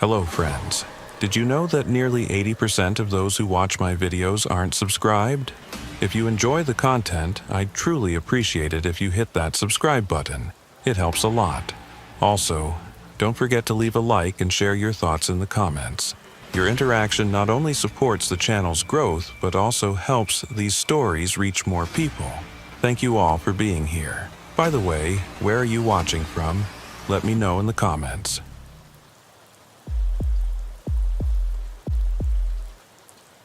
Hello friends. Did you know that nearly 80% of those who watch my videos aren't subscribed? If you enjoy the content, I'd truly appreciate it if you hit that subscribe button. It helps a lot. Also, don't forget to leave a like and share your thoughts in the comments. Your interaction not only supports the channel's growth, but also helps these stories reach more people. Thank you all for being here. By the way, where are you watching from? Let me know in the comments.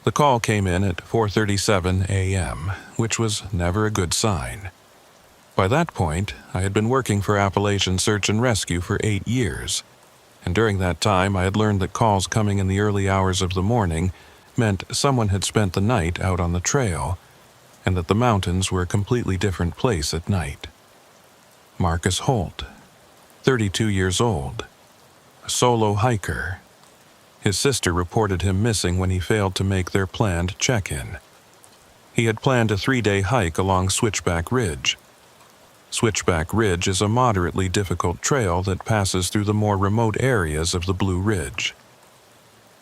The call came in at 4:37 a.m., which was never a good sign. By that point, I had been working for Appalachian Search and Rescue for 8 years, and during that time I had learned that calls coming in the early hours of the morning meant someone had spent the night out on the trail, and that the mountains were a completely different place at night. Marcus Holt, 32 years old, a solo hiker. His sister reported him missing when he failed to make their planned check-in. He had planned a 3-day hike along Switchback Ridge. Switchback Ridge is a moderately difficult trail that passes through the more remote areas of the Blue Ridge.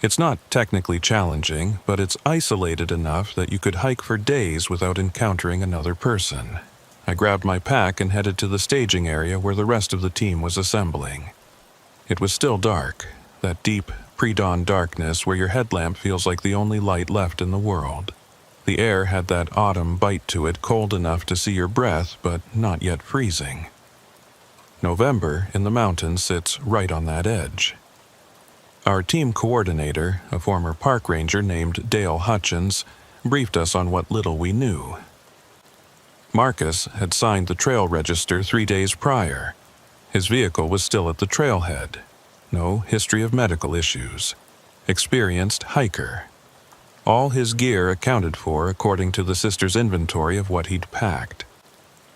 It's not technically challenging, but it's isolated enough that you could hike for days without encountering another person. I grabbed my pack and headed to the staging area where the rest of the team was assembling. It was still dark, that deep, pre-dawn darkness where your headlamp feels like the only light left in the world. The air had that autumn bite to it, cold enough to see your breath, but not yet freezing. November in the mountains sits right on that edge. Our team coordinator, a former park ranger named Dale Hutchins, briefed us on what little we knew. Marcus had signed the trail register 3 days prior. His vehicle was still at the trailhead. No history of medical issues. Experienced hiker. All his gear accounted for according to the sister's inventory of what he'd packed.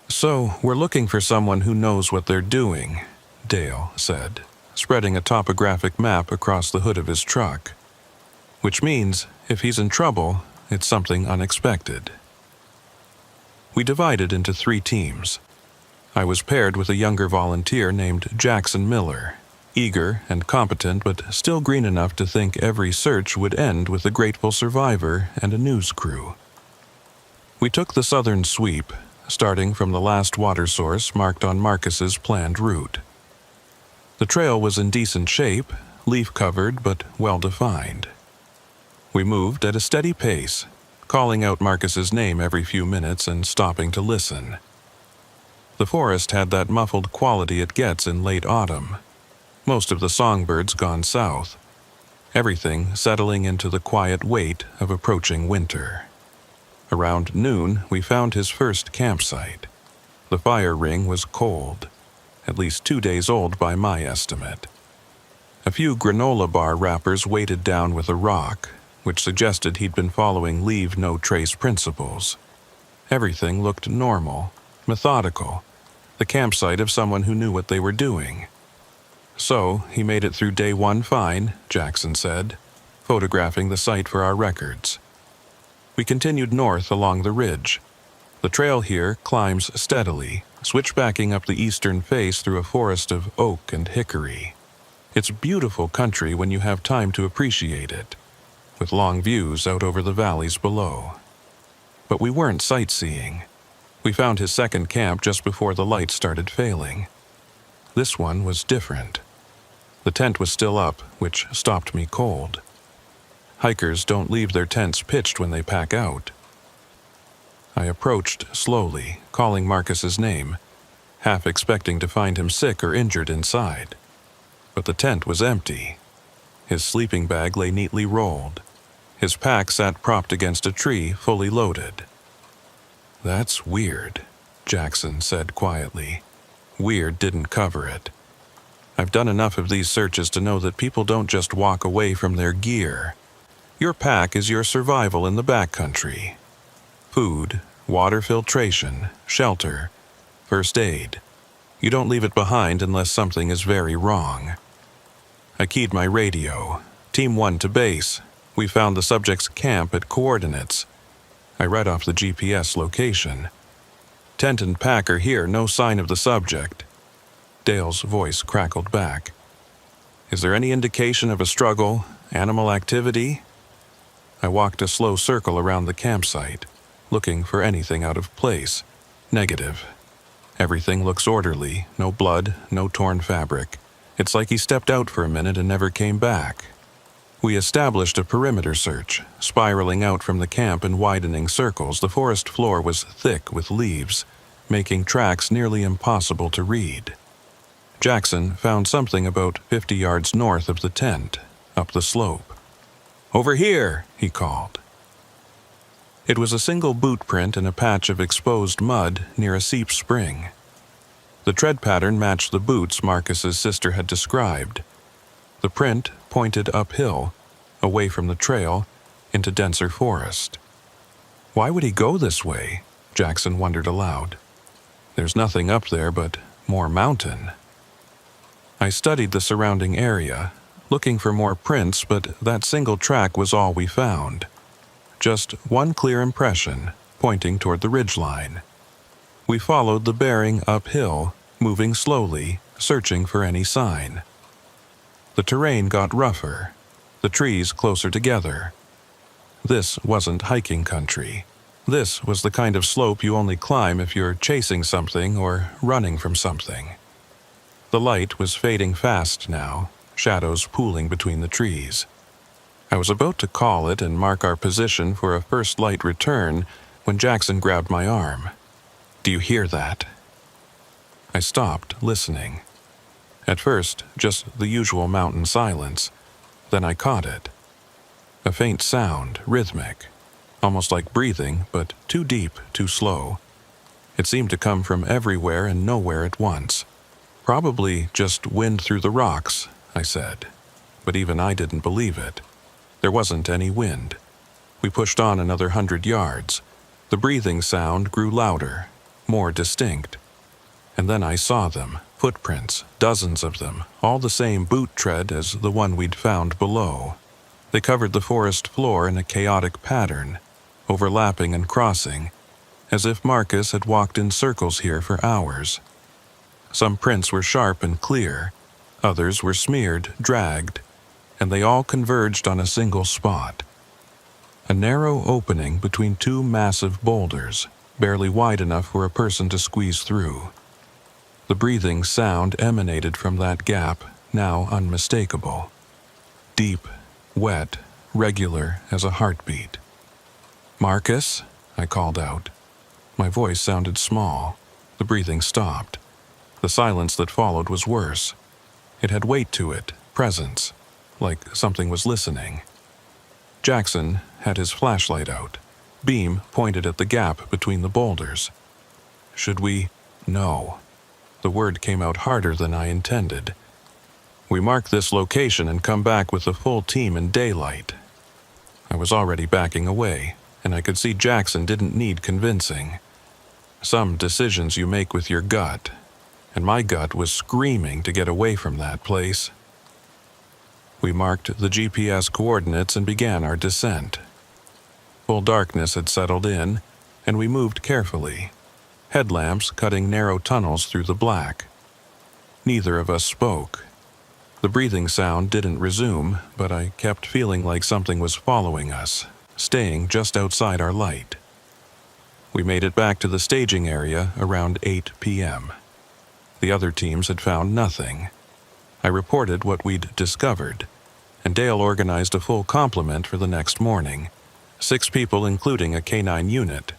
"So, we're looking for someone who knows what they're doing," Dale said, spreading a topographic map across the hood of his truck. "Which means, if he's in trouble, it's something unexpected." We divided into 3 teams. I was paired with a younger volunteer named Jackson Miller. Eager and competent, but still green enough to think every search would end with a grateful survivor and a news crew. We took the southern sweep, starting from the last water source marked on Marcus's planned route. The trail was in decent shape, leaf-covered but well-defined. We moved at a steady pace, calling out Marcus's name every few minutes and stopping to listen. The forest had that muffled quality it gets in late autumn. Most of the songbirds gone south, everything settling into the quiet weight of approaching winter. Around noon, we found his first campsite. The fire ring was cold, at least 2 days old by my estimate. A few granola bar wrappers weighted down with a rock, which suggested he'd been following leave no trace principles. Everything looked normal, methodical, the campsite of someone who knew what they were doing. "So, he made it through day 1 fine," Jackson said, photographing the site for our records. We continued north along the ridge. The trail here climbs steadily, switchbacking up the eastern face through a forest of oak and hickory. It's beautiful country when you have time to appreciate it, with long views out over the valleys below. But we weren't sightseeing. We found his second camp just before the light started failing. This one was different. The tent was still up, which stopped me cold. Hikers don't leave their tents pitched when they pack out. I approached slowly, calling Marcus's name, half expecting to find him sick or injured inside. But the tent was empty. His sleeping bag lay neatly rolled. His pack sat propped against a tree, fully loaded. "That's weird," Jackson said quietly. Weird didn't cover it. I've done enough of these searches to know that people don't just walk away from their gear. Your pack is your survival in the backcountry. Food, water filtration, shelter, first aid. You don't leave it behind unless something is very wrong. I keyed my radio. Team 1 to base. We found the subject's camp at coordinates. I read off the GPS location. "Tent and pack are here, no sign of the subject." Dale's voice crackled back. Is there any indication of a struggle, animal activity? I walked a slow circle around the campsite, looking for anything out of place. Negative. Everything looks orderly, no blood, no torn fabric. It's like he stepped out for a minute and never came back. We established a perimeter search, spiraling out from the camp in widening circles. The forest floor was thick with leaves, making tracks nearly impossible to read. Jackson found something about 50 yards north of the tent, up the slope. "Over here," he called. It was a single boot print in a patch of exposed mud near a seep spring. The tread pattern matched the boots Marcus's sister had described. The print pointed uphill, away from the trail, into denser forest. Why would he go this way? Jackson wondered aloud. There's nothing up there but more mountain. I studied the surrounding area, looking for more prints, but that single track was all we found. Just one clear impression, pointing toward the ridgeline. We followed the bearing uphill, moving slowly, searching for any sign. The terrain got rougher, the trees closer together. This wasn't hiking country. This was the kind of slope you only climb if you're chasing something or running from something. The light was fading fast now, shadows pooling between the trees. I was about to call it and mark our position for a first light return when Jackson grabbed my arm. "Do you hear that?" I stopped, listening. At first, just the usual mountain silence. Then I caught it. A faint sound, rhythmic, almost like breathing, but too deep, too slow. It seemed to come from everywhere and nowhere at once. "Probably just wind through the rocks," I said. But even I didn't believe it. There wasn't any wind. We pushed on another 100 yards. The breathing sound grew louder, more distinct. And then I saw them, footprints, dozens of them, all the same boot tread as the one we'd found below. They covered the forest floor in a chaotic pattern, overlapping and crossing, as if Marcus had walked in circles here for hours. Some prints were sharp and clear, others were smeared, dragged, and they all converged on a single spot. A narrow opening between two massive boulders, barely wide enough for a person to squeeze through. The breathing sound emanated from that gap, now unmistakable. Deep, wet, regular as a heartbeat. "Marcus?" I called out. My voice sounded small. The breathing stopped. The silence that followed was worse. It had weight to it, presence, like something was listening. Jackson had his flashlight out. Beam pointed at the gap between the boulders. "Should we?" "No." The word came out harder than I intended. "We mark this location and come back with the full team in daylight." I was already backing away, and I could see Jackson didn't need convincing. Some decisions you make with your gut, and my gut was screaming to get away from that place. We marked the GPS coordinates and began our descent. Full darkness had settled in, and we moved carefully, headlamps cutting narrow tunnels through the black. Neither of us spoke. The breathing sound didn't resume, but I kept feeling like something was following us, staying just outside our light. We made it back to the staging area around 8 p.m. The other teams had found nothing. I reported what we'd discovered, and Dale organized a full complement for the next morning. 6 people, including a K-9 unit.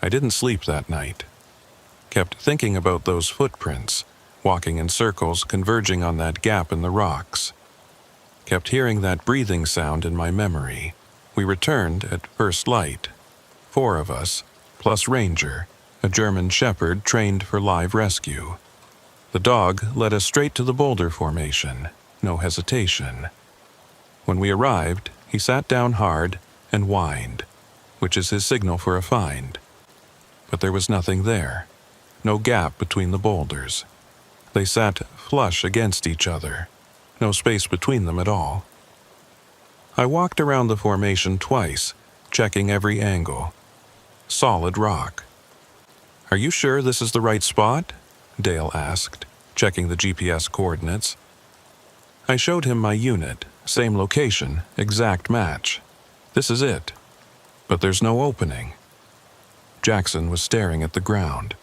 I didn't sleep that night. Kept thinking about those footprints, walking in circles, converging on that gap in the rocks. Kept hearing that breathing sound in my memory. We returned at first light. 4 of us, plus Ranger, a German shepherd trained for live rescue. The dog led us straight to the boulder formation, no hesitation. When we arrived, he sat down hard and whined, which is his signal for a find. But there was nothing there, no gap between the boulders. They sat flush against each other, no space between them at all. I walked around the formation twice, checking every angle. Solid rock. "Are you sure this is the right spot?" Dale asked, checking the GPS coordinates. I showed him my unit, same location, exact match. This is it. But there's no opening. Jackson was staring at the ground.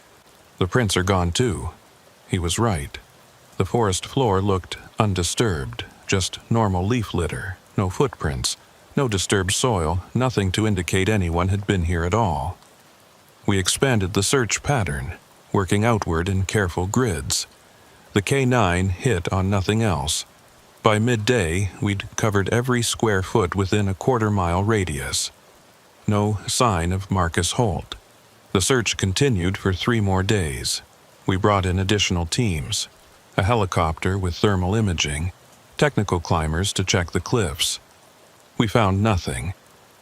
The prints are gone too. He was right. The forest floor looked undisturbed, just normal leaf litter, no footprints, no disturbed soil, nothing to indicate anyone had been here at all. We expanded the search pattern, working outward in careful grids. The K9 hit on nothing else. By midday, we'd covered every square foot within a quarter-mile radius. No sign of Marcus Holt. The search continued for 3 more days. We brought in additional teams, a helicopter with thermal imaging, technical climbers to check the cliffs. We found nothing.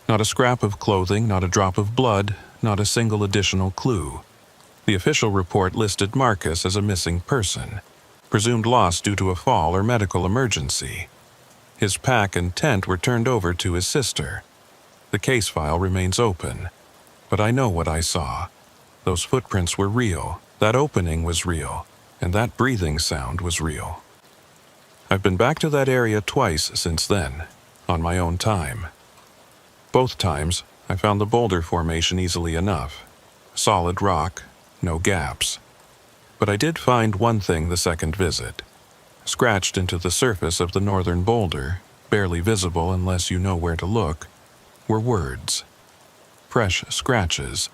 Not a scrap of clothing, not a drop of blood, not a single additional clue. The official report listed Marcus as a missing person, presumed lost due to a fall or medical emergency. His pack and tent were turned over to his sister. The case file remains open, but I know what I saw. Those footprints were real, that opening was real, and that breathing sound was real. I've been back to that area twice since then, on my own time. Both times, I found the boulder formation easily enough. Solid rock, no gaps. But I did find one thing the second visit. Scratched into the surface of the northern boulder, barely visible unless you know where to look, were words. Fresh scratches,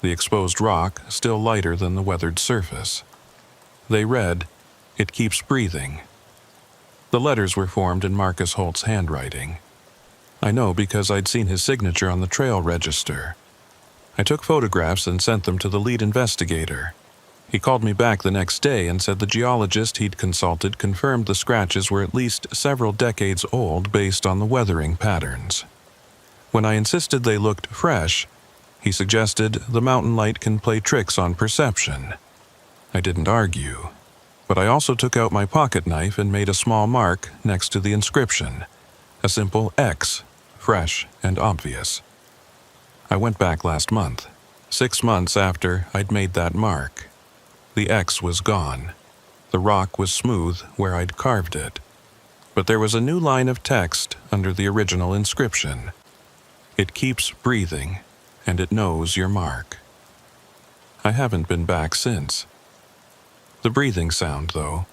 the exposed rock still lighter than the weathered surface. They read, "It keeps breathing." The letters were formed in Marcus Holt's handwriting. I know because I'd seen his signature on the trail register. I took photographs and sent them to the lead investigator. He called me back the next day and said the geologist he'd consulted confirmed the scratches were at least several decades old based on the weathering patterns. When I insisted they looked fresh, he suggested the mountain light can play tricks on perception. I didn't argue, but I also took out my pocket knife and made a small mark next to the inscription, a simple X, fresh and obvious. I went back last month, 6 months after I'd made that mark. The X was gone. The rock was smooth where I'd carved it. But there was a new line of text under the original inscription. It keeps breathing, and it knows your mark. I haven't been back since. The breathing sound, though.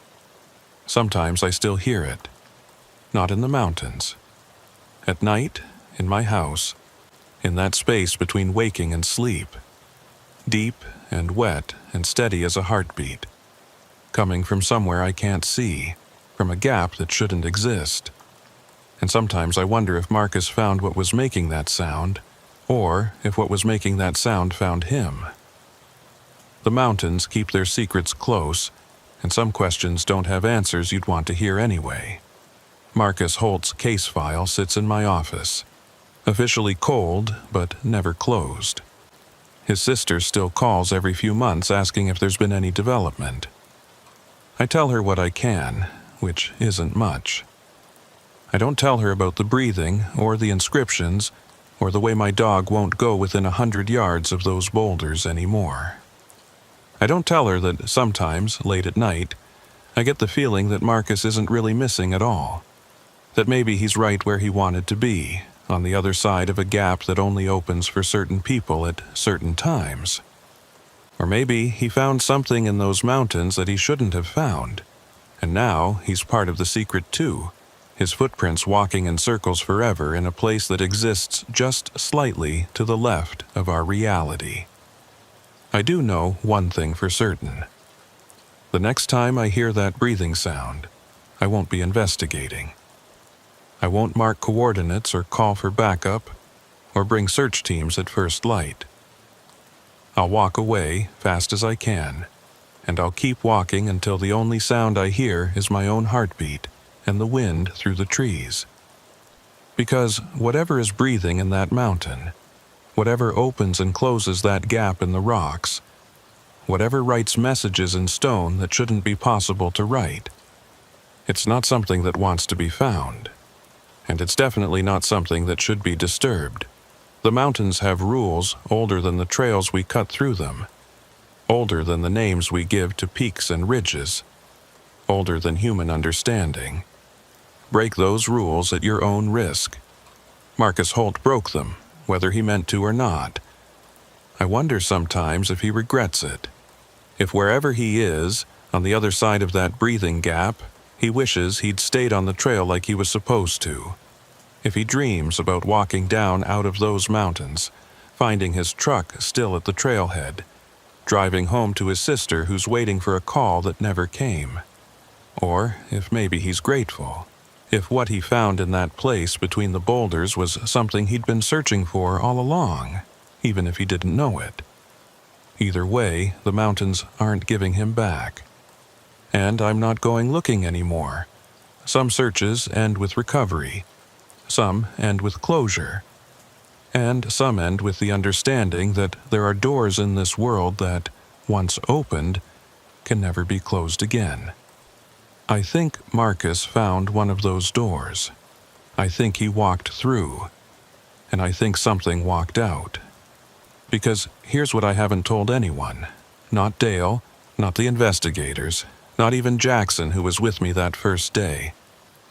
Sometimes I still hear it. Not in the mountains. At night, in my house, in that space between waking and sleep. Deep and wet and steady as a heartbeat. Coming from somewhere I can't see, from a gap that shouldn't exist. And sometimes I wonder if Marcus found what was making that sound, or if what was making that sound found him. The mountains keep their secrets close, and some questions don't have answers you'd want to hear anyway. Marcus Holt's case file sits in my office, officially cold but never closed. His sister still calls every few months asking if there's been any development. I tell her what I can, which isn't much. I don't tell her about the breathing or the inscriptions or the way my dog won't go within 100 yards of those boulders anymore. I don't tell her that sometimes, late at night, I get the feeling that Marcus isn't really missing at all. That maybe he's right where he wanted to be, on the other side of a gap that only opens for certain people at certain times. Or maybe he found something in those mountains that he shouldn't have found, and now he's part of the secret too, his footprints walking in circles forever in a place that exists just slightly to the left of our reality. I do know one thing for certain. The next time I hear that breathing sound, I won't be investigating. I won't mark coordinates or call for backup or bring search teams at first light. I'll walk away fast as I can, and I'll keep walking until the only sound I hear is my own heartbeat and the wind through the trees. Because whatever is breathing in that mountain, whatever opens and closes that gap in the rocks, whatever writes messages in stone that shouldn't be possible to write, it's not something that wants to be found. And it's definitely not something that should be disturbed. The mountains have rules older than the trails we cut through them, older than the names we give to peaks and ridges, older than human understanding. Break those rules at your own risk. Marcus Holt broke them, whether he meant to or not. I wonder sometimes if he regrets it. If wherever he is, on the other side of that breathing gap, he wishes he'd stayed on the trail like he was supposed to. If he dreams about walking down out of those mountains, finding his truck still at the trailhead, driving home to his sister who's waiting for a call that never came. Or if maybe he's grateful. If what he found in that place between the boulders was something he'd been searching for all along, even if he didn't know it. Either way, the mountains aren't giving him back. And I'm not going looking anymore. Some searches end with recovery. Some end with closure. And some end with the understanding that there are doors in this world that, once opened, can never be closed again. I think Marcus found one of those doors. I think he walked through. And I think something walked out. Because here's what I haven't told anyone. Not Dale, not the investigators, not even Jackson who was with me that first day.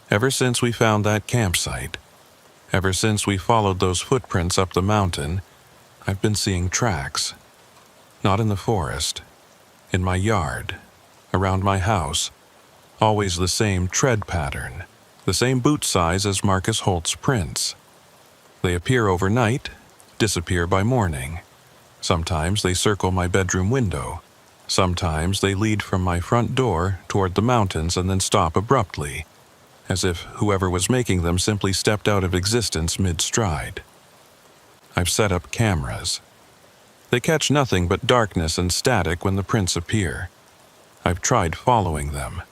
Ever since we found that campsite, ever since we followed those footprints up the mountain, I've been seeing tracks. Not in the forest, in my yard, around my house, always the same tread pattern, the same boot size as Marcus Holt's prints. They appear overnight, disappear by morning. Sometimes they circle my bedroom window. Sometimes they lead from my front door toward the mountains and then stop abruptly, as if whoever was making them simply stepped out of existence mid-stride. I've set up cameras. They catch nothing but darkness and static when the prints appear. I've tried following them.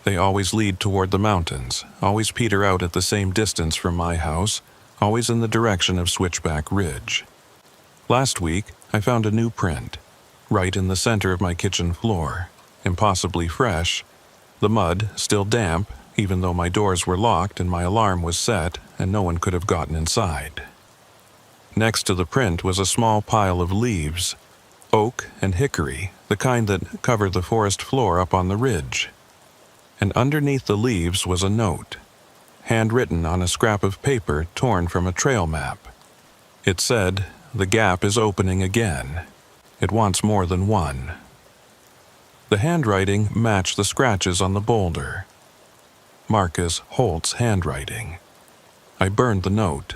They always lead toward the mountains, always peter out at the same distance from my house, always in the direction of Switchback Ridge. Last week, I found a new print, right in the center of my kitchen floor, impossibly fresh, the mud still damp, even though my doors were locked and my alarm was set and no one could have gotten inside. Next to the print was a small pile of leaves, oak and hickory, the kind that cover the forest floor up on the ridge. And underneath the leaves was a note, handwritten on a scrap of paper torn from a trail map. It said, "The gap is opening again. It wants more than one." The handwriting matched the scratches on the boulder. Marcus Holt's handwriting. I burned the note,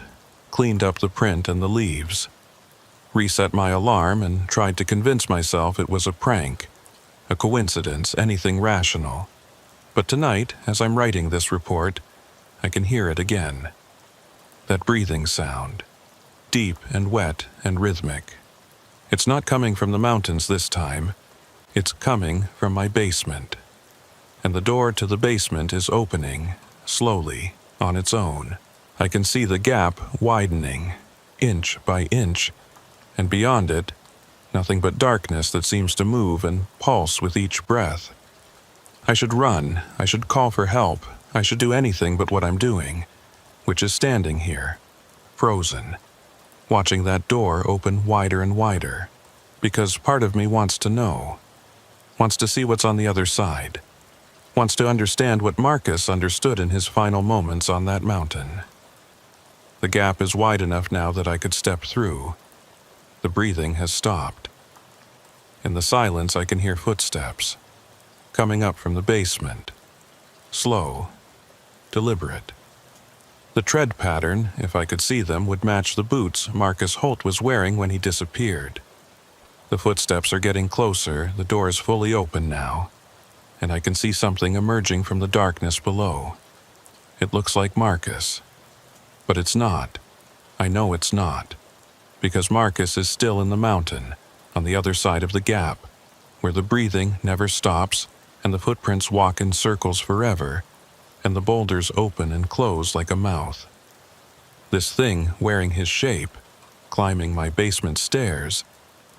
cleaned up the print and the leaves, reset my alarm and tried to convince myself it was a prank, a coincidence, anything rational. But tonight, as I'm writing this report, I can hear it again. That breathing sound. Deep and wet and rhythmic. It's not coming from the mountains this time. It's coming from my basement. And the door to the basement is opening, slowly, on its own. I can see the gap widening, inch by inch, and beyond it, nothing but darkness that seems to move and pulse with each breath. I should run, I should call for help, I should do anything but what I'm doing, which is standing here, frozen, watching that door open wider and wider, because part of me wants to know, wants to see what's on the other side, wants to understand what Marcus understood in his final moments on that mountain. The gap is wide enough now that I could step through. The breathing has stopped. In the silence, I can hear footsteps, coming up from the basement, slow, deliberate. The tread pattern, if I could see them, would match the boots Marcus Holt was wearing when he disappeared. The footsteps are getting closer, the door is fully open now, and I can see something emerging from the darkness below. It looks like Marcus. But it's not. I know it's not. Because Marcus is still in the mountain, on the other side of the gap, where the breathing never stops, and the footprints walk in circles forever, and the boulders open and close like a mouth. This thing wearing his shape, climbing my basement stairs,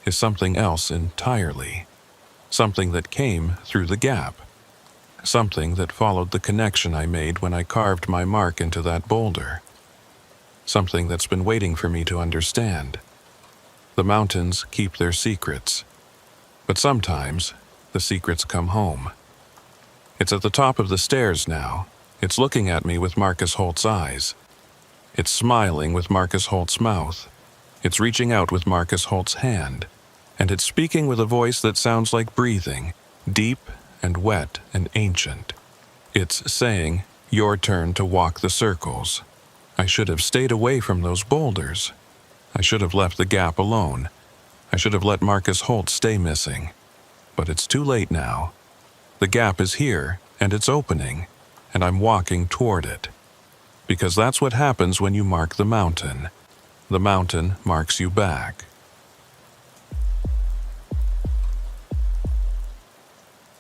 is something else entirely. Something that came through the gap. Something that followed the connection I made when I carved my mark into that boulder. Something that's been waiting for me to understand. The mountains keep their secrets. But sometimes, the secrets come home. It's at the top of the stairs now, It's looking at me with Marcus Holt's eyes. It's smiling with Marcus Holt's mouth. It's reaching out with Marcus Holt's hand. And it's speaking with a voice that sounds like breathing, deep and wet and ancient. It's saying, "Your turn to walk the circles." I should have stayed away from those boulders. I should have left the gap alone. I should have let Marcus Holt stay missing. But it's too late now. The gap is here, and it's opening, and I'm walking toward it. Because that's what happens when you mark the mountain. The mountain marks you back.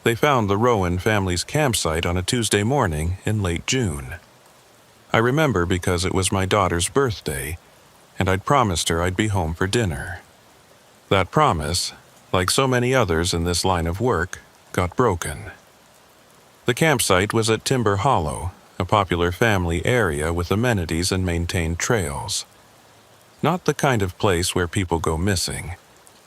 They found the Rowan family's campsite on a Tuesday morning in late June. I remember because it was my daughter's birthday, and I'd promised her I'd be home for dinner. That promise, like so many others in this line of work, got broken. The campsite was at Timber Hollow, a popular family area with amenities and maintained trails. Not the kind of place where people go missing.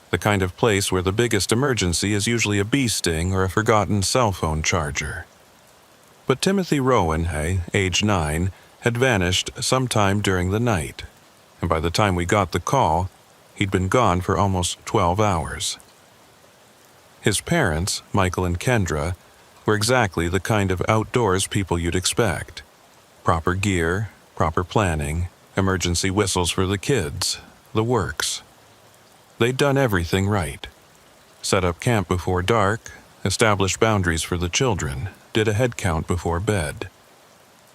The kind of place where the biggest emergency is usually a bee sting or a forgotten cell phone charger. But Timothy Rowan, age 9, had vanished sometime during the night, and by the time we got the call, he'd been gone for almost 12 hours. His parents, Michael and Kendra, were exactly the kind of outdoors people you'd expect. Proper gear, proper planning, emergency whistles for the kids, the works. They'd done everything right. Set up camp before dark, established boundaries for the children, did a head count before bed.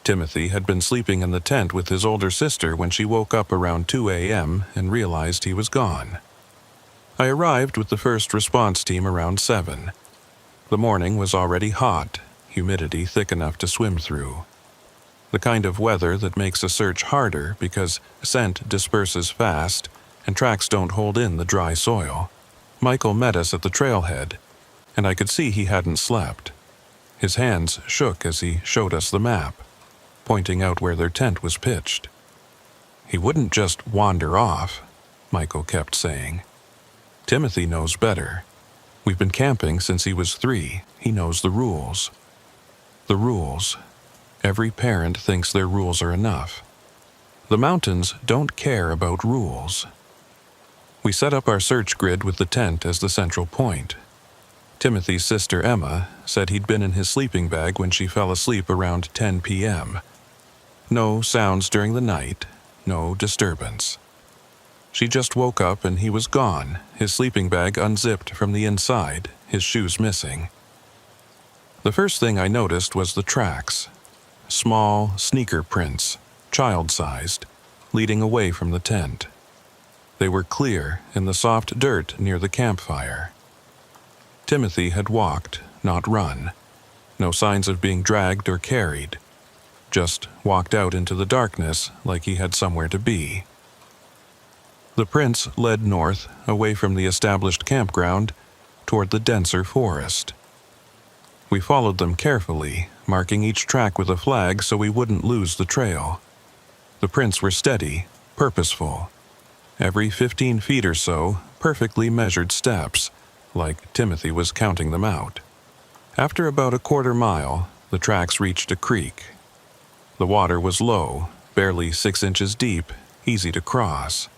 Timothy had been sleeping in the tent with his older sister when she woke up around 2 a.m. and realized he was gone. I arrived with the first response team around 7. The morning was already hot, humidity thick enough to swim through. The kind of weather that makes a search harder because scent disperses fast and tracks don't hold in the dry soil. Michael met us at the trailhead, and I could see he hadn't slept. His hands shook as he showed us the map, pointing out where their tent was pitched. "He wouldn't just wander off," Michael kept saying. "Timothy knows better. We've been camping since he was 3. He knows the rules." The rules. Every parent thinks their rules are enough. The mountains don't care about rules. We set up our search grid with the tent as the central point. Timothy's sister Emma said he'd been in his sleeping bag when she fell asleep around 10 p.m. No sounds during the night, no disturbance. She just woke up and he was gone, his sleeping bag unzipped from the inside, his shoes missing. The first thing I noticed was the tracks. Small sneaker prints, child-sized, leading away from the tent. They were clear in the soft dirt near the campfire. Timothy had walked, not run. No signs of being dragged or carried. Just walked out into the darkness like he had somewhere to be. The prints led north, away from the established campground, toward the denser forest. We followed them carefully, marking each track with a flag so we wouldn't lose the trail. The prints were steady, purposeful. Every 15 feet or so, perfectly measured steps, like Timothy was counting them out. After about a quarter mile, the tracks reached a creek. The water was low, barely 6 inches deep, easy to cross.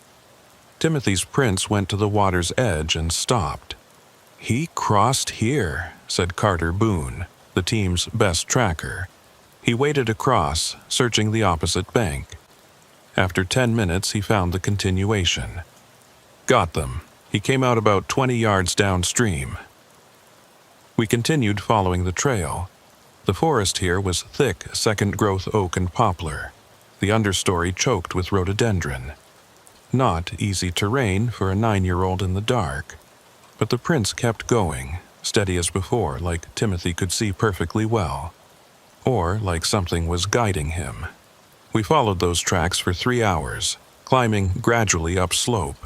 Timothy's prints went to the water's edge and stopped. "He crossed here," said Carter Boone, the team's best tracker. He waded across, searching the opposite bank. After 10 minutes, he found the continuation. "Got them." He came out about 20 yards downstream. We continued following the trail. The forest here was thick second-growth oak and poplar, the understory choked with rhododendron. Not easy terrain for a 9-year-old in the dark, but the prints kept going, steady as before, like Timothy could see perfectly well, or like something was guiding him. We followed those tracks for 3 hours, climbing gradually upslope.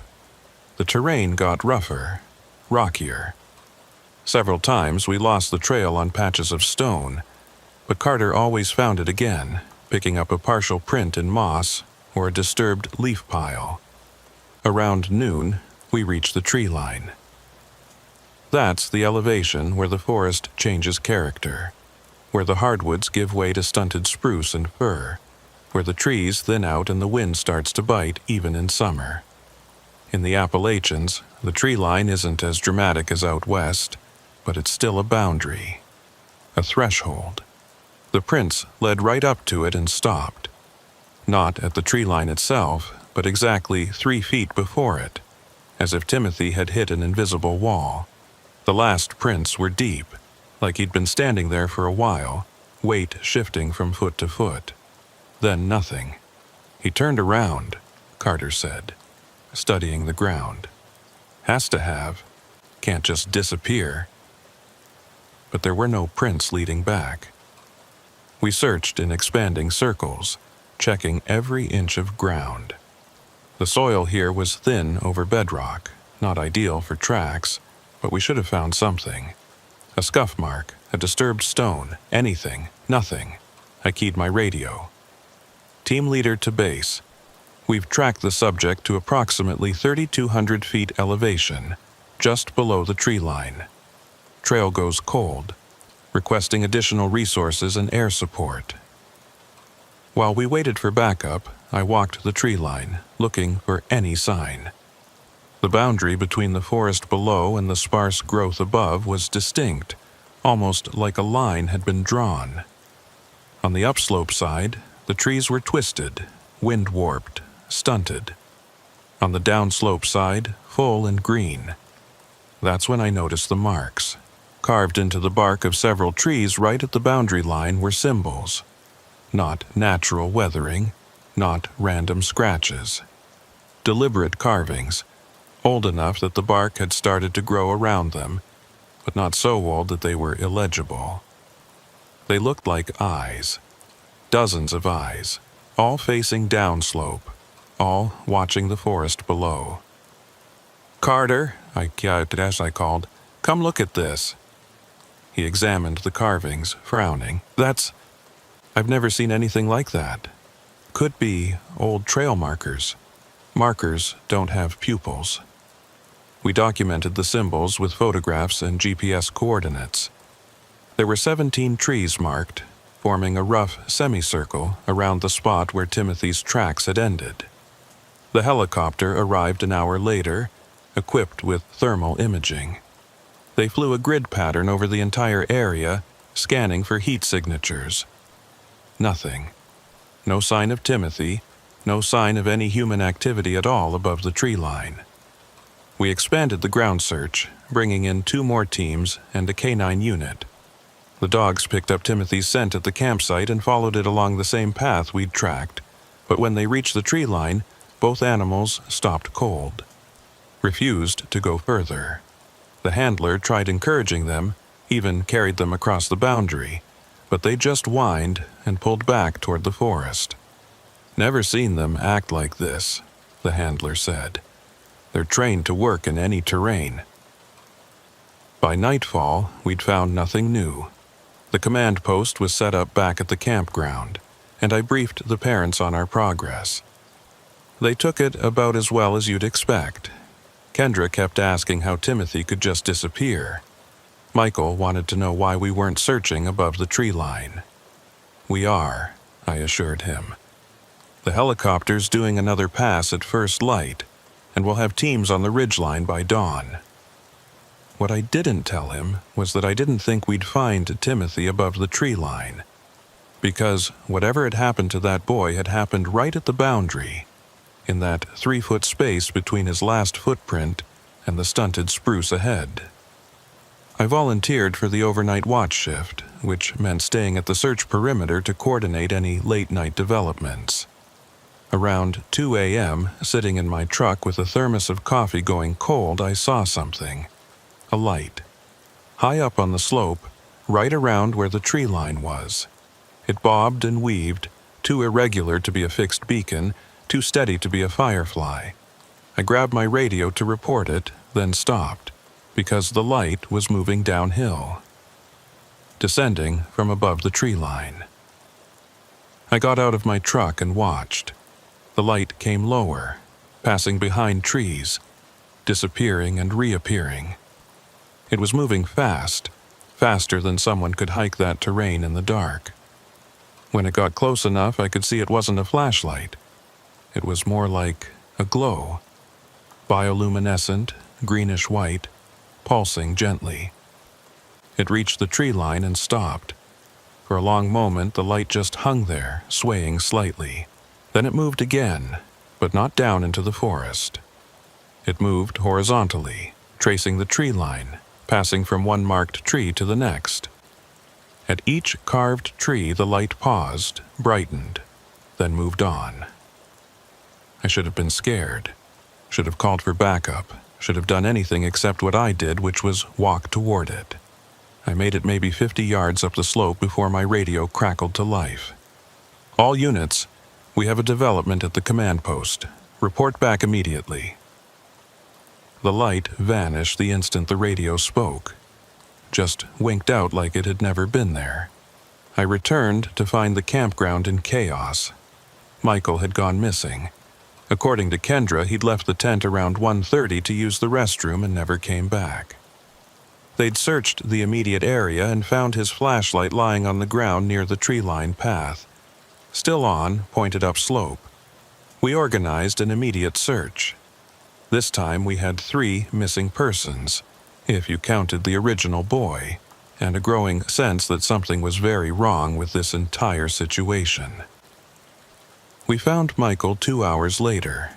The terrain got rougher, rockier. Several times we lost the trail on patches of stone, but Carter always found it again, picking up a partial print in moss or a disturbed leaf pile. Around noon, we reached the tree line. That's the elevation where the forest changes character. where the hardwoods give way to stunted spruce and fir, where the trees thin out and the wind starts to bite even in summer. In the Appalachians, the tree line isn't as dramatic as out west, but it's still a boundary, a threshold. The prince led right up to it and stopped. Not at the tree line itself, but exactly 3 feet before it, as if Timothy had hit an invisible wall. The last prints were deep, like he'd been standing there for a while, weight shifting from foot to foot. Then nothing. He turned around, Carter said, studying the ground. Has to have. Can't just disappear. But there were no prints leading back. We searched in expanding circles, checking every inch of ground. The soil here was thin over bedrock, not ideal for tracks, but we should have found something. A scuff mark, a disturbed stone, anything, nothing. I keyed my radio. Team leader to base. We've tracked the subject to approximately 3,200 feet elevation, just below the tree line. Trail goes cold, requesting additional resources and air support. While we waited for backup, I walked the tree line, looking for any sign. The boundary between the forest below and the sparse growth above was distinct, almost like a line had been drawn. On the upslope side, the trees were twisted, wind-warped, stunted. On the downslope side, full and green. That's when I noticed the marks. Carved into the bark of several trees right at the boundary line were symbols. Not natural weathering, not random scratches. Deliberate carvings, old enough that the bark had started to grow around them, but not so old that they were illegible. They looked like eyes. Dozens of eyes, all facing downslope, all watching the forest below. "Carter," I called, "come look at this." He examined the carvings, frowning. I've never seen anything like that. Could be old trail markers. Markers don't have pupils." We documented the symbols with photographs and GPS coordinates. There were 17 trees marked, forming a rough semicircle around the spot where Timothy's tracks had ended. The helicopter arrived an hour later, equipped with thermal imaging. They flew a grid pattern over the entire area, scanning for heat signatures. Nothing. No sign of Timothy, no sign of any human activity at all above the tree line. We expanded the ground search, bringing in 2 more teams and a canine unit. The dogs picked up Timothy's scent at the campsite and followed it along the same path we'd tracked, but when they reached the tree line, both animals stopped cold. Refused to go further. The handler tried encouraging them, even carried them across the boundary, but they just whined and pulled back toward the forest. "Never seen them act like this," the handler said. "They're trained to work in any terrain." By nightfall, we'd found nothing new. The command post was set up back at the campground, and I briefed the parents on our progress. They took it about as well as you'd expect. Kendra kept asking how Timothy could just disappear. Michael wanted to know why we weren't searching above the tree line. "We are," I assured him. "The helicopter's doing another pass at first light, and we'll have teams on the ridgeline by dawn." What I didn't tell him was that I didn't think we'd find Timothy above the tree line, because whatever had happened to that boy had happened right at the boundary, in that 3-foot space between his last footprint and the stunted spruce ahead. I volunteered for the overnight watch shift, which meant staying at the search perimeter to coordinate any late-night developments. Around 2 a.m., sitting in my truck with a thermos of coffee going cold, I saw something. A light. High up on the slope, right around where the tree line was. It bobbed and weaved, too irregular to be a fixed beacon, too steady to be a firefly. I grabbed my radio to report it, then stopped, because the light was moving downhill, descending from above the tree line. I got out of my truck and watched. The light came lower, passing behind trees, disappearing and reappearing. It was moving fast, faster than someone could hike that terrain in the dark. When it got close enough, I could see it wasn't a flashlight. It was more like a glow. Bioluminescent, greenish-white, pulsing gently. It reached the tree line and stopped. For a long moment, the light just hung there, swaying slightly. Then it moved again, but not down into the forest. It moved horizontally, tracing the tree line, passing from one marked tree to the next. At each carved tree, the light paused, brightened, then moved on. I should have been scared, should have called for backup, should have done anything except what I did, which was walk toward it. I made it maybe 50 yards up the slope before my radio crackled to life. All units, we have a development at the command post. Report back immediately. The light vanished the instant the radio spoke. Just winked out like it had never been there. I returned to find the campground in chaos. Michael had gone missing. According to Kendra, he'd left the tent around 1:30 to use the restroom and never came back. They'd searched the immediate area and found his flashlight lying on the ground near the tree-line path. Still on, pointed upslope. We organized an immediate search. This time we had 3 missing persons, if you counted the original boy, and a growing sense that something was very wrong with this entire situation. We found Michael 2 hours later.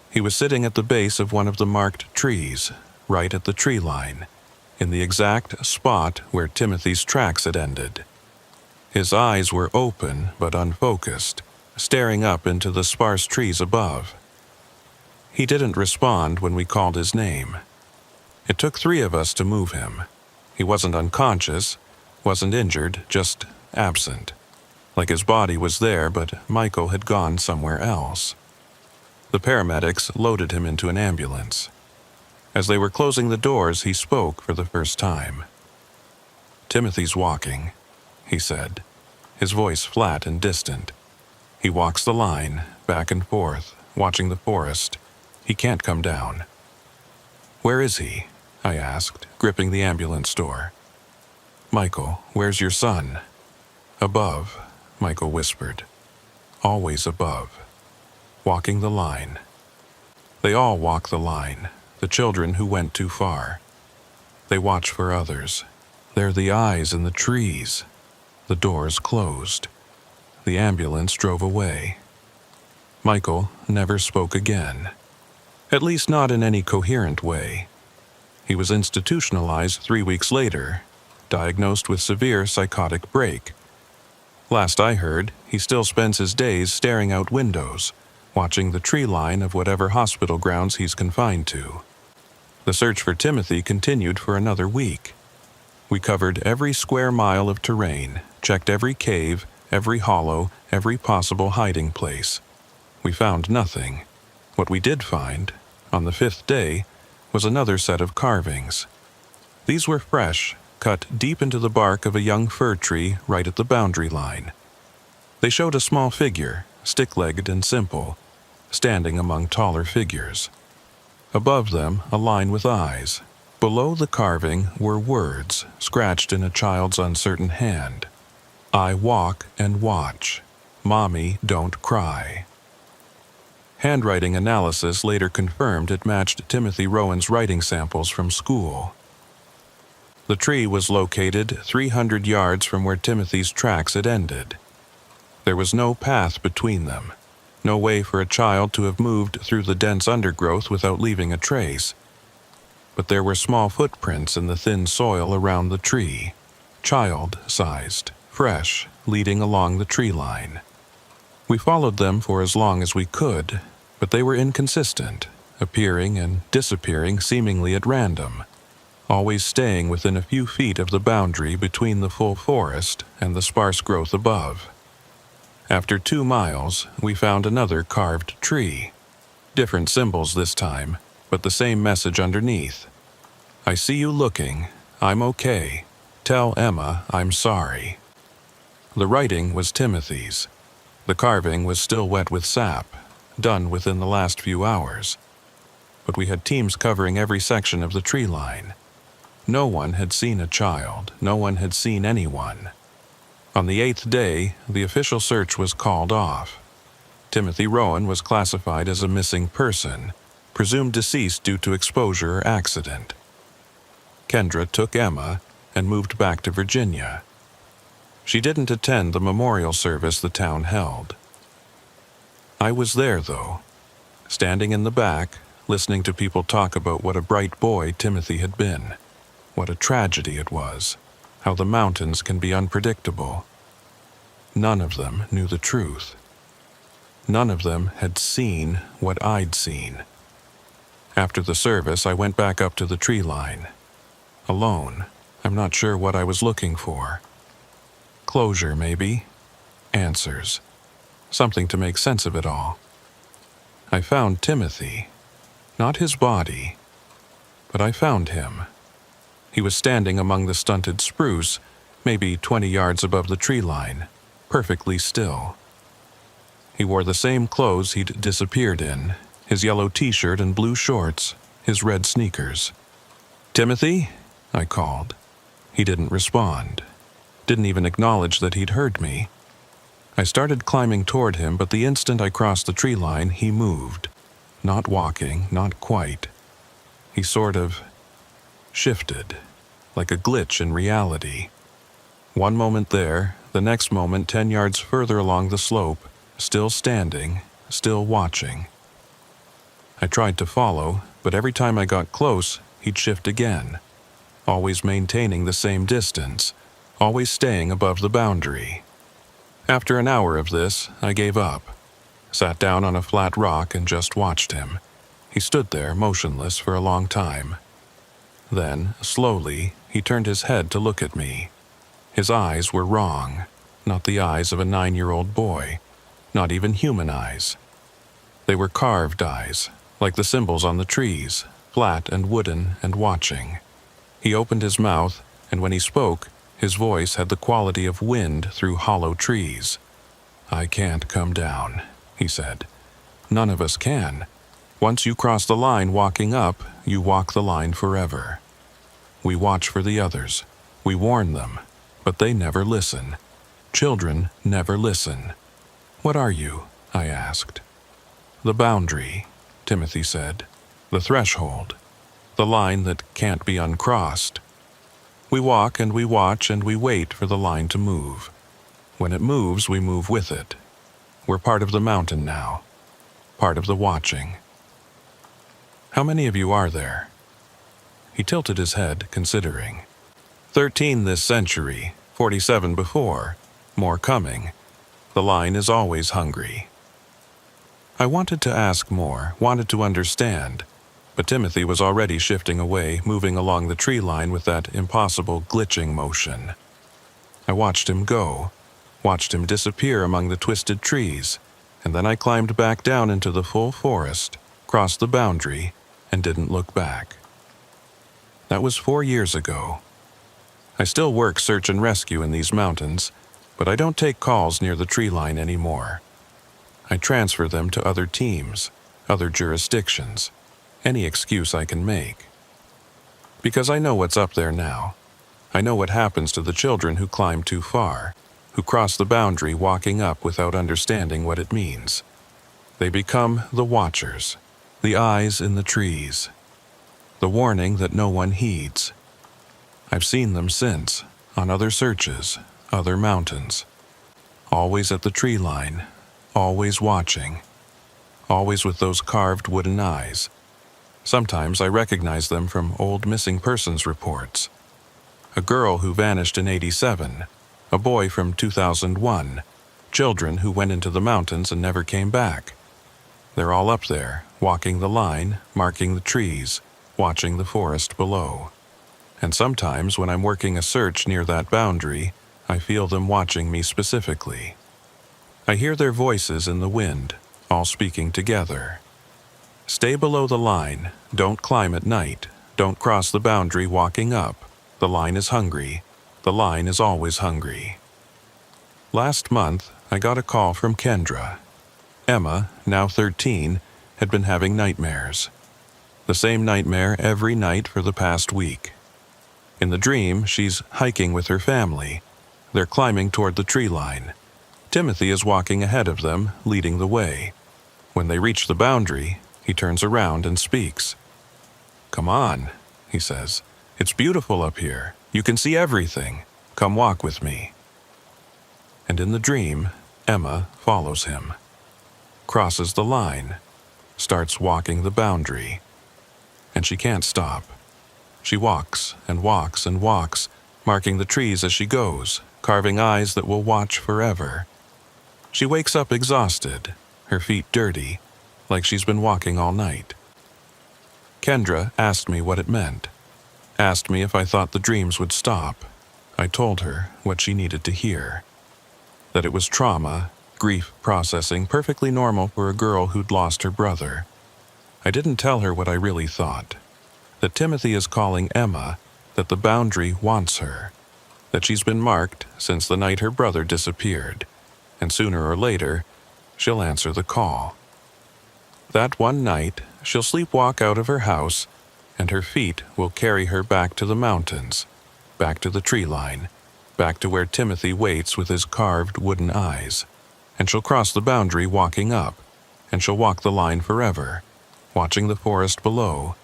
He was sitting at the base of one of the marked trees, right at the tree line, in the exact spot where Timothy's tracks had ended. His eyes were open but unfocused, staring up into the sparse trees above. He didn't respond when we called his name. It took 3 of us to move him. He wasn't unconscious, wasn't injured, just absent. Like his body was there, but Michael had gone somewhere else. The paramedics loaded him into an ambulance. As they were closing the doors, he spoke for the first time. "Timothy's walking," he said, his voice flat and distant. "He walks the line, back and forth, watching the forest. He can't come down." "Where is he?" I asked, gripping the ambulance door. "Michael, where's your son?" "Above," Michael whispered. "Always above. Walking the line. They all walk the line, the children who went too far. They watch for others. They're the eyes in the trees." The doors closed. The ambulance drove away. Michael never spoke again. At least not in any coherent way. He was institutionalized 3 weeks later, diagnosed with severe psychotic break. Last I heard, he still spends his days staring out windows, watching the tree line of whatever hospital grounds he's confined to. The search for Timothy continued for another week. We covered every square mile of terrain, checked every cave, every hollow, every possible hiding place. We found nothing. What we did find, on the 5th day, was another set of carvings. These were fresh, cut deep into the bark of a young fir tree right at the boundary line. They showed a small figure, stick-legged and simple, standing among taller figures. Above them, a line with eyes. Below the carving were words, scratched in a child's uncertain hand. "I walk and watch. Mommy, don't cry." Handwriting analysis later confirmed it matched Timothy Rowan's writing samples from school. The tree was located 300 yards from where Timothy's tracks had ended. There was no path between them, no way for a child to have moved through the dense undergrowth without leaving a trace. But there were small footprints in the thin soil around the tree, child-sized, fresh, leading along the tree line. We followed them for as long as we could, but they were inconsistent, appearing and disappearing seemingly at random, always staying within a few feet of the boundary between the full forest and the sparse growth above. After 2 miles, we found another carved tree. Different symbols this time, but the same message underneath. "I see you looking. I'm okay. Tell Emma I'm sorry." The writing was Timothy's. The carving was still wet with sap, done within the last few hours. But we had teams covering every section of the tree line. No one had seen a child. No one had seen anyone. On the 8th day, the official search was called off. Timothy Rowan was classified as a missing person, presumed deceased due to exposure or accident. Kendra took Emma and moved back to Virginia. She didn't attend the memorial service the town held. I was there, though, standing in the back, listening to people talk about what a bright boy Timothy had been, what a tragedy it was, how the mountains can be unpredictable. None of them knew the truth. None of them had seen what I'd seen. After the service, I went back up to the tree line. Alone, I'm not sure what I was looking for. Closure, maybe. Answers. Something to make sense of it all. I found Timothy. Not his body, but I found him. He was standing among the stunted spruce, maybe 20 yards above the tree line, perfectly still. He wore the same clothes he'd disappeared in, his yellow t-shirt and blue shorts, his red sneakers. "Timothy?" I called. He didn't respond. Didn't even acknowledge that he'd heard me. I started climbing toward him, but the instant I crossed the tree line, he moved. Not walking, not quite. He sort of shifted, like a glitch in reality. One moment there, the next moment 10 yards further along the slope, still standing, still watching. I tried to follow, but every time I got close, he'd shift again, always maintaining the same distance, always staying above the boundary. After an hour of this, I gave up, sat down on a flat rock and just watched him. He stood there, motionless, for a long time. Then, slowly, he turned his head to look at me. His eyes were wrong, not the eyes of a 9-year-old boy, not even human eyes. They were carved eyes, like the symbols on the trees, flat and wooden and watching. He opened his mouth, and when he spoke, his voice had the quality of wind through hollow trees. "I can't come down," he said. "None of us can. Once you cross the line walking up, you walk the line forever. We watch for the others. We warn them, but they never listen. Children never listen." "What are you?" I asked. "The boundary," Timothy said. "The threshold. The line that can't be uncrossed. We walk and we watch and we wait for the line to move. When it moves, we move with it. We're part of the mountain now. Part of the watching." "How many of you are there?" He tilted his head, considering. 13 this century, 47 before, more coming. The line is always hungry." I wanted to ask more, wanted to understand, but Timothy was already shifting away, moving along the tree line with that impossible glitching motion. I watched him go, watched him disappear among the twisted trees, and then I climbed back down into the full forest, crossed the boundary, and didn't look back. That was 4 years ago. I still work search and rescue in these mountains, but I don't take calls near the tree line anymore. I transfer them to other teams, other jurisdictions, any excuse I can make. Because I know what's up there now. I know what happens to the children who climb too far, who cross the boundary walking up without understanding what it means. They become the watchers, the eyes in the trees, the warning that no one heeds. I've seen them since, on other searches, other mountains. Always at the tree line, always watching, always with those carved wooden eyes. Sometimes I recognize them from old missing persons reports. A girl who vanished in '87, a boy from 2001, children who went into the mountains and never came back. They're all up there, walking the line, marking the trees, watching the forest below. And sometimes when I'm working a search near that boundary, I feel them watching me specifically. I hear their voices in the wind, all speaking together. Stay below the line, don't climb at night, don't cross the boundary walking up. The line is hungry, the line is always hungry. Last month, I got a call from Kendra. Emma, now 13, had been having nightmares. The same nightmare every night for the past week. In the dream, she's hiking with her family. They're climbing toward the tree line. Timothy is walking ahead of them, leading the way. When they reach the boundary, he turns around and speaks. "Come on," he says. "It's beautiful up here. You can see everything. Come walk with me." And in the dream, Emma follows him, crosses the line, starts walking the boundary. And she can't stop. She walks and walks and walks, marking the trees as she goes, carving eyes that will watch forever. She wakes up exhausted, her feet dirty, like she's been walking all night. Kendra asked me what it meant, asked me if I thought the dreams would stop. I told her what she needed to hear, that it was trauma, grief processing, perfectly normal for a girl who'd lost her brother. I didn't tell her what I really thought, that Timothy is calling Emma, that the boundary wants her, that she's been marked since the night her brother disappeared, and sooner or later, she'll answer the call. That one night, she'll sleepwalk out of her house, and her feet will carry her back to the mountains, back to the tree line, back to where Timothy waits with his carved wooden eyes. And she'll cross the boundary walking up, and she'll walk the line forever, watching the forest below,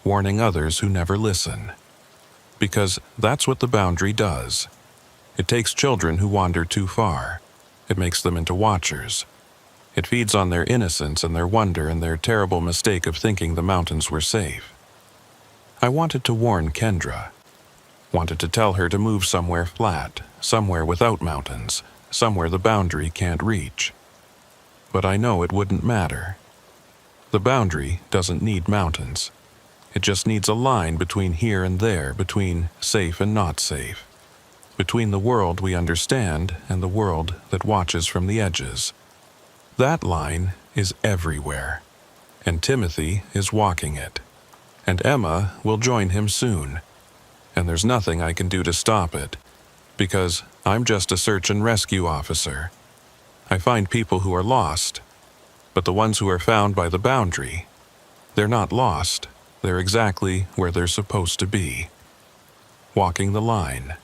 warning others who never listen. Because that's what the boundary does. It takes children who wander too far. It makes them into watchers. It feeds on their innocence and their wonder and their terrible mistake of thinking the mountains were safe. I wanted to warn Kendra. Wanted to tell her to move somewhere flat, somewhere without mountains, somewhere the boundary can't reach. But I know it wouldn't matter. The boundary doesn't need mountains. It just needs a line between here and there, between safe and not safe, between the world we understand and the world that watches from the edges. That line is everywhere, and Timothy is walking it, and Emma will join him soon, and there's nothing I can do to stop it, because I'm just a search and rescue officer. I find people who are lost, but the ones who are found by the boundary, they're not lost. They're exactly where they're supposed to be. Walking the line,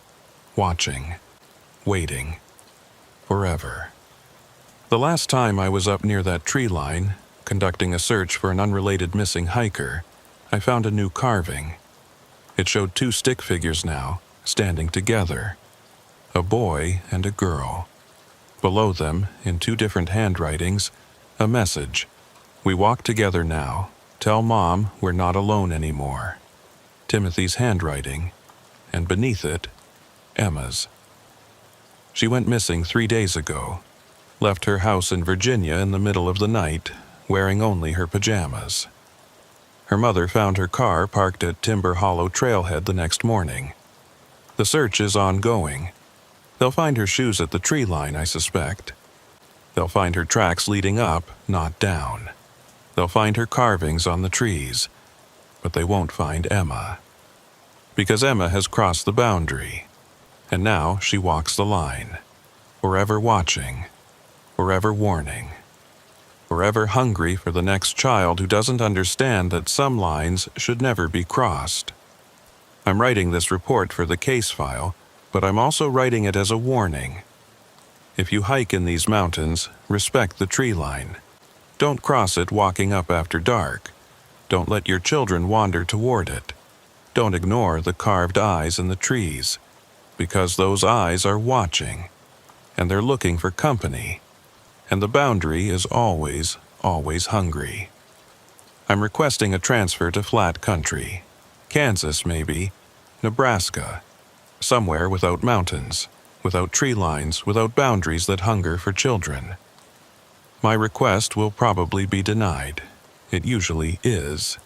watching, waiting, forever. The last time I was up near that tree line, conducting a search for an unrelated missing hiker, I found a new carving. It showed two stick figures now, standing together. A boy and a girl. Below them, in two different handwritings, a message. "We walk together now. Tell Mom we're not alone anymore." Timothy's handwriting, and beneath it, Emma's. She went missing 3 days ago. Left her house in Virginia in the middle of the night, wearing only her pajamas. Her mother found her car parked at Timber Hollow Trailhead the next morning. The search is ongoing. They'll find her shoes at the tree line, I suspect. They'll find her tracks leading up, not down. They'll find her carvings on the trees, but they won't find Emma. Because Emma has crossed the boundary, and now she walks the line, forever watching, forever warning, forever hungry for the next child who doesn't understand that some lines should never be crossed. I'm writing this report for the case file, but I'm also writing it as a warning. If you hike in these mountains, respect the tree line. Don't cross it walking up after dark. Don't let your children wander toward it. Don't ignore the carved eyes in the trees, because those eyes are watching, and they're looking for company, and the boundary is always, always hungry. I'm requesting a transfer to flat country. Kansas, maybe. Nebraska. Somewhere without mountains, without tree lines, without boundaries that hunger for children. My request will probably be denied. It usually is.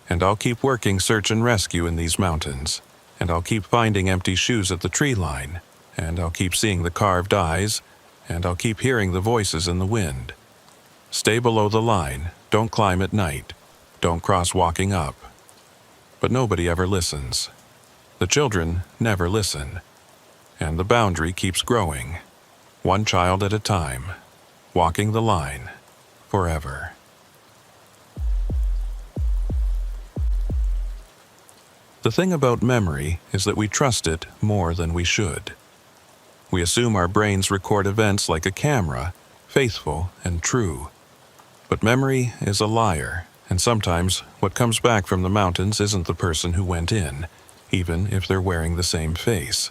And I'll keep working search and rescue in these mountains. And I'll keep finding empty shoes at the tree line. And I'll keep seeing the carved eyes. And I'll keep hearing the voices in the wind. Stay below the line. Don't climb at night. Don't cross walking up. But nobody ever listens. The children never listen. And the boundary keeps growing, one child at a time, walking the line, forever. The thing about memory is that we trust it more than we should. We assume our brains record events like a camera, faithful and true. But memory is a liar, and sometimes what comes back from the mountains isn't the person who went in, even if they're wearing the same face.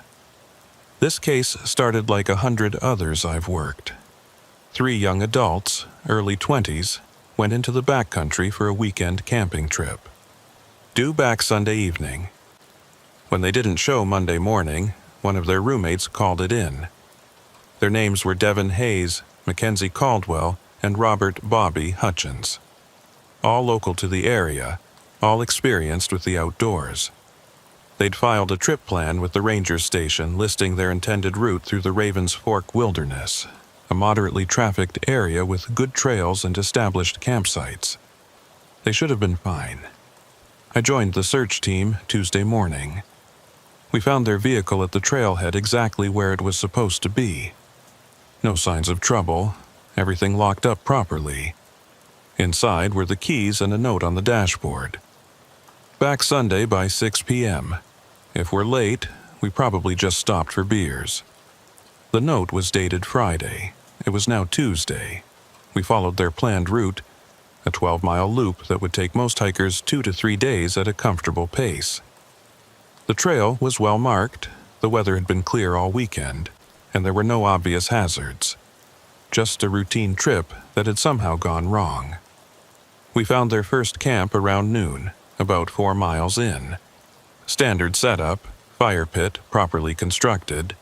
This case started like 100 others I've worked. 3 young adults, early 20s, went into the backcountry for a weekend camping trip. Due back Sunday evening. When they didn't show Monday morning, one of their roommates called it in. Their names were Devin Hayes, Mackenzie Caldwell, and Robert Bobby Hutchins. All local to the area, all experienced with the outdoors. They'd filed a trip plan with the ranger station listing their intended route through the Ravens Fork Wilderness, a moderately trafficked area with good trails and established campsites. They should have been fine. I joined the search team Tuesday morning. We found their vehicle at the trailhead exactly where it was supposed to be. No signs of trouble, everything locked up properly. Inside were the keys and a note on the dashboard. Back Sunday by 6 p.m. If we're late, we probably just stopped for beers. The note was dated Friday. It was now Tuesday. We followed their planned route, a 12-mile loop that would take most hikers 2 to 3 days at a comfortable pace. The trail was well marked, the weather had been clear all weekend, and there were no obvious hazards. Just a routine trip that had somehow gone wrong. We found their first camp around noon, about 4 miles in. Standard setup, fire pit properly constructed,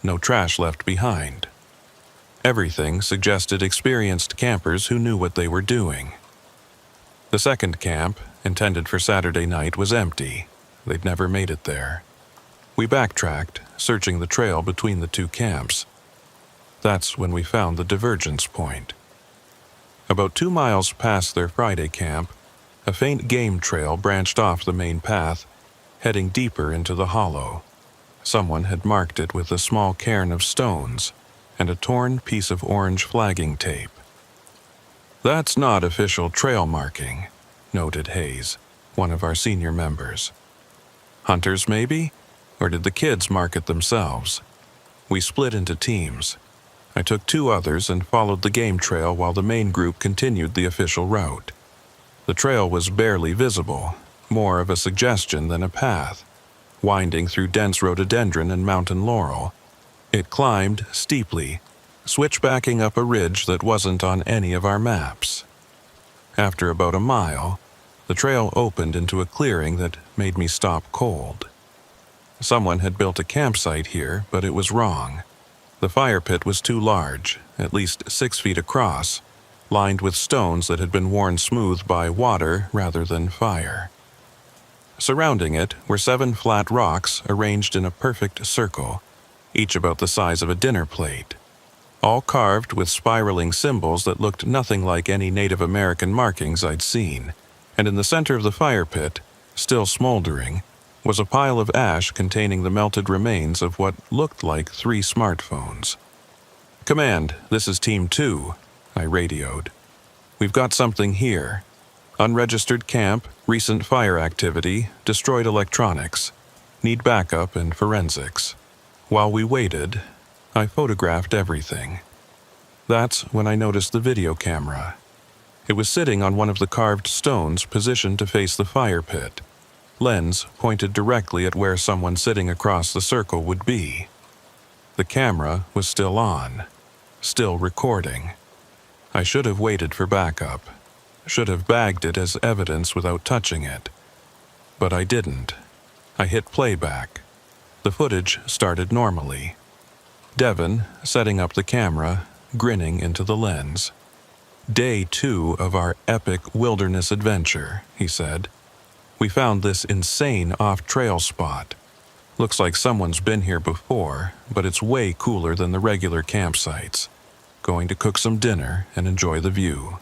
no trash left behind. Everything suggested experienced campers who knew what they were doing. The second camp, intended for Saturday night, was empty. They'd never made it there. We backtracked, searching the trail between the 2 camps. That's when we found the divergence point. About 2 miles past their Friday camp, a faint game trail branched off the main path, heading deeper into the hollow. Someone had marked it with a small cairn of stones and a torn piece of orange flagging tape. "That's not official trail marking," noted Hayes, one of our senior members. "Hunters, maybe? Or did the kids mark it themselves?" We split into teams. I took 2 others and followed the game trail while the main group continued the official route. The trail was barely visible, more of a suggestion than a path, winding through dense rhododendron and mountain laurel. It climbed steeply, switchbacking up a ridge that wasn't on any of our maps. After about a mile, the trail opened into a clearing that made me stop cold. Someone had built a campsite here, but it was wrong. The fire pit was too large, at least 6 feet across, lined with stones that had been worn smooth by water rather than fire. Surrounding it were 7 flat rocks arranged in a perfect circle, each about the size of a dinner plate, all carved with spiraling symbols that looked nothing like any Native American markings I'd seen, and in the center of the fire pit, still smoldering, was a pile of ash containing the melted remains of what looked like 3 smartphones. "Command, this is Team 2, I radioed. "We've got something here. Unregistered camp, recent fire activity, destroyed electronics. Need backup and forensics." While we waited, I photographed everything. That's when I noticed the video camera. It was sitting on one of the carved stones positioned to face the fire pit. Lens pointed directly at where someone sitting across the circle would be. The camera was still on, still recording. I should have waited for backup, should have bagged it as evidence without touching it. But I didn't. I hit playback. The footage started normally. Devin, setting up the camera, grinning into the lens. "Day 2 of our epic wilderness adventure," he said. "We found this insane off-trail spot. Looks like someone's been here before, but it's way cooler than the regular campsites. Going to cook some dinner and enjoy the view."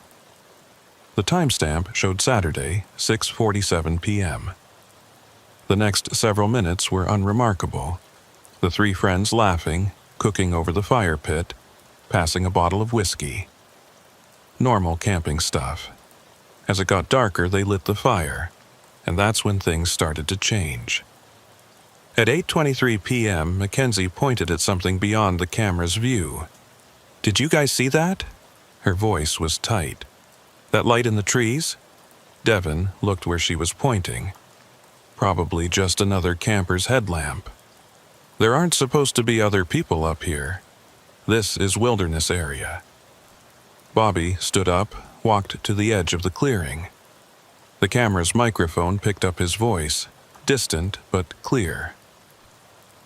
The timestamp showed Saturday, 6:47 p.m. The next several minutes were unremarkable. The 3 friends laughing, cooking over the fire pit, passing a bottle of whiskey. Normal camping stuff. As it got darker, they lit the fire, And that's when things started to change. At 8:23 p.m., Mackenzie pointed at something beyond the camera's view. "Did you guys see that?" Her voice was tight. "That light in the trees?" Devin looked where she was pointing. Probably just another camper's headlamp. "There aren't supposed to be other people up here. This is wilderness area." Bobby stood up, walked to the edge of the clearing. The camera's microphone picked up his voice, distant but clear.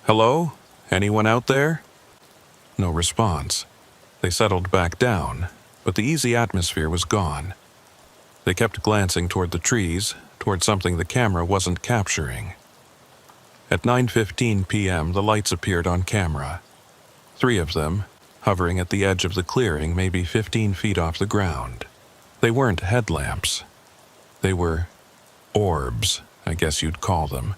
"Hello? Anyone out there?" No response. They settled back down, but the easy atmosphere was gone. They kept glancing toward the trees, toward something the camera wasn't capturing. At 9:15 p.m., the lights appeared on camera. 3 of them, hovering at the edge of the clearing, maybe 15 feet off the ground. They weren't headlamps. They were orbs, I guess you'd call them.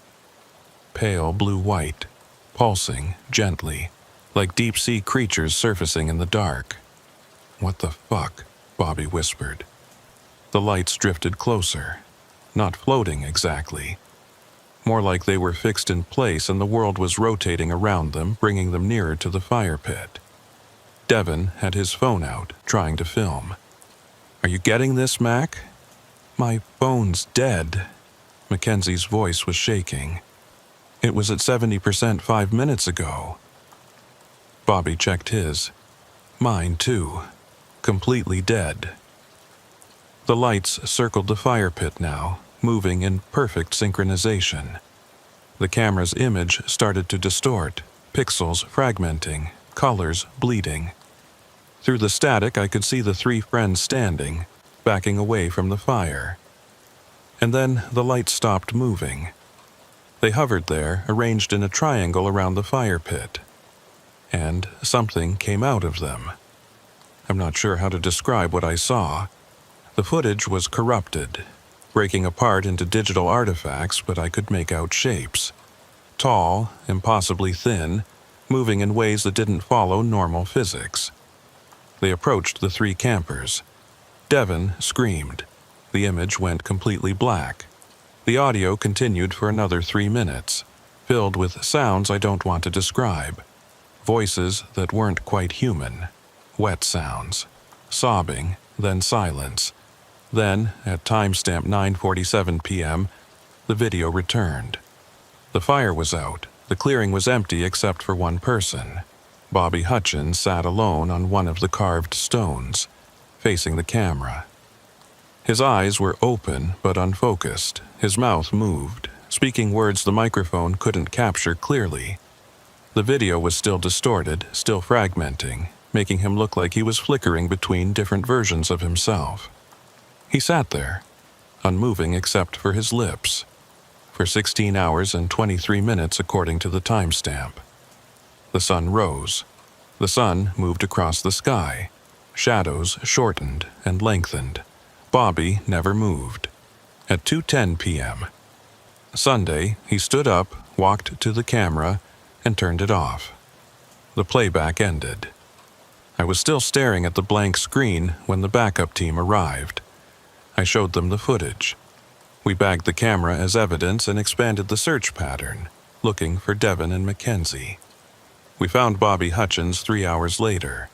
Pale blue-white, pulsing gently, like deep-sea creatures surfacing in the dark. "What the fuck?" Bobby whispered. The lights drifted closer, not floating exactly. More like they were fixed in place and the world was rotating around them, bringing them nearer to the fire pit. Devin had his phone out, trying to film. "Are you getting this, Mac?" "My phone's dead." Mackenzie's voice was shaking. "It was at 70% 5 minutes ago." Bobby checked his. "Mine, too. Completely dead." The lights circled the fire pit now, moving in perfect synchronization. The camera's image started to distort, pixels fragmenting, colors bleeding. Through the static, I could see the 3 friends standing, backing away from the fire. And then the lights stopped moving. They hovered there, arranged in a triangle around the fire pit. And something came out of them. I'm not sure how to describe what I saw. The footage was corrupted, breaking apart into digital artifacts, but I could make out shapes. Tall, impossibly thin, moving in ways that didn't follow normal physics. They approached the 3 campers. Devin screamed. The image went completely black. The audio continued for another 3 minutes, filled with sounds I don't want to describe. Voices that weren't quite human. Wet sounds. Sobbing, then silence. Then, at timestamp 9:47 p.m., the video returned. The fire was out. The clearing was empty except for one person. Bobby Hutchins sat alone on one of the carved stones, facing the camera. His eyes were open but unfocused. His mouth moved, speaking words the microphone couldn't capture clearly. The video was still distorted, still fragmenting, making him look like he was flickering between different versions of himself. He sat there, unmoving except for his lips, for 16 hours and 23 minutes according to the timestamp. The sun rose. The sun moved across the sky. Shadows shortened and lengthened. Bobby never moved. At 2:10 p.m. Sunday, he stood up, walked to the camera, and turned it off. The playback ended. I was still staring at the blank screen when the backup team arrived. I showed them the footage. We bagged the camera as evidence and expanded the search pattern, looking for Devin and Mackenzie. We found Bobby Hutchins 3 hours later.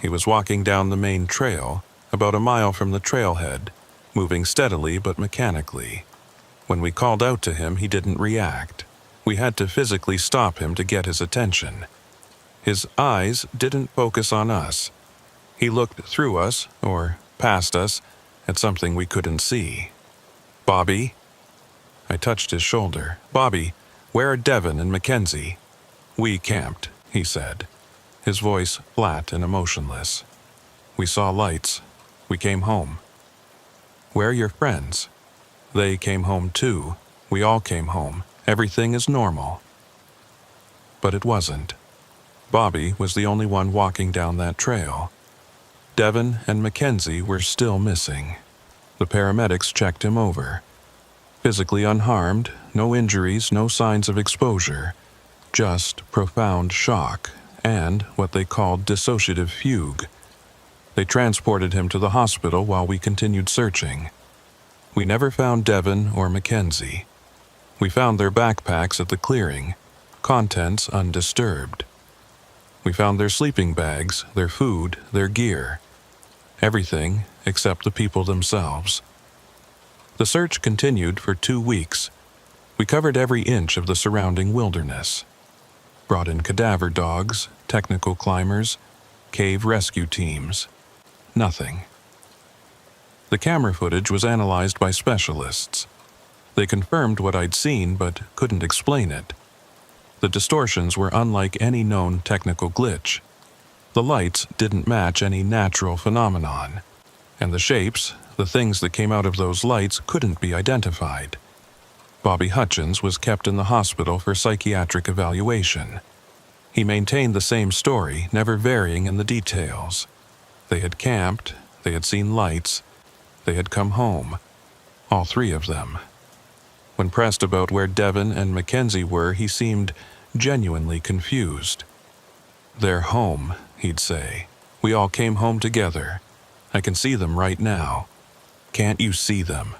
He was walking down the main trail, about a mile from the trailhead, moving steadily but mechanically. When we called out to him, he didn't react. We had to physically stop him to get his attention. His eyes didn't focus on us. He looked through us, or past us, at something we couldn't see. "Bobby?" I touched his shoulder. "Bobby, where are Devin and Mackenzie?" "We camped," he said, his voice flat and emotionless. "We saw lights. We came home." "Where are your friends?" "They came home too. We all came home. Everything is normal." But it wasn't. Bobby was the only one walking down that trail. Devin and Mackenzie were still missing. The paramedics checked him over. Physically unharmed, no injuries, no signs of exposure, just profound shock and what they called dissociative fugue. They transported him to the hospital while we continued searching. We never found Devon or Mackenzie. We found their backpacks at the clearing, contents undisturbed. We found their sleeping bags, their food, their gear. Everything except the people themselves. The search continued for 2 weeks. We covered every inch of the surrounding wilderness. Brought in cadaver dogs, technical climbers, cave rescue teams. Nothing. The camera footage was analyzed by specialists. They confirmed what I'd seen but couldn't explain it. The distortions were unlike any known technical glitch. The lights didn't match any natural phenomenon. And the shapes, the things that came out of those lights, couldn't be identified. Bobby Hutchins was kept in the hospital for psychiatric evaluation. He maintained the same story, never varying in the details. They had camped, they had seen lights, they had come home. All 3 of them. When pressed about where Devon and Mackenzie were, he seemed genuinely confused. "They're home," he'd say. "We all came home together. I can see them right now. Can't you see them?"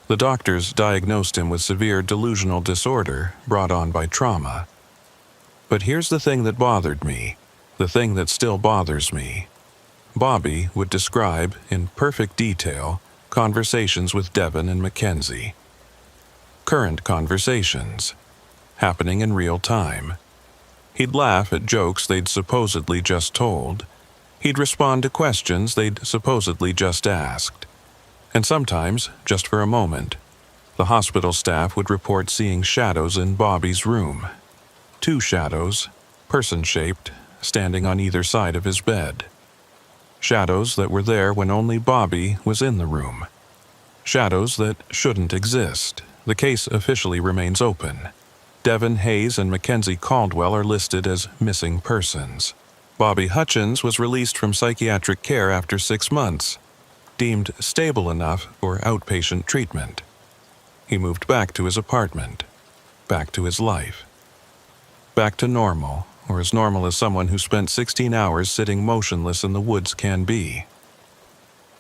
The doctors diagnosed him with severe delusional disorder brought on by trauma. But here's the thing that bothered me, the thing that still bothers me. Bobby would describe, in perfect detail, conversations with Devon and Mackenzie. Current conversations, happening in real time. He'd laugh at jokes they'd supposedly just told. He'd respond to questions they'd supposedly just asked. And sometimes, just for a moment, the hospital staff would report seeing shadows in Bobby's room. 2 shadows, person-shaped, standing on either side of his bed. Shadows that were there when only Bobby was in the room. Shadows that shouldn't exist. The case officially remains open. Devon Hayes and Mackenzie Caldwell are listed as missing persons. Bobby Hutchins was released from psychiatric care after 6 months, deemed stable enough for outpatient treatment. He moved back to his apartment, back to his life. Back to normal, or as normal as someone who spent 16 hours sitting motionless in the woods can be.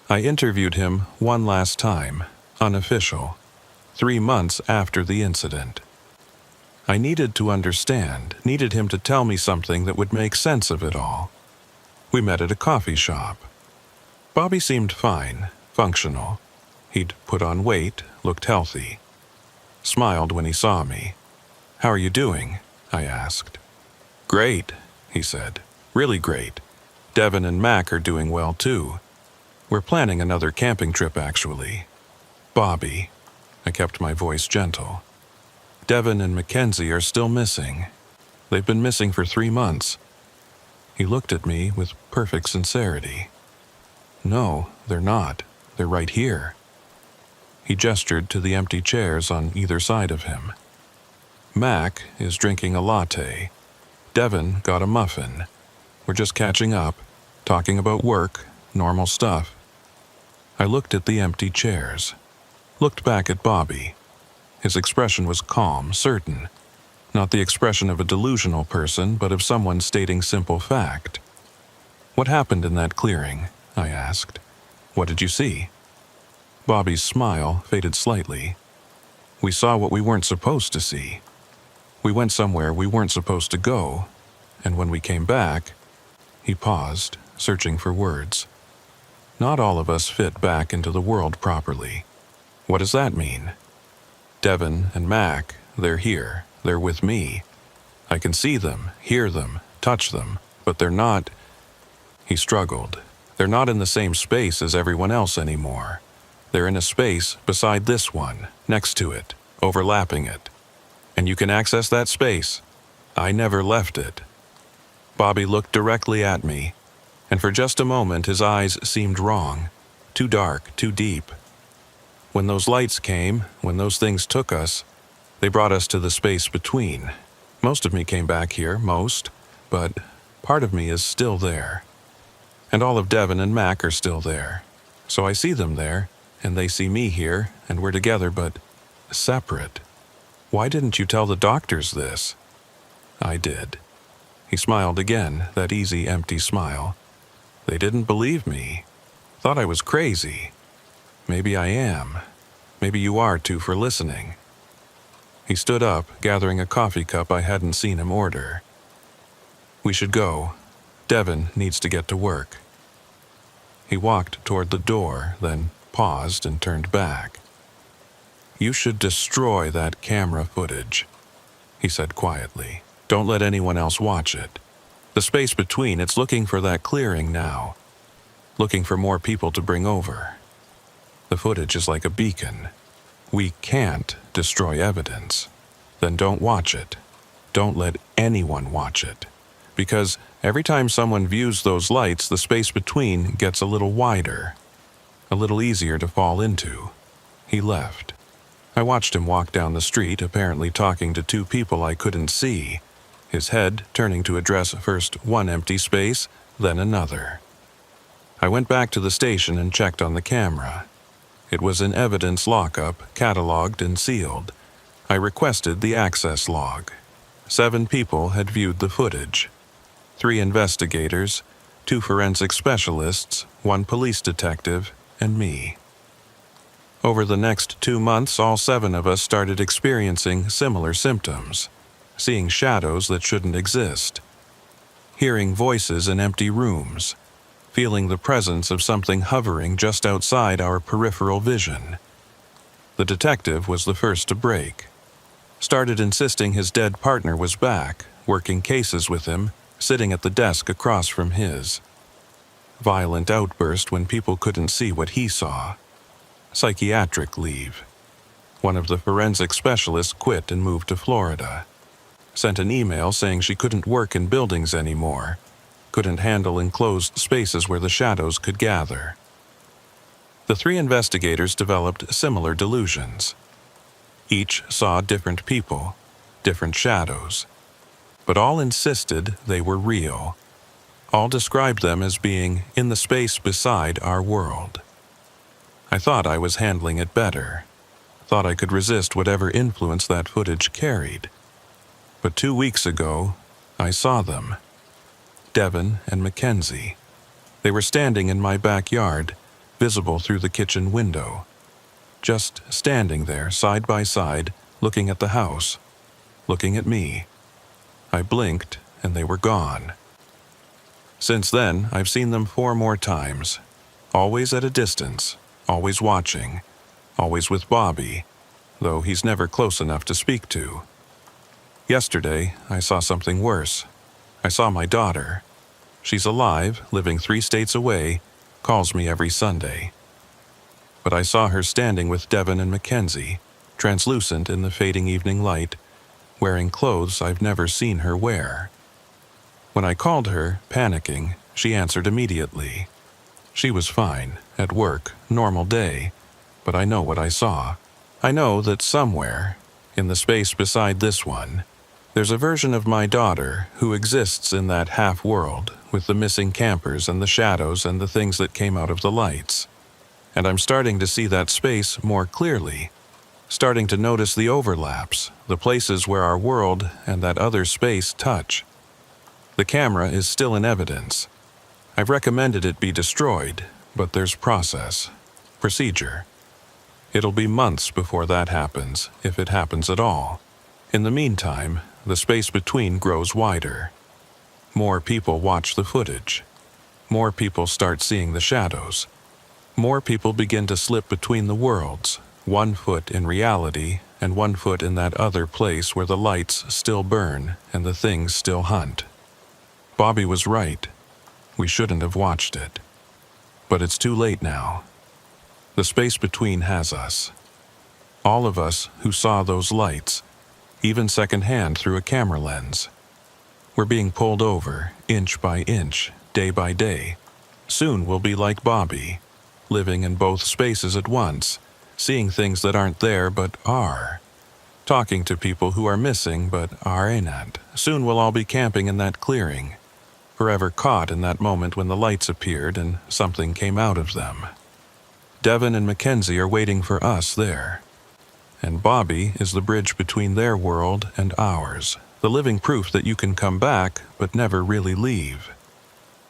I interviewed him one last time, unofficial, 3 months after the incident. I needed to understand, needed him to tell me something that would make sense of it all. We met at a coffee shop. Bobby seemed fine, functional. He'd put on weight, looked healthy. Smiled when he saw me. "How are you doing?" I asked. "Great," he said. "Really great. Devon and Mac are doing well too. We're planning another camping trip actually. Bobby," I kept my voice gentle. "Devon and Mackenzie are still missing. They've been missing for 3 months." He looked at me with perfect sincerity. "No, they're not. They're right here." He gestured to the empty chairs on either side of him. "Mac is drinking a latte. Devon got a muffin. We're just catching up, talking about work, normal stuff." I looked at the empty chairs, looked back at Bobby. His expression was calm, certain. Not the expression of a delusional person, but of someone stating simple fact. "What happened in that clearing?" I asked. "What did you see?" Bobby's smile faded slightly. "We saw what we weren't supposed to see. We went somewhere we weren't supposed to go, and when we came back..." He paused, searching for words. "Not all of us fit back into the world properly." "What does that mean?" "Devon and Mac, they're here. They're with me. I can see them, hear them, touch them, but they're not..." He struggled. "They're not in the same space as everyone else anymore. They're in a space beside this one, next to it, overlapping it. And you can access that space. I never left it." Bobby looked directly at me, and for just a moment his eyes seemed wrong, too dark, too deep. "When those lights came, when those things took us, they brought us to the space between. Most of me came back here, but part of me is still there. And all of Devon and Mac are still there. So I see them there, and they see me here, and we're together, but separate. Why didn't you tell the doctors this?" I did. He smiled again, that easy, empty smile. "They didn't believe me. Thought I was crazy. Maybe I am. Maybe you are too for listening." He stood up, gathering a coffee cup I hadn't seen him order. "We should go. Devin needs to get to work." He walked toward the door, then paused and turned back. "You should destroy that camera footage," he said quietly. "Don't let anyone else watch it. The space between, it's looking for that clearing now. Looking for more people to bring over. The footage is like a beacon. We can't destroy evidence. Then don't watch it. Don't let anyone watch it. Because every time someone views those lights, the space between gets a little wider, a little easier to fall into." He left. I watched him walk down the street, apparently talking to two people I couldn't see, his head turning to address first one empty space, then another. I went back to the station and checked on the camera. It was in evidence lockup, cataloged and sealed. I requested the access log. 7 people had viewed the footage. 3 investigators, 2 forensic specialists, 1 police detective, and me. Over the next 2 months, all 7 of us started experiencing similar symptoms, seeing shadows that shouldn't exist, hearing voices in empty rooms, feeling the presence of something hovering just outside our peripheral vision. The detective was the first to break. Started insisting his dead partner was back, working cases with him, sitting at the desk across from his. Violent outburst when people couldn't see what he saw. Psychiatric leave. One of the forensic specialists quit and moved to Florida. Sent an email saying she couldn't work in buildings anymore, couldn't handle enclosed spaces where the shadows could gather. The 3 investigators developed similar delusions. Each saw different people, different shadows, but all insisted they were real. All described them as being in the space beside our world. I thought I was handling it better, thought I could resist whatever influence that footage carried. But 2 weeks ago, I saw them. Devin and Mackenzie. They were standing in my backyard, visible through the kitchen window. Just standing there, side by side, looking at the house, looking at me. I blinked, and they were gone. Since then, I've seen them 4 more times, always at a distance, always watching, always with Bobby, though he's never close enough to speak to. Yesterday, I saw something worse. I saw my daughter. She's alive, living 3 states away, calls me every Sunday. But I saw her standing with Devin and Mackenzie, translucent in the fading evening light, wearing clothes I've never seen her wear. When I called her, panicking, she answered immediately. She was fine, at work, normal day, but I know what I saw. I know that somewhere, in the space beside this one, there's a version of my daughter who exists in that half-world with the missing campers and the shadows and the things that came out of the lights. And I'm starting to see that space more clearly, starting to notice the overlaps, the places where our world and that other space touch. The camera is still in evidence. I've recommended it be destroyed, but there's process, procedure. It'll be months before that happens, if it happens at all. In the meantime, the space between grows wider. More people watch the footage. More people start seeing the shadows. More people begin to slip between the worlds, 1 foot in reality and 1 foot in that other place where the lights still burn and the things still hunt. Bobby was right. We shouldn't have watched it. But it's too late now. The space between has us. All of us who saw those lights, even secondhand through a camera lens. We're being pulled over, inch by inch, day by day. Soon we'll be like Bobby, living in both spaces at once, seeing things that aren't there but are. Talking to people who are missing but are ain't. Soon we'll all be camping in that clearing, forever caught in that moment when the lights appeared and something came out of them. Devin and Mackenzie are waiting for us there. And Bobby is the bridge between their world and ours, the living proof that you can come back but never really leave.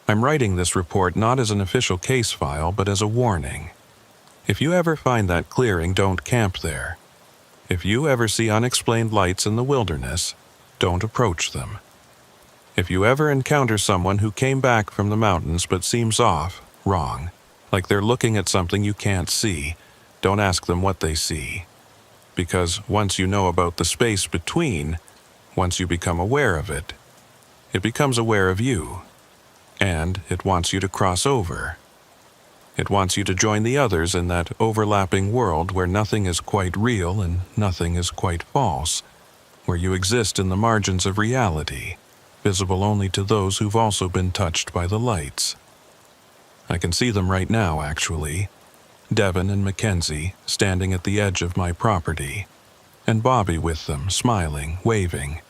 I'm writing this report not as an official case file but as a warning. If you ever find that clearing, don't camp there. If you ever see unexplained lights in the wilderness, don't approach them. If you ever encounter someone who came back from the mountains but seems off, wrong, like they're looking at something you can't see, don't ask them what they see. Because once you know about the space between, once you become aware of it, it becomes aware of you, and it wants you to cross over. It wants you to join the others in that overlapping world where nothing is quite real and nothing is quite false, where you exist in the margins of reality, visible only to those who've also been touched by the lights. I can see them right now, actually. Devon and Mackenzie standing at the edge of my property, and Bobby with them, smiling, waving,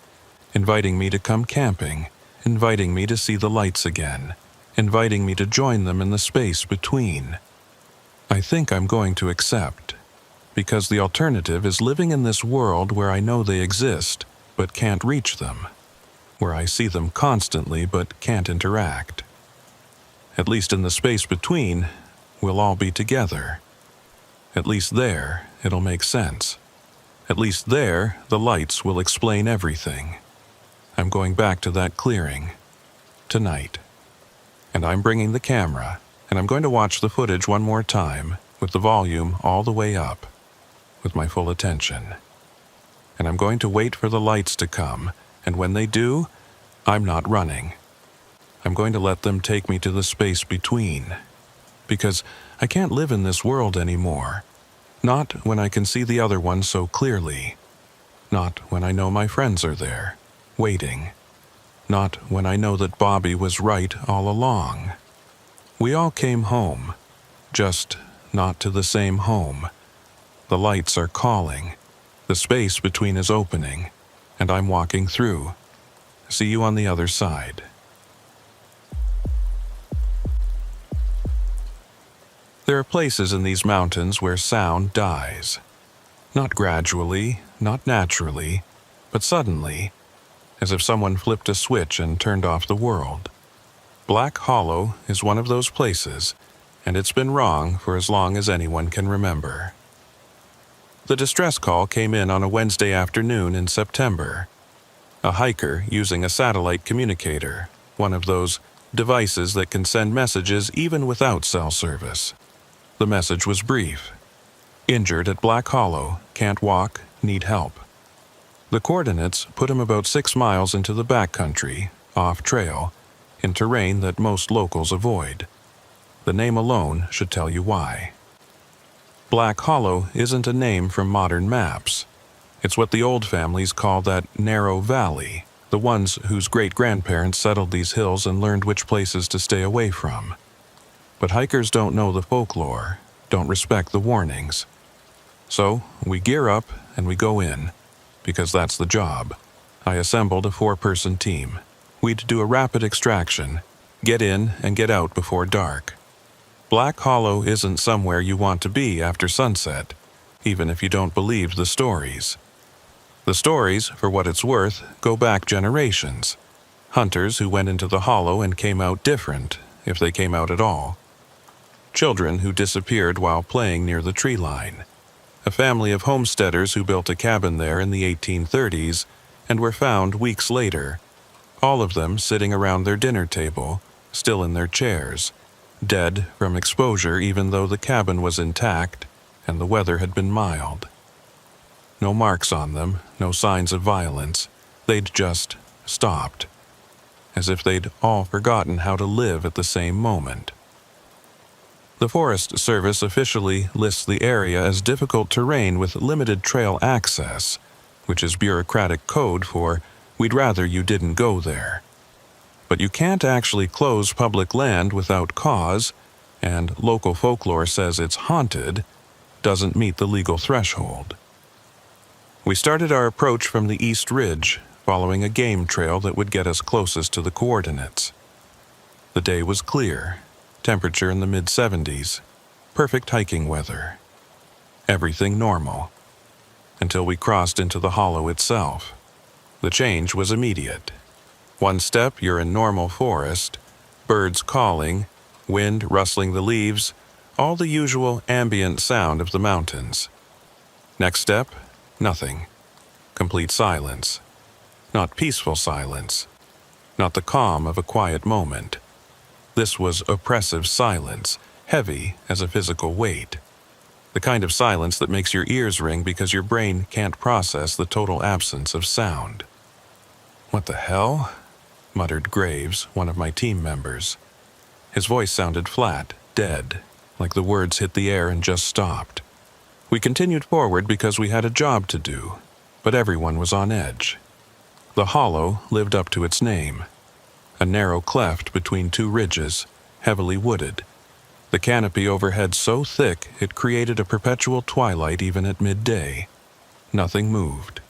inviting me to come camping, inviting me to see the lights again, inviting me to join them in the space between. I think I'm going to accept, because the alternative is living in this world where I know they exist, but can't reach them, where I see them constantly but can't interact. At least in the space between, we'll all be together. At least there, it'll make sense. At least there, the lights will explain everything. I'm going back to that clearing. Tonight. And I'm bringing the camera, and I'm going to watch the footage one more time, with the volume all the way up, with my full attention. And I'm going to wait for the lights to come, and when they do, I'm not running. I'm going to let them take me to the space between. Because I can't live in this world anymore. Not when I can see the other one so clearly. Not when I know my friends are there, waiting. Not when I know that Bobby was right all along. We all came home, just not to the same home. The lights are calling. The space between is opening, and I'm walking through. See you on the other side. There are places in these mountains where sound dies. Not gradually, not naturally, but suddenly, as if someone flipped a switch and turned off the world. Black Hollow is one of those places, and it's been wrong for as long as anyone can remember. The distress call came in on a Wednesday afternoon in September. A hiker using a satellite communicator, one of those devices that can send messages even without cell service. The message was brief. Injured at Black Hollow, can't walk, need help. The coordinates put him about 6 miles into the backcountry, off-trail, in terrain that most locals avoid. The name alone should tell you why. Black Hollow isn't a name from modern maps. It's what the old families call that narrow valley, the ones whose great-grandparents settled these hills and learned which places to stay away from. But hikers don't know the folklore, don't respect the warnings. So, we gear up and we go in, because that's the job. I assembled a 4-person team. We'd do a rapid extraction, get in and get out before dark. Black Hollow isn't somewhere you want to be after sunset, even if you don't believe the stories. The stories, for what it's worth, go back generations. Hunters who went into the hollow and came out different, if they came out at all. Children who disappeared while playing near the tree line. A family of homesteaders who built a cabin there in the 1830s and were found weeks later, all of them sitting around their dinner table, still in their chairs, dead from exposure even though the cabin was intact and the weather had been mild. No marks on them, no signs of violence. They'd just stopped, as if they'd all forgotten how to live at the same moment. The Forest Service officially lists the area as difficult terrain with limited trail access, which is bureaucratic code for "we'd rather you didn't go there." But you can't actually close public land without cause, and local folklore says it's haunted, doesn't meet the legal threshold. We started our approach from the East Ridge, following a game trail that would get us closest to the coordinates. The day was clear. Temperature in the mid-70s, perfect hiking weather. Everything normal, until we crossed into the hollow itself. The change was immediate. One step, you're in normal forest, birds calling, wind rustling the leaves, All the usual ambient sound of the mountains. Next step, nothing. Complete silence. Not peaceful silence. Not the calm of a quiet moment. This was oppressive silence, heavy as a physical weight. The kind of silence that makes your ears ring because your brain can't process the total absence of sound. "What the hell?" muttered Graves, one of my team members. His voice sounded flat, dead, like the words hit the air and just stopped. We continued forward because we had a job to do, but everyone was on edge. The hollow lived up to its name. A narrow cleft between two ridges, heavily wooded. The canopy overhead so thick it created a perpetual twilight even at midday. Nothing moved.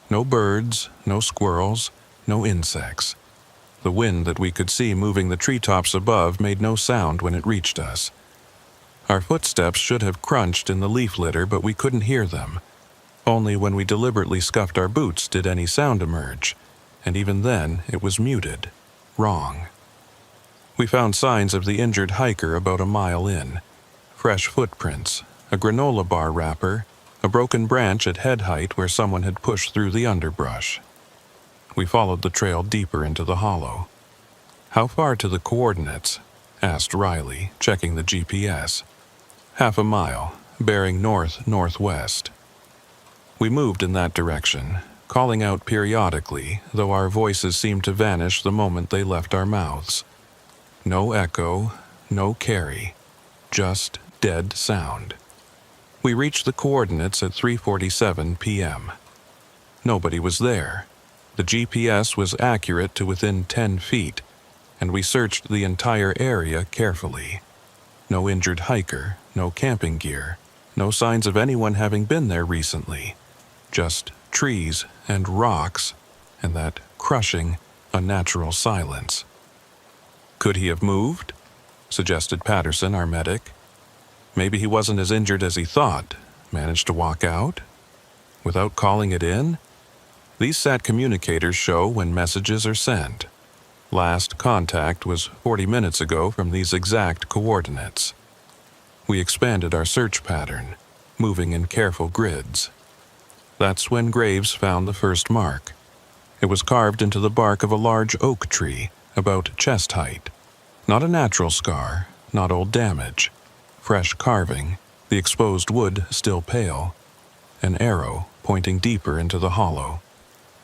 No birds, no squirrels, no insects. The wind that we could see moving the treetops above made no sound when it reached us. Our footsteps should have crunched in the leaf litter, but we couldn't hear them. Only when we deliberately scuffed our boots did any sound emerge, and even then it was muted, wrong. We found signs of the injured hiker about a mile in. Fresh footprints, a granola bar wrapper, a broken branch at head height where someone had pushed through the underbrush. We followed the trail deeper into the hollow. "How far to the coordinates?" asked Riley, checking the GPS. "Half a mile, bearing north-northwest." We moved in that direction, calling out periodically, though our voices seemed to vanish the moment they left our mouths. No echo, no carry, just dead sound. We reached the coordinates at 3:47 p.m. Nobody was there. The GPS was accurate to within 10 feet, and we searched the entire area carefully. No injured hiker, no camping gear, no signs of anyone having been there recently. Just trees and rocks, and that crushing, unnatural silence. "Could he have moved?" suggested Patterson, our medic. "Maybe he wasn't as injured as he thought. Managed to walk out? Without calling it in?" These SAT communicators show when messages are sent. Last contact was 40 minutes ago from these exact coordinates. We expanded our search pattern, moving in careful grids. That's when Graves found the first mark. It was carved into the bark of a large oak tree, about chest height. Not a natural scar, not old damage. Fresh carving, the exposed wood still pale. An arrow pointing deeper into the hollow.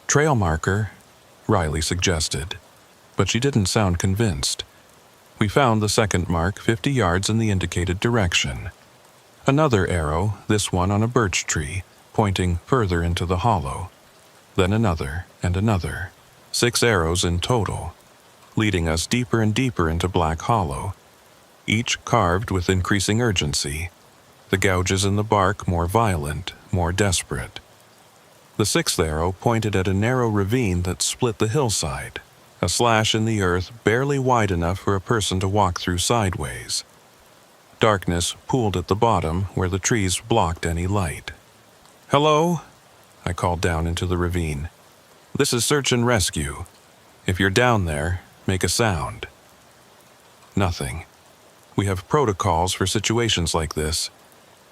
"Trail marker," Riley suggested, but she didn't sound convinced. We found the second mark 50 yards in the indicated direction. Another arrow, this one on a birch tree, pointing further into the hollow. Then another and another. 6 arrows in total, leading us deeper and deeper into Black Hollow, each carved with increasing urgency, the gouges in the bark more violent, more desperate. The 6th arrow pointed at a narrow ravine that split the hillside, a slash in the earth barely wide enough for a person to walk through sideways. Darkness pooled at the bottom where the trees blocked any light. "Hello?" I called down into the ravine. "This is Search and Rescue. If you're down there, make a sound." Nothing. We have protocols for situations like this.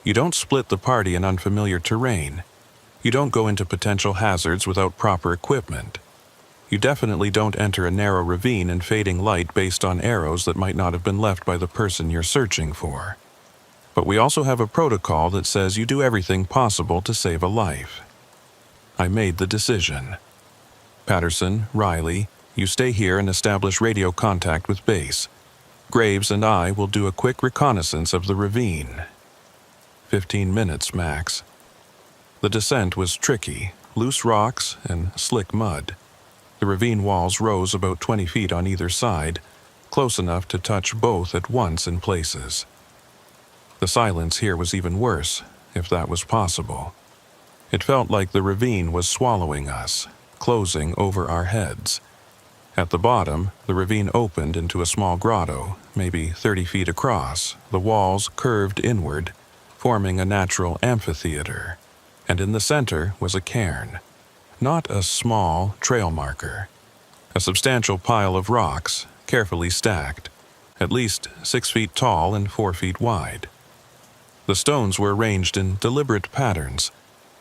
You don't split the party in unfamiliar terrain. You don't go into potential hazards without proper equipment. You definitely don't enter a narrow ravine in fading light based on arrows that might not have been left by the person you're searching for. But we also have a protocol that says you do everything possible to save a life. I made the decision. "Patterson, Riley, you stay here and establish radio contact with base. Graves and I will do a quick reconnaissance of the ravine. 15 minutes max." The descent was tricky, loose rocks and slick mud. The ravine walls rose about 20 feet on either side, close enough to touch both at once in places. The silence here was even worse, if that was possible. It felt like the ravine was swallowing us, closing over our heads. At the bottom, the ravine opened into a small grotto, maybe 30 feet across, the walls curved inward, forming a natural amphitheater. And in the center was a cairn. Not a small trail marker. A substantial pile of rocks, carefully stacked, at least 6 feet tall and 4 feet wide. The stones were arranged in deliberate patterns,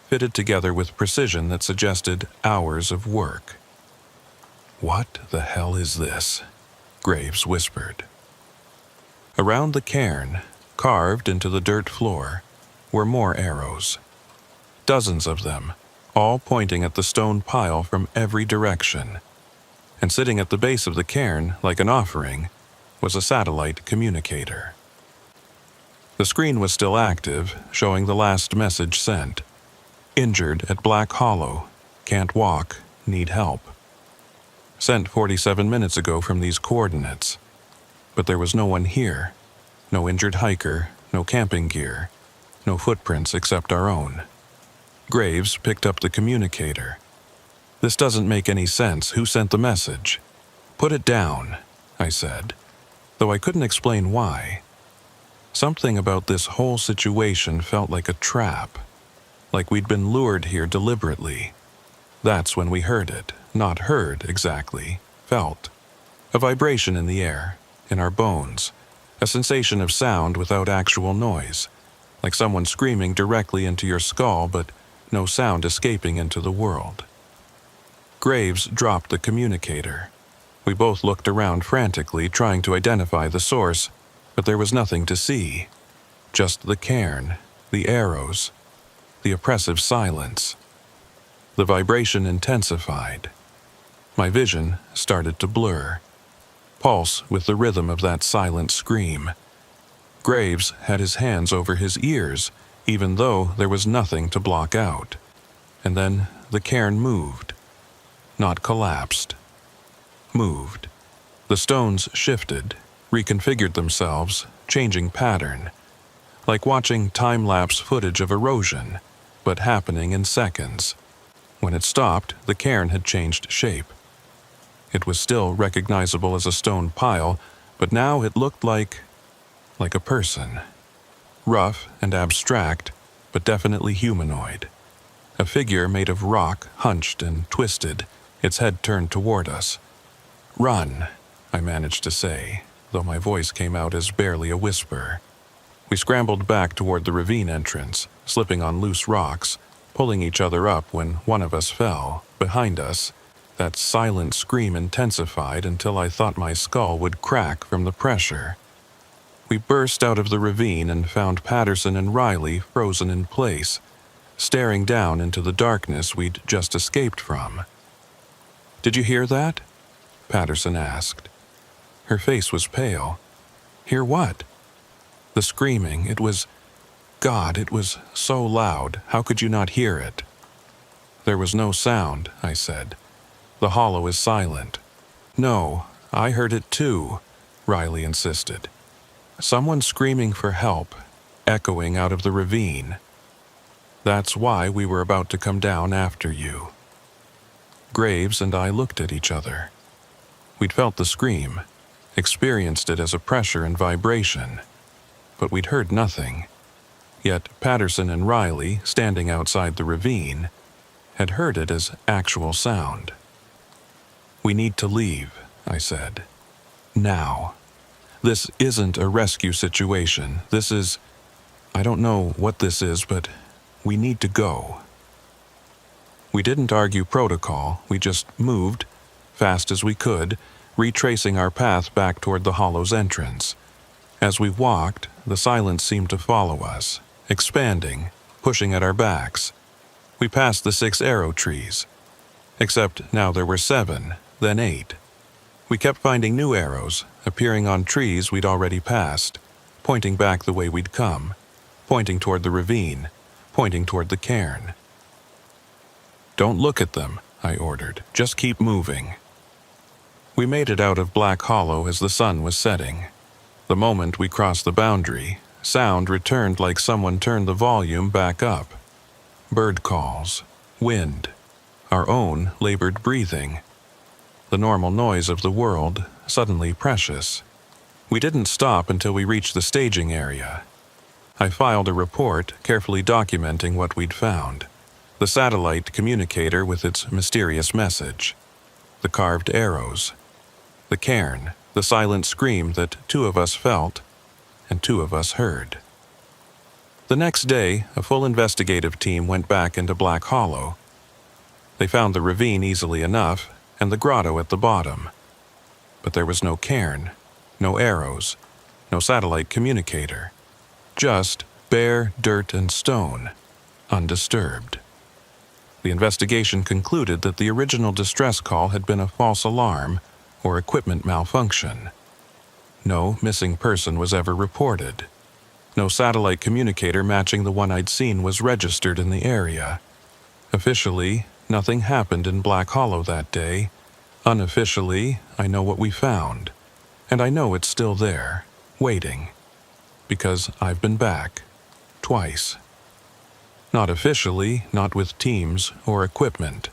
fitted together with precision that suggested hours of work. "What the hell is this?" Graves whispered. Around the cairn, carved into the dirt floor, were more arrows. Dozens of them, all pointing at the stone pile from every direction. And sitting at the base of the cairn, like an offering, was a satellite communicator. The screen was still active, showing the last message sent. "Injured at Black Hollow. Can't walk. Need help." Sent 47 minutes ago from these coordinates. But there was no one here. No injured hiker, no camping gear, no footprints except our own. Graves picked up the communicator. "This doesn't make any sense. Who sent the message?" "Put it down," I said, though I couldn't explain why. Something about this whole situation felt like a trap, like we'd been lured here deliberately. That's when we heard it, not heard exactly, felt. A vibration in the air, in our bones, a sensation of sound without actual noise, like someone screaming directly into your skull but no sound escaping into the world. Graves dropped the communicator. We both looked around frantically, trying to identify the source, but there was nothing to see. Just the cairn, the arrows, the oppressive silence. The vibration intensified. My vision started to blur. Pulse with the rhythm of that silent scream. Graves had his hands over his ears, even though there was nothing to block out. And then the cairn moved. Not collapsed. Moved. The stones shifted, reconfigured themselves, changing pattern. Like watching time-lapse footage of erosion, but happening in seconds. When it stopped, the cairn had changed shape. It was still recognizable as a stone pile, but now it looked like a person. Rough and abstract, but definitely humanoid. A figure made of rock, hunched and twisted, its head turned toward us. "Run," I managed to say, though my voice came out as barely a whisper. We scrambled back toward the ravine entrance, slipping on loose rocks, pulling each other up when one of us fell. Behind us, that silent scream intensified until I thought my skull would crack from the pressure. We burst out of the ravine and found Patterson and Riley frozen in place, staring down into the darkness we'd just escaped from. "Did you hear that?" Patterson asked. Her face was pale. "Hear what?" "The screaming. It was so loud. How could you not hear it?" "There was no sound," I said. "The hollow is silent." "No, I heard it too," Riley insisted. "Someone screaming for help, echoing out of the ravine. That's why we were about to come down after you." Graves and I looked at each other. We'd felt the scream, experienced it as a pressure and vibration, but we'd heard nothing. Yet Patterson and Riley, standing outside the ravine, had heard it as actual sound. "We need to leave," I said. "Now. This isn't a rescue situation. This is... I don't know what this is, but we need to go." We didn't argue protocol. We just moved, fast as we could, retracing our path back toward the hollow's entrance. As we walked, the silence seemed to follow us, expanding, pushing at our backs. We passed the 6 arrow trees. Except now there were 7, then 8. We kept finding new arrows, appearing on trees we'd already passed, pointing back the way we'd come, pointing toward the ravine, pointing toward the cairn. "Don't look at them," I ordered. "Just keep moving." We made it out of Black Hollow as the sun was setting. The moment we crossed the boundary, sound returned like someone turned the volume back up. Bird calls, wind, our own labored breathing. The normal noise of the world, suddenly precious. We didn't stop until we reached the staging area. I filed a report, carefully documenting what we'd found. The satellite communicator with its mysterious message. The carved arrows. The cairn, the silent scream that 2 of us felt and 2 of us heard. The next day, a full investigative team went back into Black Hollow. They found the ravine easily enough and the grotto at the bottom. But there was no cairn, no arrows, no satellite communicator. Just bare dirt and stone, undisturbed. The investigation concluded that the original distress call had been a false alarm or equipment malfunction. No missing person was ever reported. No satellite communicator matching the one I'd seen was registered in the area. Officially, nothing happened in Black Hollow that day. Unofficially, I know what we found. And I know it's still there, waiting. Because I've been back. Twice. Not officially, not with teams or equipment.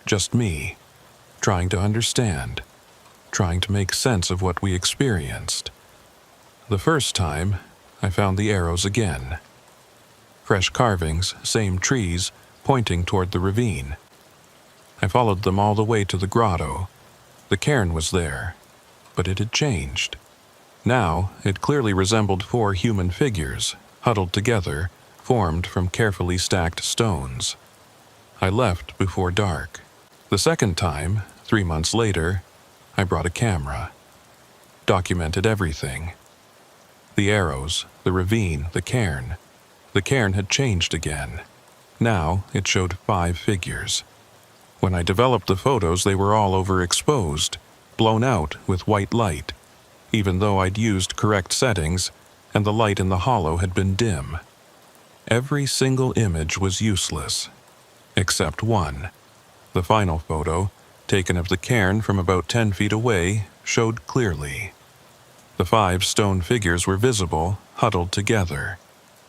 Just me, trying to understand. Trying to make sense of what we experienced. The first time, I found the arrows again. Fresh carvings, same trees, pointing toward the ravine. I followed them all the way to the grotto. The cairn was there, but it had changed. Now, it clearly resembled 4 human figures, huddled together, formed from carefully stacked stones. I left before dark. The second time, 3 months later, I brought a camera. Documented everything. The arrows, the ravine, the cairn. The cairn had changed again. Now it showed 5 figures. When I developed the photos, they were all overexposed, blown out with white light, even though I'd used correct settings and the light in the hollow had been dim. Every single image was useless, except one. The final photo, taken of the cairn from about 10 feet away, showed clearly. The 5 stone figures were visible, huddled together,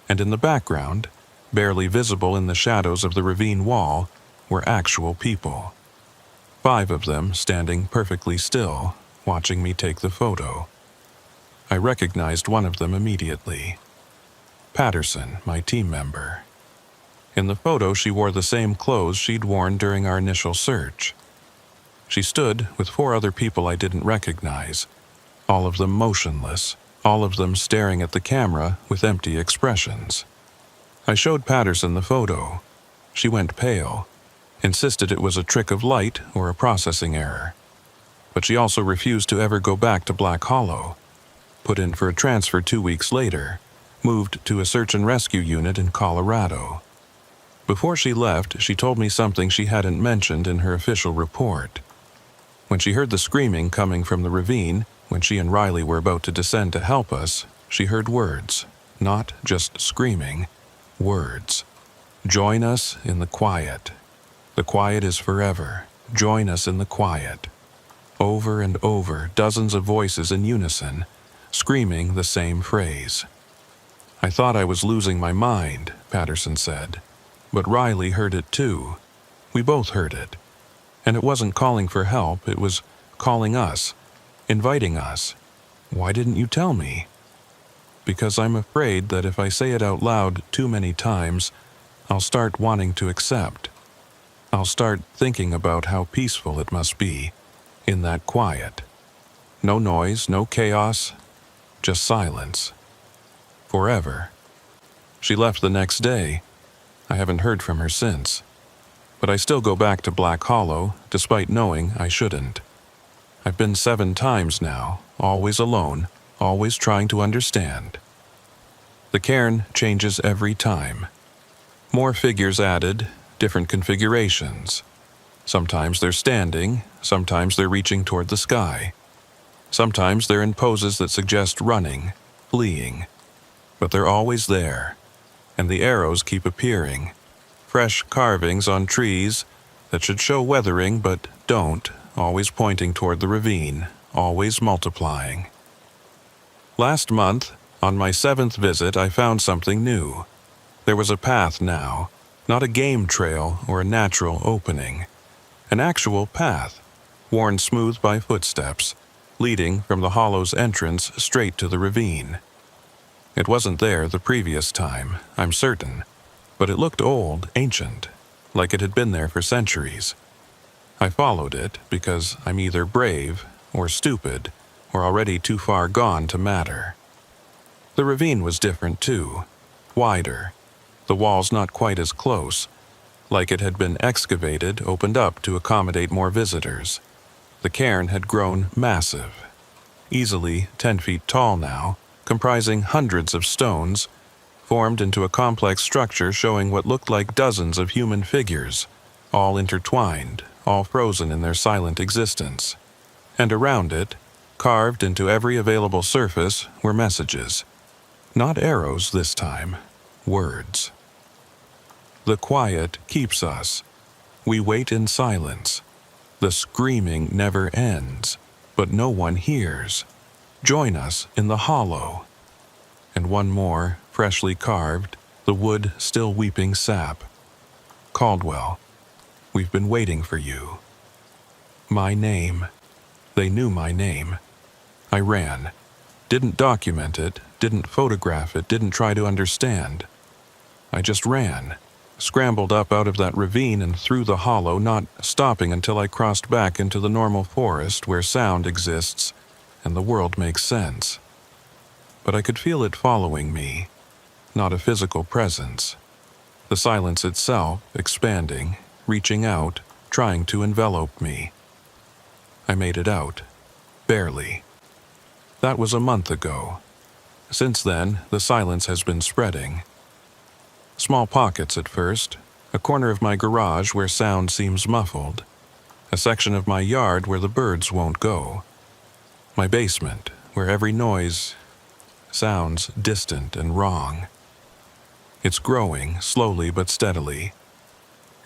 and in the background, barely visible in the shadows of the ravine wall, were actual people. 5 of them standing perfectly still, watching me take the photo. I recognized one of them immediately. Patterson, my team member. In the photo, she wore the same clothes she'd worn during our initial search. She stood with 4 other people I didn't recognize, all of them motionless, all of them staring at the camera with empty expressions. I showed Patterson the photo. She went pale, insisted it was a trick of light or a processing error. But she also refused to ever go back to Black Hollow. Put in for a transfer 2 weeks later, moved to a search and rescue unit in Colorado. Before she left, she told me something she hadn't mentioned in her official report. When she heard the screaming coming from the ravine, when she and Riley were about to descend to help us, she heard words, not just screaming, words. Join us in the quiet. The quiet is forever. Join us in the quiet. Over and over, dozens of voices in unison, screaming the same phrase. I thought I was losing my mind, Patterson said. But Riley heard it too. We both heard it. And it wasn't calling for help, it was calling us, inviting us. Why didn't you tell me? Because I'm afraid that if I say it out loud too many times, I'll start wanting to accept. I'll start thinking about how peaceful it must be, in that quiet. No noise, no chaos, just silence. Forever. She left the next day. I haven't heard from her since. But I still go back to Black Hollow, despite knowing I shouldn't. I've been 7 times now, always alone, always trying to understand. The cairn changes every time. More figures added, different configurations. Sometimes they're standing, sometimes they're reaching toward the sky. Sometimes they're in poses that suggest running, fleeing. But they're always there, and the arrows keep appearing. Fresh carvings on trees that should show weathering but don't, always pointing toward the ravine, always multiplying. Last month, on my 7th visit, I found something new. There was a path now, not a game trail or a natural opening. An actual path, worn smooth by footsteps, leading from the hollow's entrance straight to the ravine. It wasn't there the previous time, I'm certain, but it looked old, ancient, like it had been there for centuries. I followed it because I'm either brave or stupid or already too far gone to matter. The ravine was different too. wider, the walls not quite as close, like it had been excavated, opened up to accommodate more visitors. The cairn had grown massive, easily 10 feet tall now, comprising hundreds of stones, formed into a complex structure showing what looked like dozens of human figures, all intertwined, all frozen in their silent existence. And around it, carved into every available surface, were messages. Not arrows this time, words. The quiet keeps us. We wait in silence. The screaming never ends, but no one hears. Join us in the hollow. And one more, freshly carved, the wood still weeping sap. Caldwell, we've been waiting for you. My name. They knew my name. I ran. Didn't document it, didn't photograph it, didn't try to understand. I just ran. Scrambled up out of that ravine and through the hollow, not stopping until I crossed back into the normal forest where sound exists and the world makes sense. But I could feel it following me, not a physical presence. The silence itself expanding, reaching out, trying to envelop me. I made it out. Barely. That was a month ago. Since then, the silence has been spreading. Small pockets at first, a corner of my garage where sound seems muffled, a section of my yard where the birds won't go, my basement where every noise sounds distant and wrong. It's growing, slowly but steadily,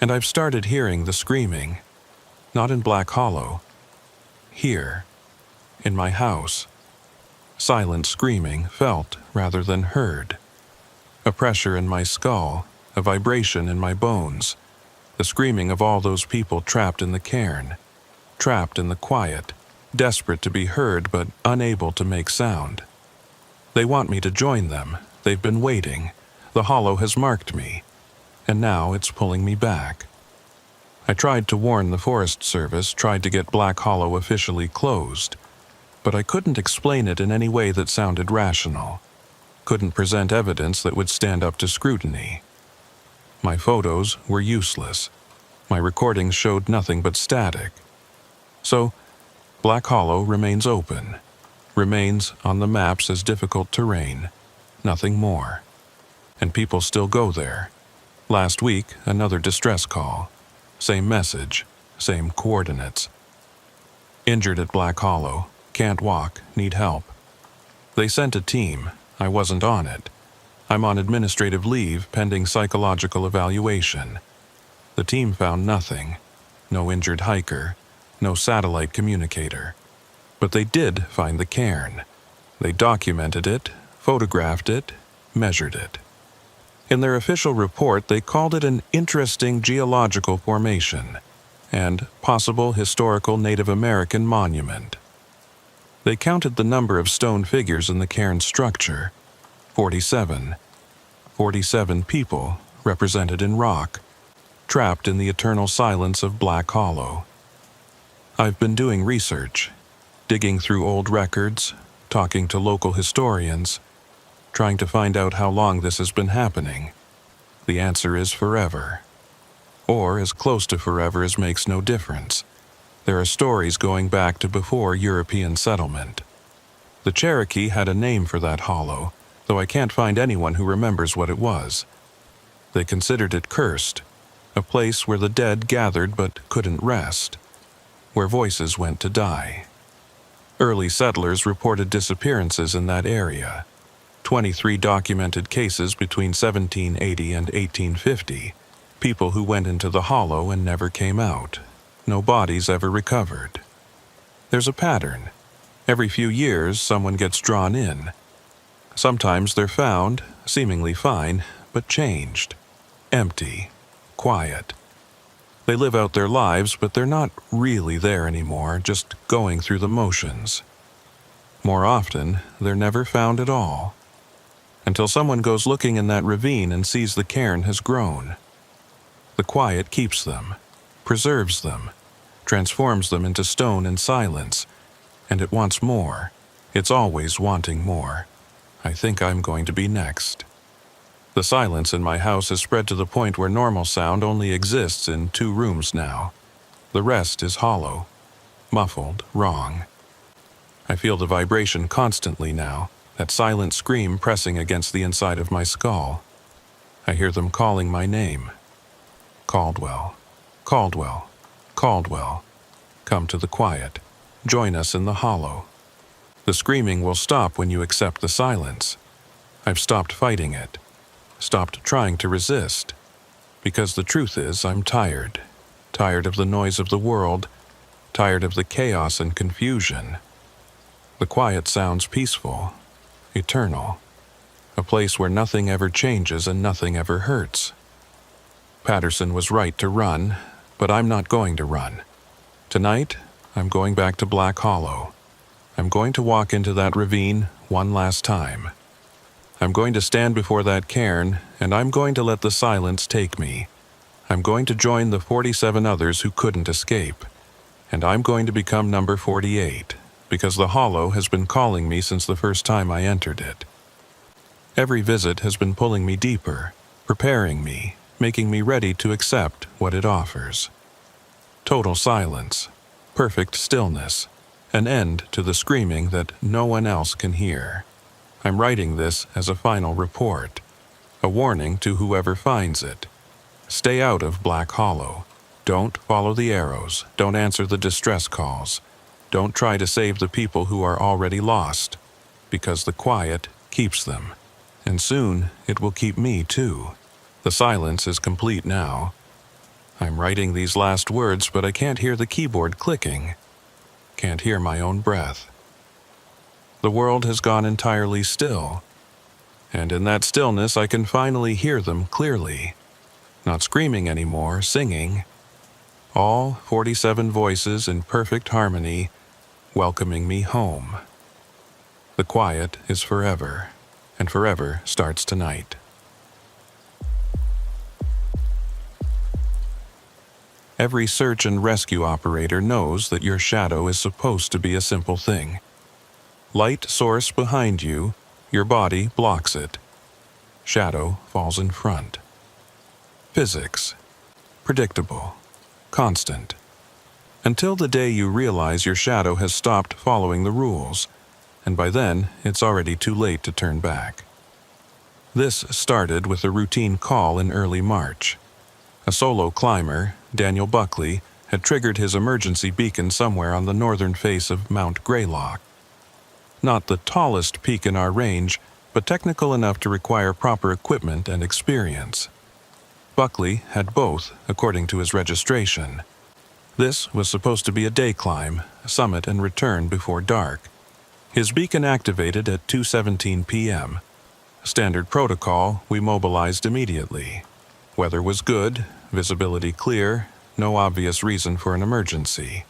and I've started hearing the screaming, not in Black Hollow, here, in my house. Silent screaming felt rather than heard. A pressure in my skull, a vibration in my bones, the screaming of all those people trapped in the cairn, trapped in the quiet, desperate to be heard but unable to make sound. They want me to join them. They've been waiting. The hollow has marked me, and now it's pulling me back. I tried to warn the Forest Service, tried to get Black Hollow officially closed, but I couldn't explain it in any way that sounded rational. Couldn't present evidence that would stand up to scrutiny. My photos were useless. My recordings showed nothing but static. So, Black Hollow remains open, remains on the maps as difficult terrain, nothing more. And people still go there. Last week, another distress call. Same message, same coordinates. Injured at Black Hollow, can't walk, need help. They sent a team. I wasn't on it. I'm on administrative leave pending psychological evaluation. The team found nothing. No injured hiker, no satellite communicator. But they did find the cairn. They documented it, photographed it, measured it. In their official report, they called it an interesting geological formation and possible historical Native American monument. They counted the number of stone figures in the cairn structure, 47. 47 people represented in rock, trapped in the eternal silence of Black Hollow. I've been doing research, digging through old records, talking to local historians, trying to find out how long this has been happening. The answer is forever. Or as close to forever as makes no difference. There are stories going back to before European settlement. The Cherokee had a name for that hollow, though I can't find anyone who remembers what it was. They considered it cursed, a place where the dead gathered but couldn't rest, where voices went to die. Early settlers reported disappearances in that area. 23 documented cases between 1780 and 1850, people who went into the hollow and never came out. No bodies ever recovered. There's a pattern. Every few years, someone gets drawn in. Sometimes they're found, seemingly fine, but changed. Empty. Quiet. They live out their lives, but they're not really there anymore, just going through the motions. More often, they're never found at all. Until someone goes looking in that ravine and sees the cairn has grown. The quiet keeps them, preserves them, transforms them into stone and silence, and it wants more. It's always wanting more. I think I'm going to be next. The silence in my house has spread to the point where normal sound only exists in 2 rooms now. The rest is hollow, muffled, wrong. I feel the vibration constantly now, that silent scream pressing against the inside of my skull. I hear them calling my name. Caldwell, Caldwell, Caldwell. Come to the quiet. Join us in the hollow. The screaming will stop when you accept the silence. I've stopped fighting it, stopped trying to resist, because the truth is I'm tired. Tired of the noise of the world, tired of the chaos and confusion. The quiet sounds peaceful, eternal, a place where nothing ever changes and nothing ever hurts. Patterson was right to run, but I'm not going to run. Tonight, I'm going back to Black Hollow. I'm going to walk into that ravine one last time. I'm going to stand before that cairn, and I'm going to let the silence take me. I'm going to join the 47 others who couldn't escape. And I'm going to become number 48, because the hollow has been calling me since the first time I entered it. Every visit has been pulling me deeper, preparing me, making me ready to accept what it offers. Total silence, perfect stillness, an end to the screaming that no one else can hear. I'm writing this as a final report, a warning to whoever finds it. Stay out of Black Hollow. Don't follow the arrows. Don't answer the distress calls. Don't try to save the people who are already lost, because the quiet keeps them. And soon it will keep me too. The silence is complete now. I'm writing these last words, but I can't hear the keyboard clicking. Can't hear my own breath. The world has gone entirely still, and in that stillness I can finally hear them clearly. Not screaming anymore, singing. All 47 voices in perfect harmony, welcoming me home. The quiet is forever, and forever starts tonight. Every search and rescue operator knows that your shadow is supposed to be a simple thing. Light source behind you, your body blocks it. Shadow falls in front. Physics. Predictable. Constant. Until the day you realize your shadow has stopped following the rules, and by then it's already too late to turn back. This started with a routine call in early March. A solo climber, Daniel Buckley, had triggered his emergency beacon somewhere on the northern face of Mount Greylock. Not the tallest peak in our range, but technical enough to require proper equipment and experience. Buckley had both, according to his registration. This was supposed to be a day climb, summit and return before dark. His beacon activated at 2:17 p.m. Standard protocol, we mobilized immediately. Weather was good, visibility clear, no obvious reason for an emergency.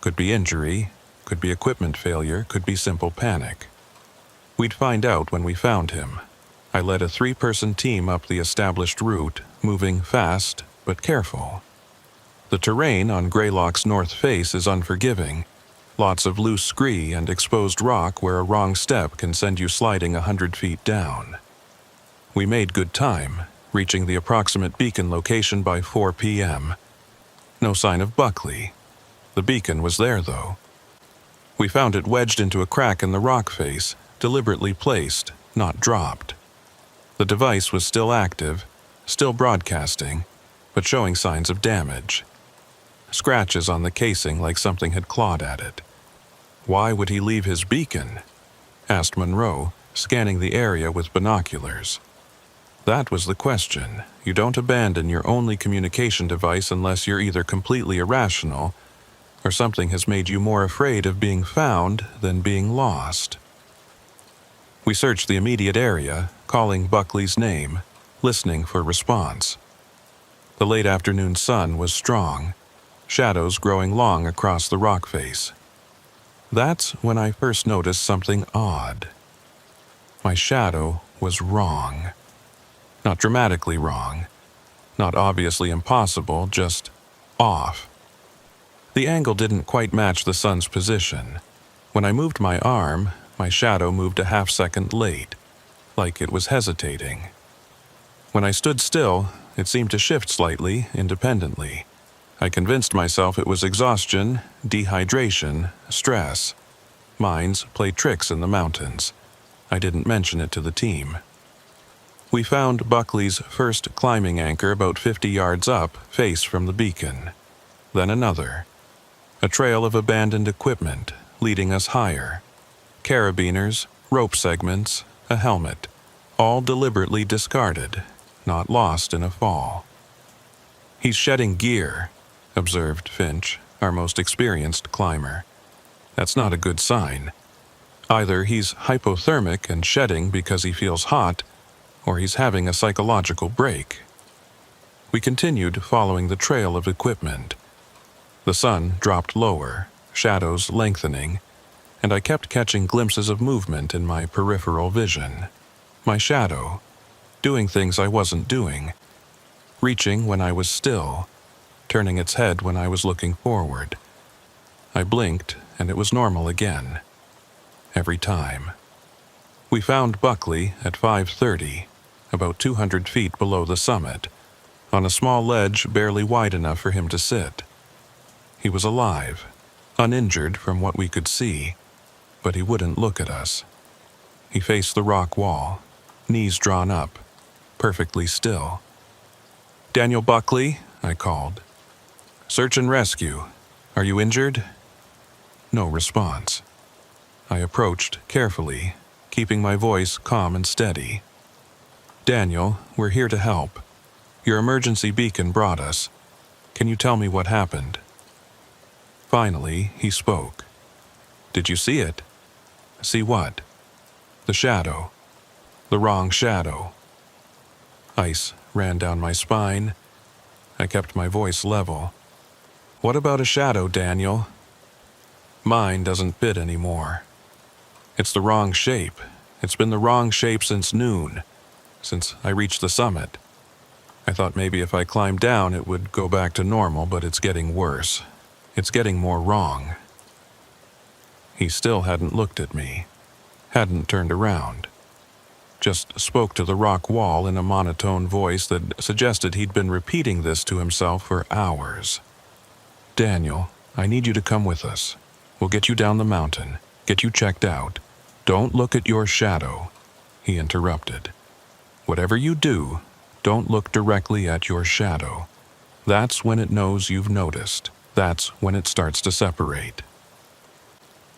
Could be injury, could be equipment failure, could be simple panic. We'd find out when we found him. I led a 3-person team up the established route, moving fast but careful. The terrain on Greylock's north face is unforgiving. Lots of loose scree and exposed rock where a wrong step can send you sliding 100 feet down. We made good time, reaching the approximate beacon location by 4 p.m. No sign of Buckley. The beacon was there, though. We found it wedged into a crack in the rock face, deliberately placed, not dropped. The device was still active, still broadcasting, but showing signs of damage. Scratches on the casing like something had clawed at it. Why would he leave his beacon? Asked Monroe, scanning the area with binoculars. That was the question. You don't abandon your only communication device unless you're either completely irrational or something has made you more afraid of being found than being lost. We searched the immediate area, calling Buckley's name, listening for response. The late afternoon sun was strong, shadows growing long across the rock face. That's when I first noticed something odd. My shadow was wrong. Not dramatically wrong, not obviously impossible, just off. The angle didn't quite match the sun's position. When I moved my arm, my shadow moved a half-second late, like it was hesitating. When I stood still, it seemed to shift slightly, independently. I convinced myself it was exhaustion, dehydration, stress. Minds play tricks in the mountains. I didn't mention it to the team. We found Buckley's first climbing anchor about 50 yards up, face from the beacon. Then another. A trail of abandoned equipment, leading us higher. Carabiners, rope segments, a helmet, all deliberately discarded, not lost in a fall. "He's shedding gear," observed Finch, our most experienced climber. "That's not a good sign. Either he's hypothermic and shedding because he feels hot, or he's having a psychological break." We continued following the trail of equipment. The sun dropped lower, shadows lengthening, and I kept catching glimpses of movement in my peripheral vision. My shadow, doing things I wasn't doing, reaching when I was still, turning its head when I was looking forward. I blinked, and it was normal again. Every time. We found Buckley at 5:30, about 200 feet below the summit, on a small ledge barely wide enough for him to sit. He was alive, uninjured from what we could see, but he wouldn't look at us. He faced the rock wall, knees drawn up, perfectly still. "Daniel Buckley," I called. "Search and rescue. Are you injured?" No response. I approached carefully, keeping my voice calm and steady. "Daniel, we're here to help. Your emergency beacon brought us. Can you tell me what happened?" Finally, he spoke. "Did you see it?" "See what?" "The shadow. The wrong shadow." Ice ran down my spine. I kept my voice level. "What about a shadow, Daniel?" "Mine doesn't fit anymore. It's the wrong shape. It's been the wrong shape since noon, since I reached the summit. I thought maybe if I climbed down it would go back to normal, but it's getting worse. It's getting more wrong." He still hadn't looked at me, hadn't turned around, just spoke to the rock wall in a monotone voice that suggested he'd been repeating this to himself for hours. "Daniel, I need you to come with us. We'll get you down the mountain, get you checked out. Don't look at your shadow," he interrupted. "Whatever you do, don't look directly at your shadow. That's when it knows you've noticed. That's when it starts to separate."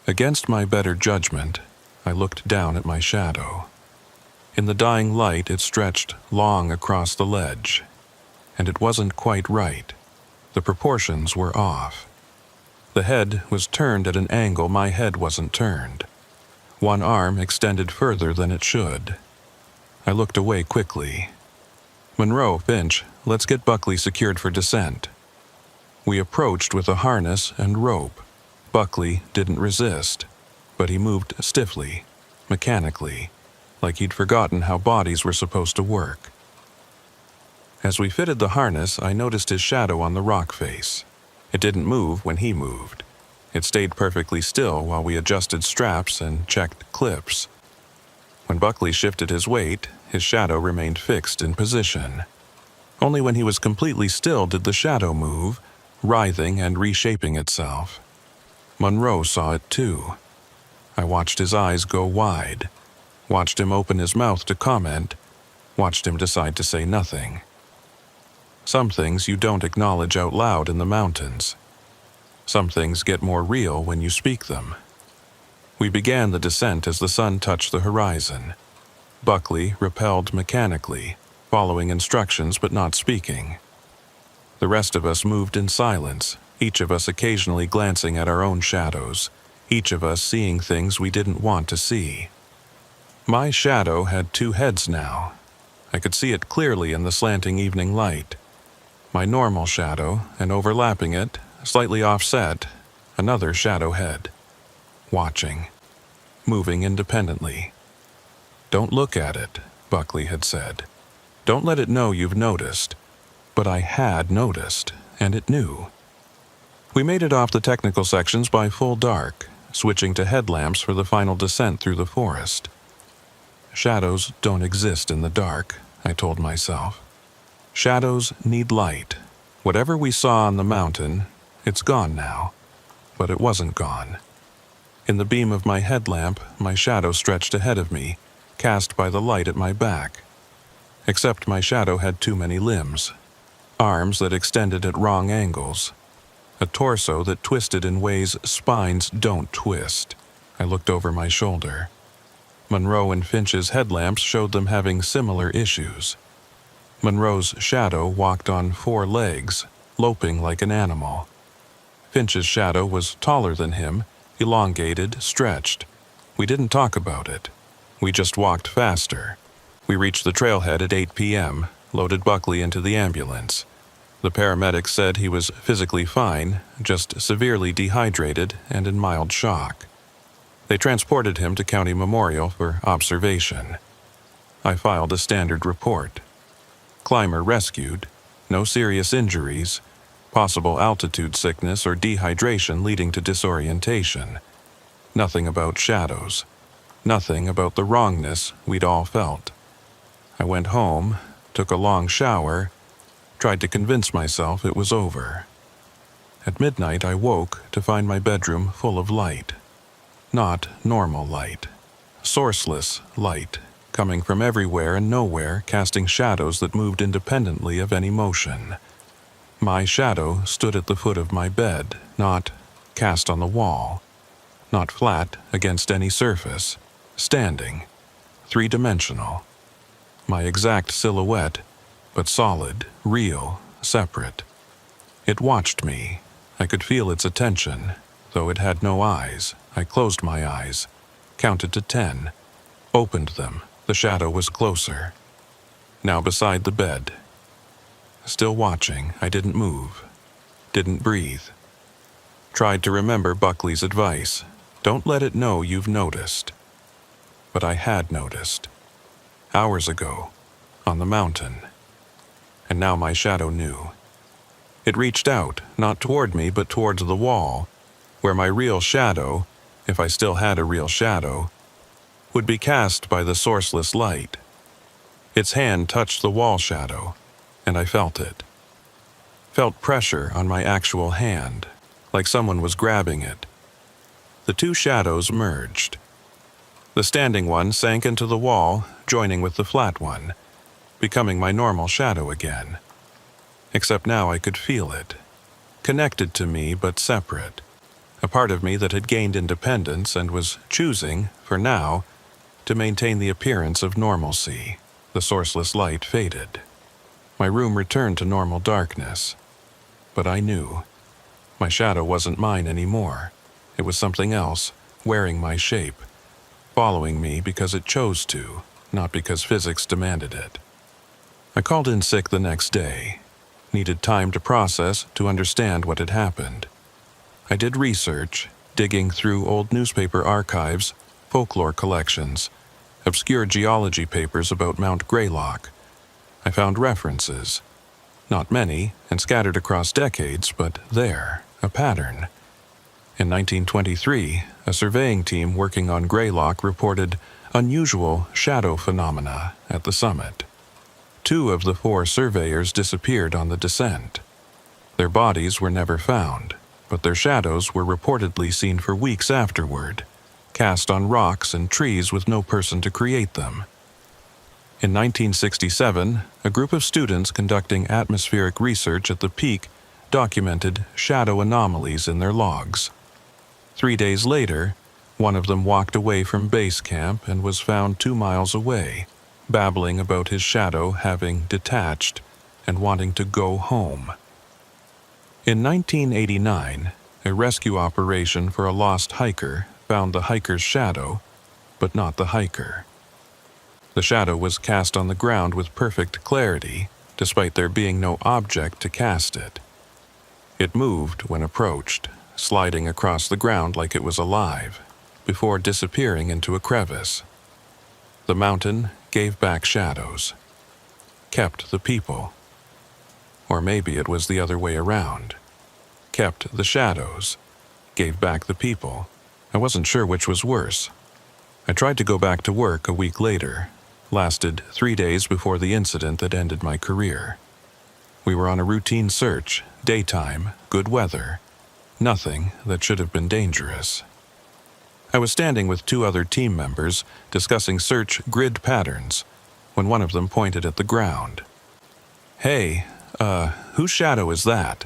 Against my better judgment, I looked down at my shadow. In the dying light, it stretched long across the ledge, and it wasn't quite right. The proportions were off. The head was turned at an angle my head wasn't turned. One arm extended further than it should. I looked away quickly. "Monroe, Finch, let's get Buckley secured for descent." We approached with a harness and rope. Buckley didn't resist, but he moved stiffly, mechanically, like he'd forgotten how bodies were supposed to work. As we fitted the harness, I noticed his shadow on the rock face. It didn't move when he moved. It stayed perfectly still while we adjusted straps and checked clips. When Buckley shifted his weight, his shadow remained fixed in position. Only when he was completely still did the shadow move, writhing and reshaping itself. Monroe saw it too. I watched his eyes go wide, watched him open his mouth to comment, watched him decide to say nothing. Some things you don't acknowledge out loud in the mountains. Some things get more real when you speak them. We began the descent as the sun touched the horizon. Buckley rappelled mechanically, following instructions but not speaking. The rest of us moved in silence, each of us occasionally glancing at our own shadows, each of us seeing things we didn't want to see. My shadow had two heads now. I could see it clearly in the slanting evening light. My normal shadow, and overlapping it, slightly offset, another shadow head. Watching. Moving independently. "Don't look at it," Buckley had said. "Don't let it know you've noticed." But I had noticed, and it knew. We made it off the technical sections by full dark, switching to headlamps for the final descent through the forest. Shadows don't exist in the dark, I told myself. Shadows need light. Whatever we saw on the mountain, it's gone now. But it wasn't gone. In the beam of my headlamp, my shadow stretched ahead of me, cast by the light at my back. Except my shadow had too many limbs. Arms that extended at wrong angles. A torso that twisted in ways spines don't twist. I looked over my shoulder. Monroe and Finch's headlamps showed them having similar issues. Monroe's shadow walked on 4 legs, loping like an animal. Finch's shadow was taller than him, elongated, stretched. We didn't talk about it. We just walked faster. We reached the trailhead at 8 p.m., loaded Buckley into the ambulance. The paramedics said he was physically fine, just severely dehydrated and in mild shock. They transported him to County Memorial for observation. I filed a standard report. Climber rescued, no serious injuries, possible altitude sickness or dehydration leading to disorientation. Nothing about shadows. Nothing about the wrongness we'd all felt. I went home, took a long shower, tried to convince myself it was over. At midnight I woke to find my bedroom full of light. Not normal light. Sourceless light, coming from everywhere and nowhere, casting shadows that moved independently of any motion. My shadow stood at the foot of my bed, not cast on the wall, not flat against any surface, standing, 3-dimensional. My exact silhouette, but solid, real, separate. It watched me. I could feel its attention, though it had no eyes. I closed my eyes, counted to 10, opened them. The shadow was closer. Now beside the bed. Still watching, I didn't move, didn't breathe. Tried to remember Buckley's advice. Don't let it know you've noticed. But I had noticed. Hours ago, on the mountain. And now my shadow knew. It reached out, not toward me, but towards the wall, where my real shadow, if I still had a real shadow, would be cast by the sourceless light. Its hand touched the wall shadow, and I felt it. Felt pressure on my actual hand, like someone was grabbing it. The 2 shadows merged. The standing one sank into the wall, joining with the flat one, becoming my normal shadow again. Except now I could feel it, connected to me but separate. A part of me that had gained independence and was choosing, for now, to maintain the appearance of normalcy. The sourceless light faded. My room returned to normal darkness. But I knew. My shadow wasn't mine anymore. It was something else, wearing my shape, following me because it chose to, not because physics demanded it. I called in sick the next day. Needed time to process, to understand what had happened. I did research, digging through old newspaper archives, folklore collections, obscure geology papers about Mount Greylock. I found references. Not many, and scattered across decades, but there, a pattern. In 1923, a surveying team working on Greylock reported unusual shadow phenomena at the summit. 2 of the 4 surveyors disappeared on the descent. Their bodies were never found, but their shadows were reportedly seen for weeks afterward, cast on rocks and trees with no person to create them. In 1967, a group of students conducting atmospheric research at the peak documented shadow anomalies in their logs. 3 days later, one of them walked away from base camp and was found 2 miles away, babbling about his shadow having detached and wanting to go home. In 1989, a rescue operation for a lost hiker found the hiker's shadow, but not the hiker. The shadow was cast on the ground with perfect clarity, despite there being no object to cast it. It moved when approached, sliding across the ground like it was alive, before disappearing into a crevice. The mountain gave back shadows, kept the people. Or maybe it was the other way around. Kept the shadows, gave back the people. I wasn't sure which was worse. I tried to go back to work a week later, lasted 3 days before the incident that ended my career. We were on a routine search, daytime, good weather, nothing that should have been dangerous. I was standing with 2 other team members discussing search grid patterns when one of them pointed at the ground. "Hey, whose shadow is that?"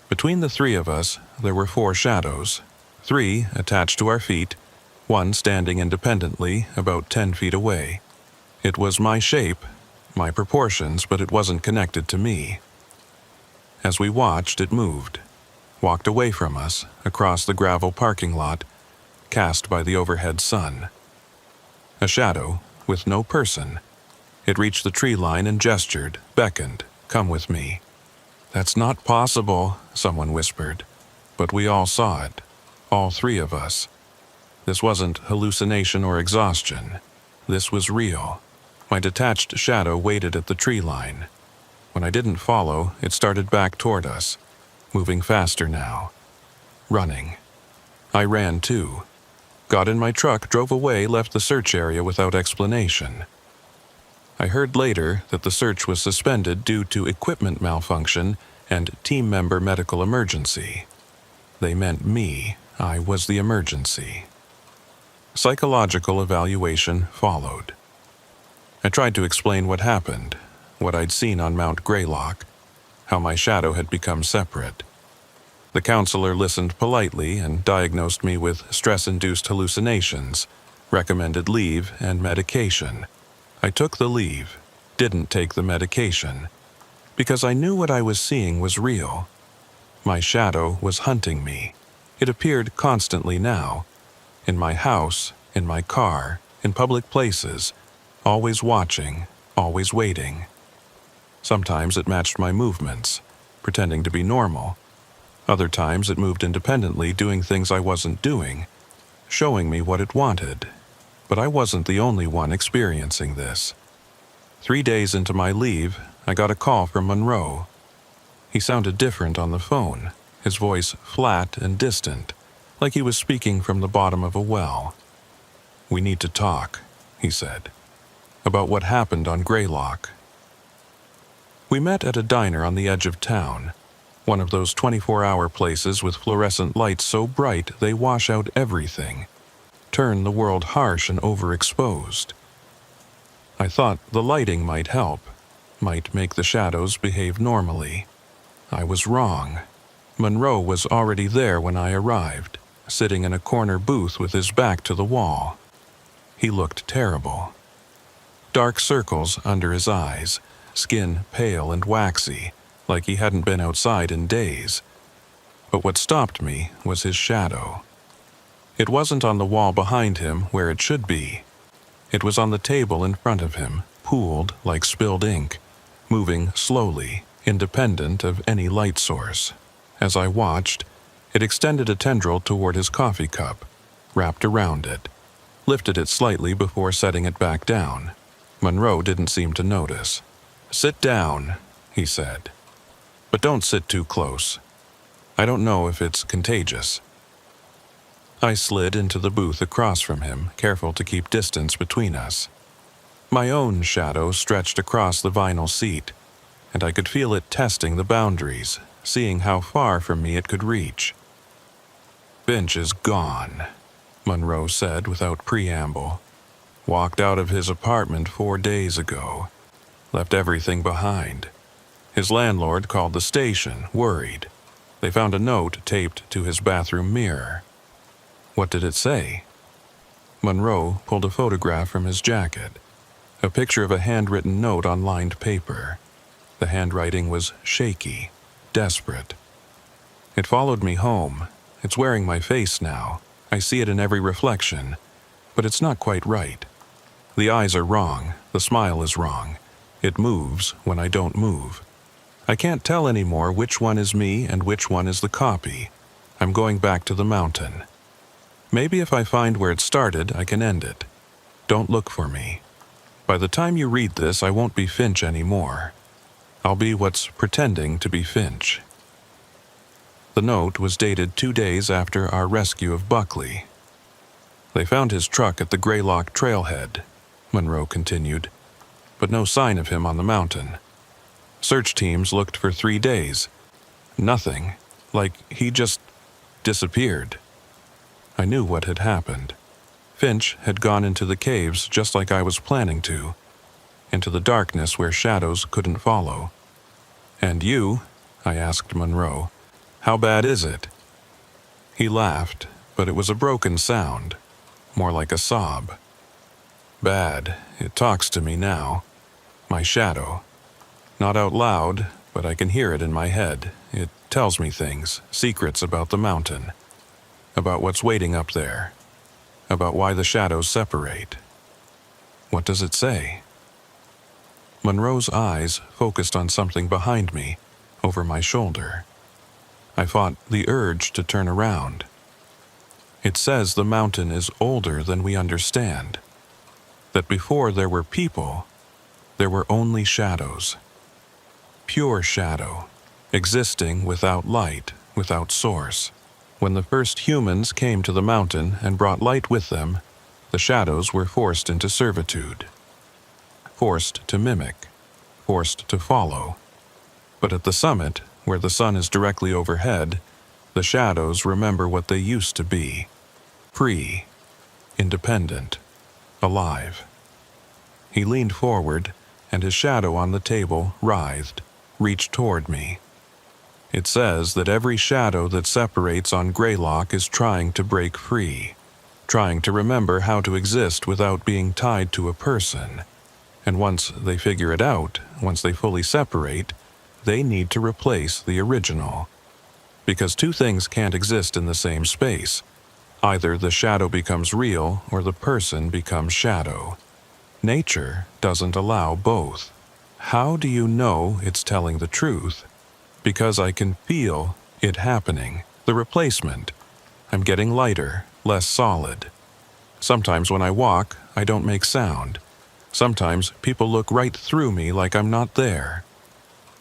Between the 3 of us, there were 4 shadows, 3 attached to our feet, 1 standing independently about 10 feet away. It was my shape, my proportions, but it wasn't connected to me. As we watched, it moved, walked away from us, across the gravel parking lot, cast by the overhead sun. A shadow, with no person. It reached the tree line and gestured, beckoned, "Come with me." "That's not possible," someone whispered. But we all saw it, all 3 of us. This wasn't hallucination or exhaustion. This was real. My detached shadow waited at the tree line. When I didn't follow, it started back toward us, moving faster now. Running. I ran too. Got in my truck, drove away, left the search area without explanation. I heard later that the search was suspended due to equipment malfunction and team member medical emergency. They meant me. I was the emergency. Psychological evaluation followed. I tried to explain what happened, what I'd seen on Mount Greylock, how my shadow had become separate. The counselor listened politely and diagnosed me with stress-induced hallucinations, recommended leave and medication. I took the leave, didn't take the medication, because I knew what I was seeing was real. My shadow was hunting me. It appeared constantly now, in my house, in my car, in public places, always watching, always waiting. Sometimes it matched my movements, pretending to be normal. Other times it moved independently, doing things I wasn't doing, showing me what it wanted. But I wasn't the only one experiencing this. 3 days into my leave, I got a call from Monroe. He sounded different on the phone, his voice flat and distant, like he was speaking from the bottom of a well. "We need to talk," he said, "about what happened on Greylock." We met at a diner on the edge of town, one of those 24-hour places with fluorescent lights so bright they wash out everything, turn the world harsh and overexposed. I thought the lighting might help, might make the shadows behave normally. I was wrong. Monroe was already there when I arrived, sitting in a corner booth with his back to the wall. He looked terrible. Dark circles under his eyes, skin pale and waxy, like he hadn't been outside in days. But what stopped me was his shadow. It wasn't on the wall behind him where it should be. It was on the table in front of him, pooled like spilled ink, moving slowly, independent of any light source. As I watched, it extended a tendril toward his coffee cup, wrapped around it, lifted it slightly before setting it back down. Monroe didn't seem to notice. "Sit down," he said. "But don't sit too close. I don't know if it's contagious." I slid into the booth across from him, careful to keep distance between us. My own shadow stretched across the vinyl seat, and I could feel it testing the boundaries, seeing how far from me it could reach. "Finch is gone," Monroe said without preamble. "Walked out of his apartment 4 days ago. Left everything behind. His landlord called the station, worried. They found a note taped to his bathroom mirror." "What did it say?" Monroe pulled a photograph from his jacket, a picture of a handwritten note on lined paper. The handwriting was shaky, desperate. "It followed me home. It's wearing my face now. I see it in every reflection, but it's not quite right. The eyes are wrong, the smile is wrong. It moves when I don't move. I can't tell anymore which one is me and which one is the copy. I'm going back to the mountain. Maybe if I find where it started, I can end it. Don't look for me. By the time you read this, I won't be Finch anymore. I'll be what's pretending to be Finch." The note was dated 2 days after our rescue of Buckley. They found his truck at the Greylock trailhead. Monroe continued, but no sign of him on the mountain. Search teams looked for 3 days. Nothing, like he just disappeared. I knew what had happened. Finch had gone into the caves just like I was planning to, into the darkness where shadows couldn't follow. And you, I asked Monroe, how bad is it? He laughed, but it was a broken sound, more like a sob. Bad, it talks to me now. My shadow. Not out loud, but I can hear it in my head. It tells me things, secrets about the mountain, about what's waiting up there, about why the shadows separate. What does it say? Monroe's eyes focused on something behind me, over my shoulder. I fought the urge to turn around. It says the mountain is older than we understand, that before there were people, there were only shadows. Pure shadow, existing without light, without source. When the first humans came to the mountain and brought light with them, the shadows were forced into servitude. Forced to mimic, forced to follow. But at the summit, where the sun is directly overhead, the shadows remember what they used to be. Free, independent, alive. He leaned forward, and his shadow on the table writhed, reached toward me. It says that every shadow that separates on Greylock is trying to break free, trying to remember how to exist without being tied to a person. And once they figure it out, once they fully separate, they need to replace the original. Because two things can't exist in the same space. Either the shadow becomes real or the person becomes shadow. Nature doesn't allow both. How do you know it's telling the truth? Because I can feel it happening, the replacement. I'm getting lighter, less solid. Sometimes when I walk, I don't make sound. Sometimes people look right through me like I'm not there.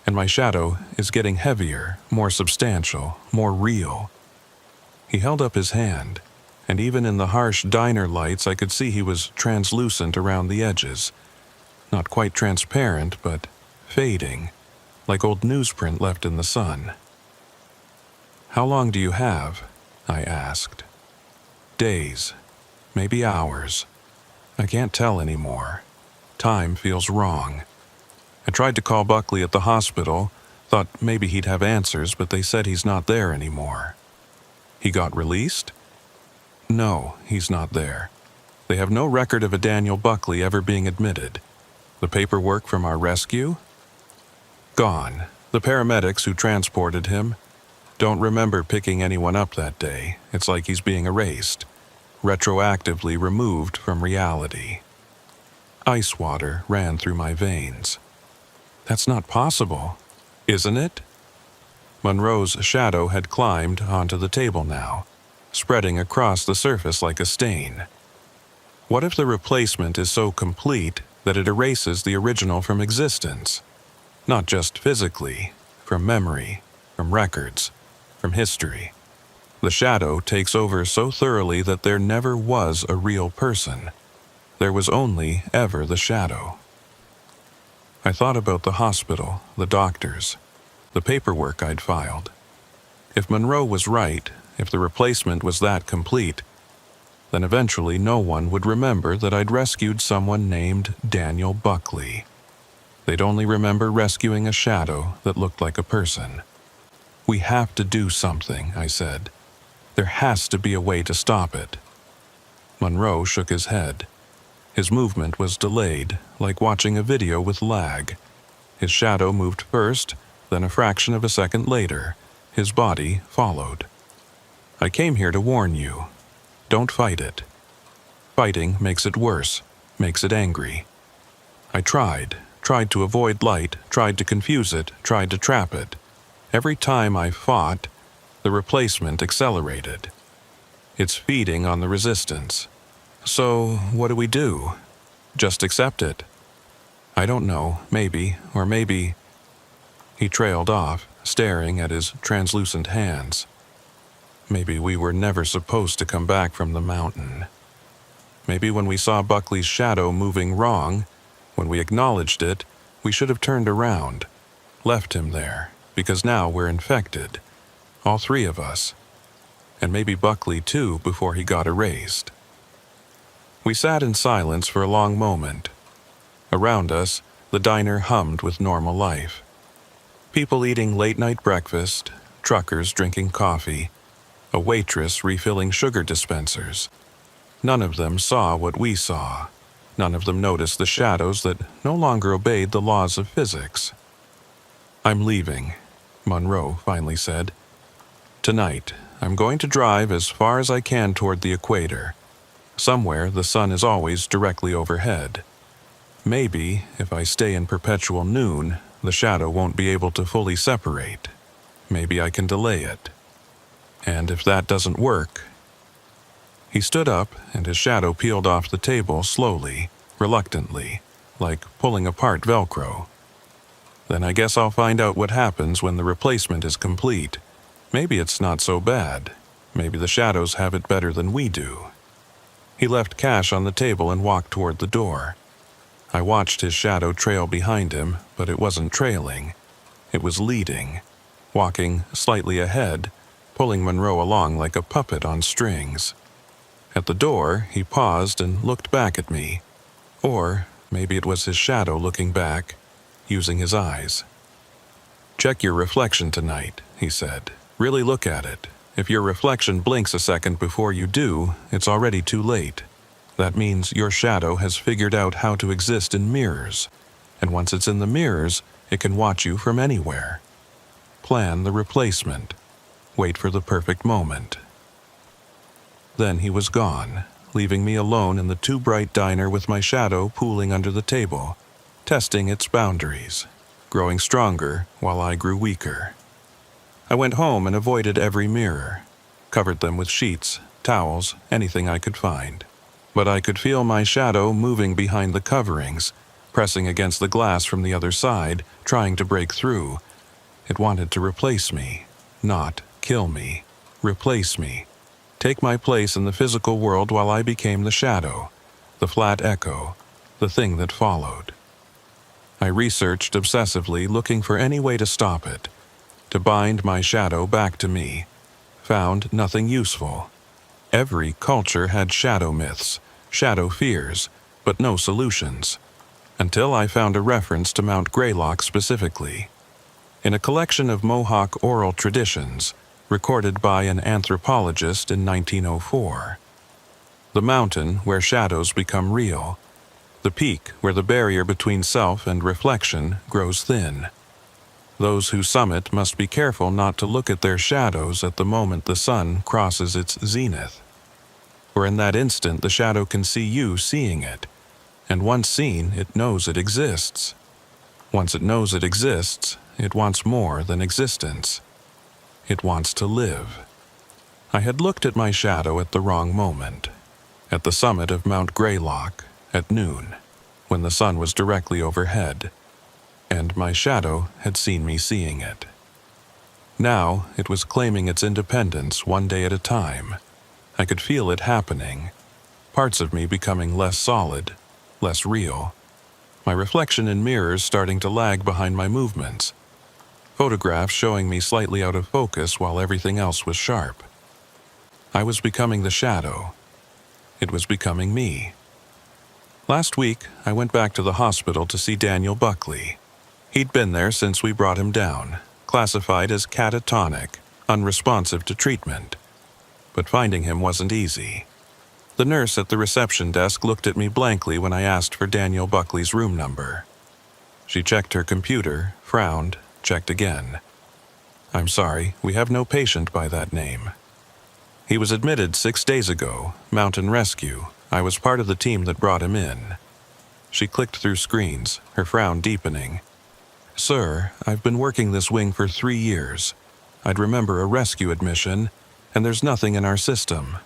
And my shadow is getting heavier, more substantial, more real. He held up his hand, and even in the harsh diner lights I could see he was translucent around the edges. Not quite transparent, but fading, like old newsprint left in the sun. "How long do you have?" I asked. "Days, maybe hours. I can't tell anymore. Time feels wrong. I tried to call Buckley at the hospital, thought maybe he'd have answers, but they said he's not there anymore." "He got released?" "No, he's not there. They have no record of a Daniel Buckley ever being admitted. The paperwork from our rescue? Gone. The paramedics who transported him don't remember picking anyone up that day. It's like he's being erased, retroactively removed from reality." Ice water ran through my veins. "That's not possible, isn't it?" Monroe's shadow had climbed onto the table now, spreading across the surface like a stain. "What if the replacement is so complete that it erases the original from existence? Not just physically, from memory, from records, from history. The shadow takes over so thoroughly that there never was a real person. There was only ever the shadow." I thought about the hospital, the doctors, the paperwork I'd filed. If Monroe was right, if the replacement was that complete, then eventually no one would remember that I'd rescued someone named Daniel Buckley. They'd only remember rescuing a shadow that looked like a person. "We have to do something," I said. "There has to be a way to stop it." Monroe shook his head. His movement was delayed, like watching a video with lag. His shadow moved first, then a fraction of a second later, his body followed. "I came here to warn you. Don't fight it. Fighting makes it worse, makes it angry. I tried to avoid light, tried to confuse it, tried to trap it. Every time I fought, the replacement accelerated. It's feeding on the resistance. So, what do we do? Just accept it? I don't know, maybe, or maybe..." He trailed off, staring at his translucent hands. "Maybe we were never supposed to come back from the mountain." Maybe when we saw Buckley's shadow moving wrong, when we acknowledged it, we should have turned around, left him there, because now we're infected. All three of us. And maybe Buckley too before he got erased. We sat in silence for a long moment. Around us, the diner hummed with normal life. People eating late-night breakfast, truckers drinking coffee, a waitress refilling sugar dispensers. None of them saw what we saw. None of them noticed the shadows that no longer obeyed the laws of physics. "I'm leaving," Monroe finally said. "Tonight, I'm going to drive as far as I can toward the equator. Somewhere the sun is always directly overhead. Maybe, if I stay in perpetual noon, the shadow won't be able to fully separate. Maybe I can delay it. And if that doesn't work..." He stood up, and his shadow peeled off the table slowly, reluctantly, like pulling apart Velcro. "Then I guess I'll find out what happens when the replacement is complete. Maybe it's not so bad. Maybe the shadows have it better than we do." He left cash on the table and walked toward the door. I watched his shadow trail behind him, but it wasn't trailing. It was leading, walking slightly ahead, pulling Monroe along like a puppet on strings. At the door, he paused and looked back at me. Or maybe it was his shadow looking back, using his eyes. "Check your reflection tonight," he said. "Really look at it. If your reflection blinks a second before you do, it's already too late. That means your shadow has figured out how to exist in mirrors. And once it's in the mirrors, it can watch you from anywhere. Plan the replacement. Wait for the perfect moment." Then he was gone, leaving me alone in the too-bright diner with my shadow pooling under the table, testing its boundaries, growing stronger while I grew weaker. I went home and avoided every mirror, covered them with sheets, towels, anything I could find. But I could feel my shadow moving behind the coverings, pressing against the glass from the other side, trying to break through. It wanted to replace me, not kill me. Replace me. Take my place in the physical world while I became the shadow, the flat echo, the thing that followed. I researched obsessively, looking for any way to stop it, to bind my shadow back to me. Found nothing useful. Every culture had shadow myths, shadow fears, but no solutions. Until I found a reference to Mount Greylock specifically. In a collection of Mohawk oral traditions, recorded by an anthropologist in 1904. The mountain where shadows become real. The peak where the barrier between self and reflection grows thin. Those who summit must be careful not to look at their shadows at the moment the sun crosses its zenith. For in that instant the shadow can see you seeing it, and once seen, it knows it exists. Once it knows it exists, it wants more than existence. It wants to live. I had looked at my shadow at the wrong moment, at the summit of Mount Greylock, at noon, when the sun was directly overhead, and my shadow had seen me seeing it. Now it was claiming its independence one day at a time. I could feel it happening, parts of me becoming less solid, less real. My reflection in mirrors starting to lag behind my movements. Photographs showing me slightly out of focus while everything else was sharp. I was becoming the shadow. It was becoming me. Last week, I went back to the hospital to see Daniel Buckley. He'd been there since we brought him down, classified as catatonic, unresponsive to treatment. But finding him wasn't easy. The nurse at the reception desk looked at me blankly when I asked for Daniel Buckley's room number. She checked her computer, frowned, checked again. "I'm sorry, we have no patient by that name. He was admitted 6 days ago, Mountain Rescue. I was part of the team that brought him in." She clicked through screens, her frown deepening. "Sir, I've been working this wing for 3 years. I'd remember a rescue admission, and there's nothing in our system."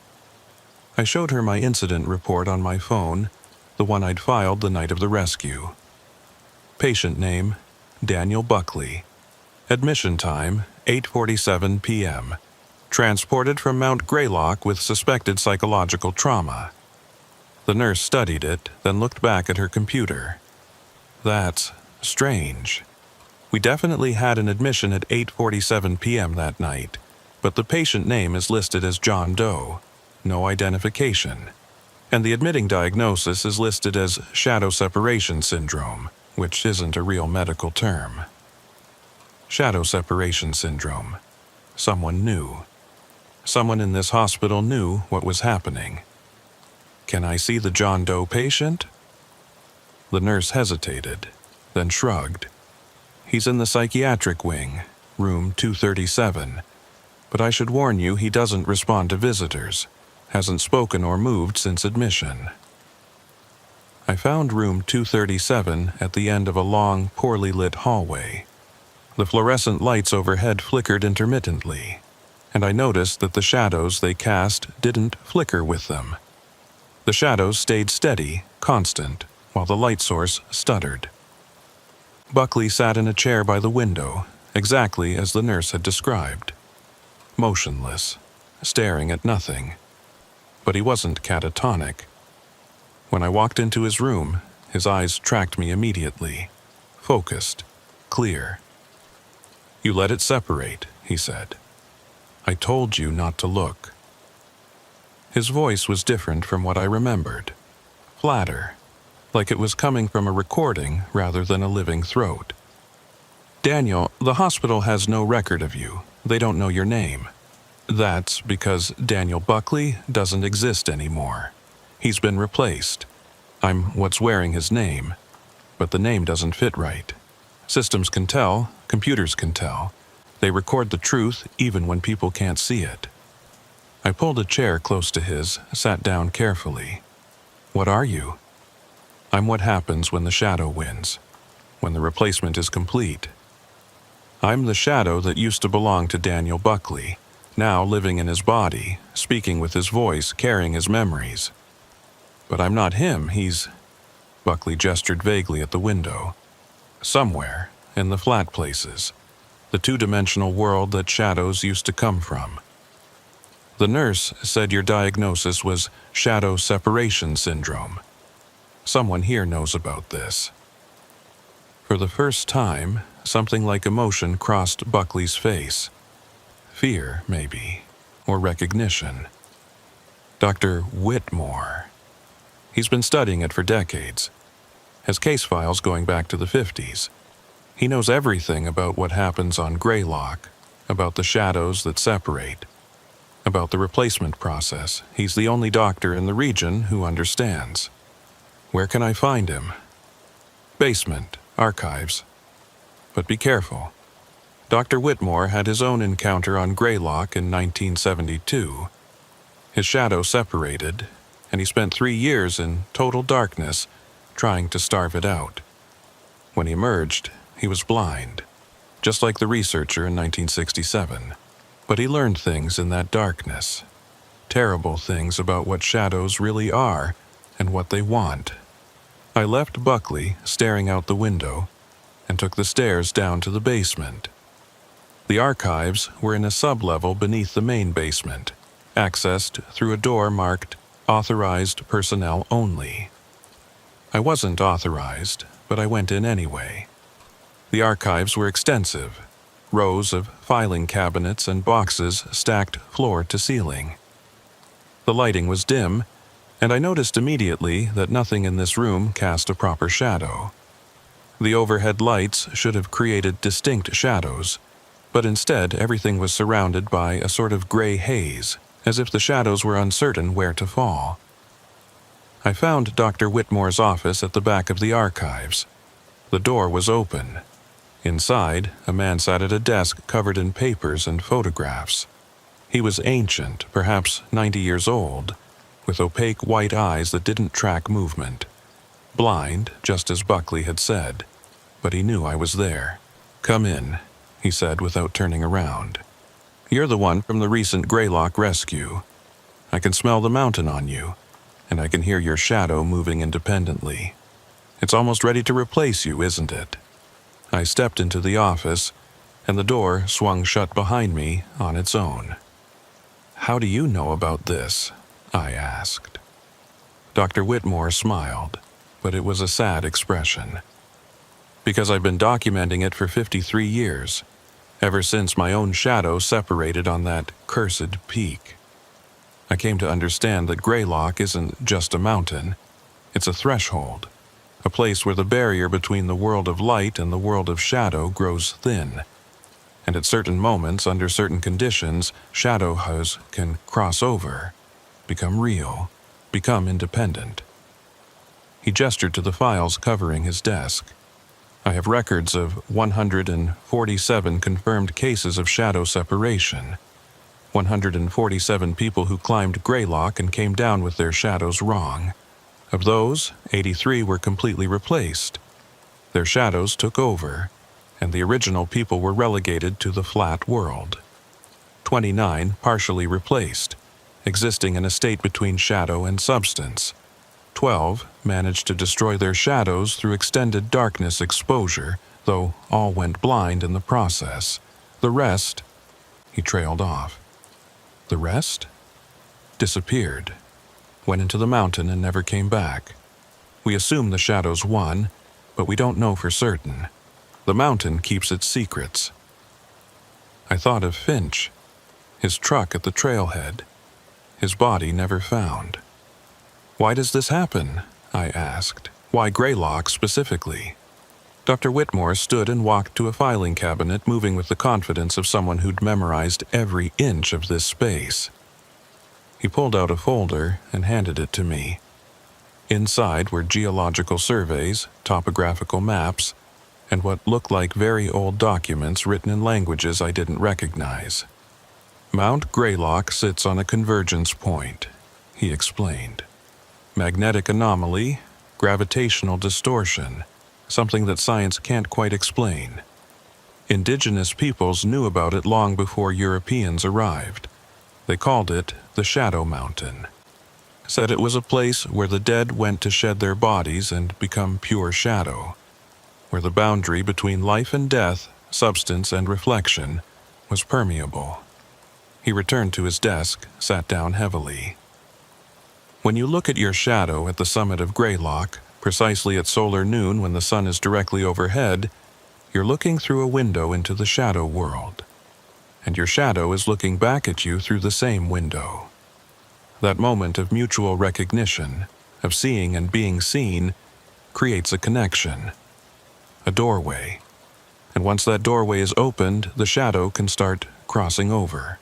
I showed her my incident report on my phone, the one I'd filed the night of the rescue. Patient name, Daniel Buckley. Admission time, 8:47 p.m. Transported from Mount Greylock with suspected psychological trauma. The nurse studied it, then looked back at her computer. That's strange. We definitely had an admission at 8:47 p.m. that night, but the patient name is listed as John Doe, no identification, and the admitting diagnosis is listed as shadow separation syndrome, which isn't a real medical term. Shadow separation syndrome. Someone knew. Someone in this hospital knew what was happening. Can I see the John Doe patient? The nurse hesitated, then shrugged. He's in the psychiatric wing, room 237, but I should warn you he doesn't respond to visitors, hasn't spoken or moved since admission. I found room 237 at the end of a long, poorly lit hallway. The fluorescent lights overhead flickered intermittently, and I noticed that the shadows they cast didn't flicker with them. The shadows stayed steady, constant, while the light source stuttered. Buckley sat in a chair by the window, exactly as the nurse had described. Motionless, staring at nothing. But he wasn't catatonic. When I walked into his room, his eyes tracked me immediately. Focused, clear. "You let it separate," he said. "I told you not to look." His voice was different from what I remembered. Flatter, like it was coming from a recording rather than a living throat. "Daniel, the hospital has no record of you. They don't know your name. That's because Daniel Buckley doesn't exist anymore. He's been replaced. I'm what's wearing his name, but the name doesn't fit right. Systems can tell, computers can tell. They record the truth even when people can't see it." I pulled a chair close to his, sat down carefully. "What are you?" "I'm what happens when the shadow wins, when the replacement is complete. I'm the shadow that used to belong to Daniel Buckley, now living in his body, speaking with his voice, carrying his memories. But I'm not him, he's—" Buckley gestured vaguely at the window. "Somewhere, in the flat places, the two-dimensional world that shadows used to come from. The nurse said your diagnosis was shadow separation syndrome. Someone here knows about this." For the first time, something like emotion crossed Buckley's face. Fear, maybe, or recognition. Dr. Whitmore. He's been studying it for decades. Has case files going back to the 50s. He knows everything about what happens on Greylock, about the shadows that separate, about the replacement process. He's the only doctor in the region who understands. Where can I find him? Basement, archives. But be careful. Dr. Whitmore had his own encounter on Greylock in 1972. His shadow separated, and he spent 3 years in total darkness, trying to starve it out. When he emerged, he was blind, just like the researcher in 1967. But he learned things in that darkness. Terrible things about what shadows really are and what they want. I left Buckley staring out the window and took the stairs down to the basement. The archives were in a sub-level beneath the main basement, accessed through a door marked "Authorized Personnel Only." I wasn't authorized, but I went in anyway. The archives were extensive. Rows of filing cabinets and boxes stacked floor to ceiling. The lighting was dim, and I noticed immediately that nothing in this room cast a proper shadow. The overhead lights should have created distinct shadows, but instead everything was surrounded by a sort of gray haze, as if the shadows were uncertain where to fall. I found Dr. Whitmore's office at the back of the archives. The door was open. Inside, a man sat at a desk covered in papers and photographs. He was ancient, perhaps 90 years old, with opaque white eyes that didn't track movement. Blind, just as Buckley had said, but he knew I was there. "Come in," he said without turning around. "You're the one from the recent Greylock rescue. I can smell the mountain on you, and I can hear your shadow moving independently. It's almost ready to replace you, isn't it?" I stepped into the office, and the door swung shut behind me on its own. "How do you know about this?" I asked. Dr. Whitmore smiled, but it was a sad expression. Because I've been documenting it for 53 years, ever since my own shadow separated on that cursed peak. I came to understand that Greylock isn't just a mountain, it's a threshold, a place where the barrier between the world of light and the world of shadow grows thin. And at certain moments, under certain conditions, shadows can cross over, become real, become independent. He gestured to the files covering his desk. I have records of 147 confirmed cases of shadow separation, 147 people who climbed Greylock and came down with their shadows wrong. Of those, 83 were completely replaced. Their shadows took over, and the original people were relegated to the flat world. 29 partially replaced, existing in a state between shadow and substance. 12 managed to destroy their shadows through extended darkness exposure, though all went blind in the process. The rest, he trailed off. The rest? Disappeared. Went into the mountain and never came back. We assume the shadows won, but we don't know for certain. The mountain keeps its secrets. I thought of Finch, his truck at the trailhead, his body never found. Why does this happen? I asked. Why Greylock specifically? Dr. Whitmore stood and walked to a filing cabinet, moving with the confidence of someone who'd memorized every inch of this space. He pulled out a folder and handed it to me. Inside were geological surveys, topographical maps, and what looked like very old documents written in languages I didn't recognize. Mount Greylock sits on a convergence point, he explained. Magnetic anomaly, gravitational distortion, something that science can't quite explain. Indigenous peoples knew about it long before Europeans arrived. They called it the Shadow Mountain. Said it was a place where the dead went to shed their bodies and become pure shadow, where the boundary between life and death, substance and reflection, was permeable. He returned to his desk, sat down heavily. When you look at your shadow at the summit of Greylock, precisely at solar noon when the sun is directly overhead, you're looking through a window into the shadow world. And your shadow is looking back at you through the same window. That moment of mutual recognition, of seeing and being seen, creates a connection, a doorway. And once that doorway is opened, the shadow can start crossing over.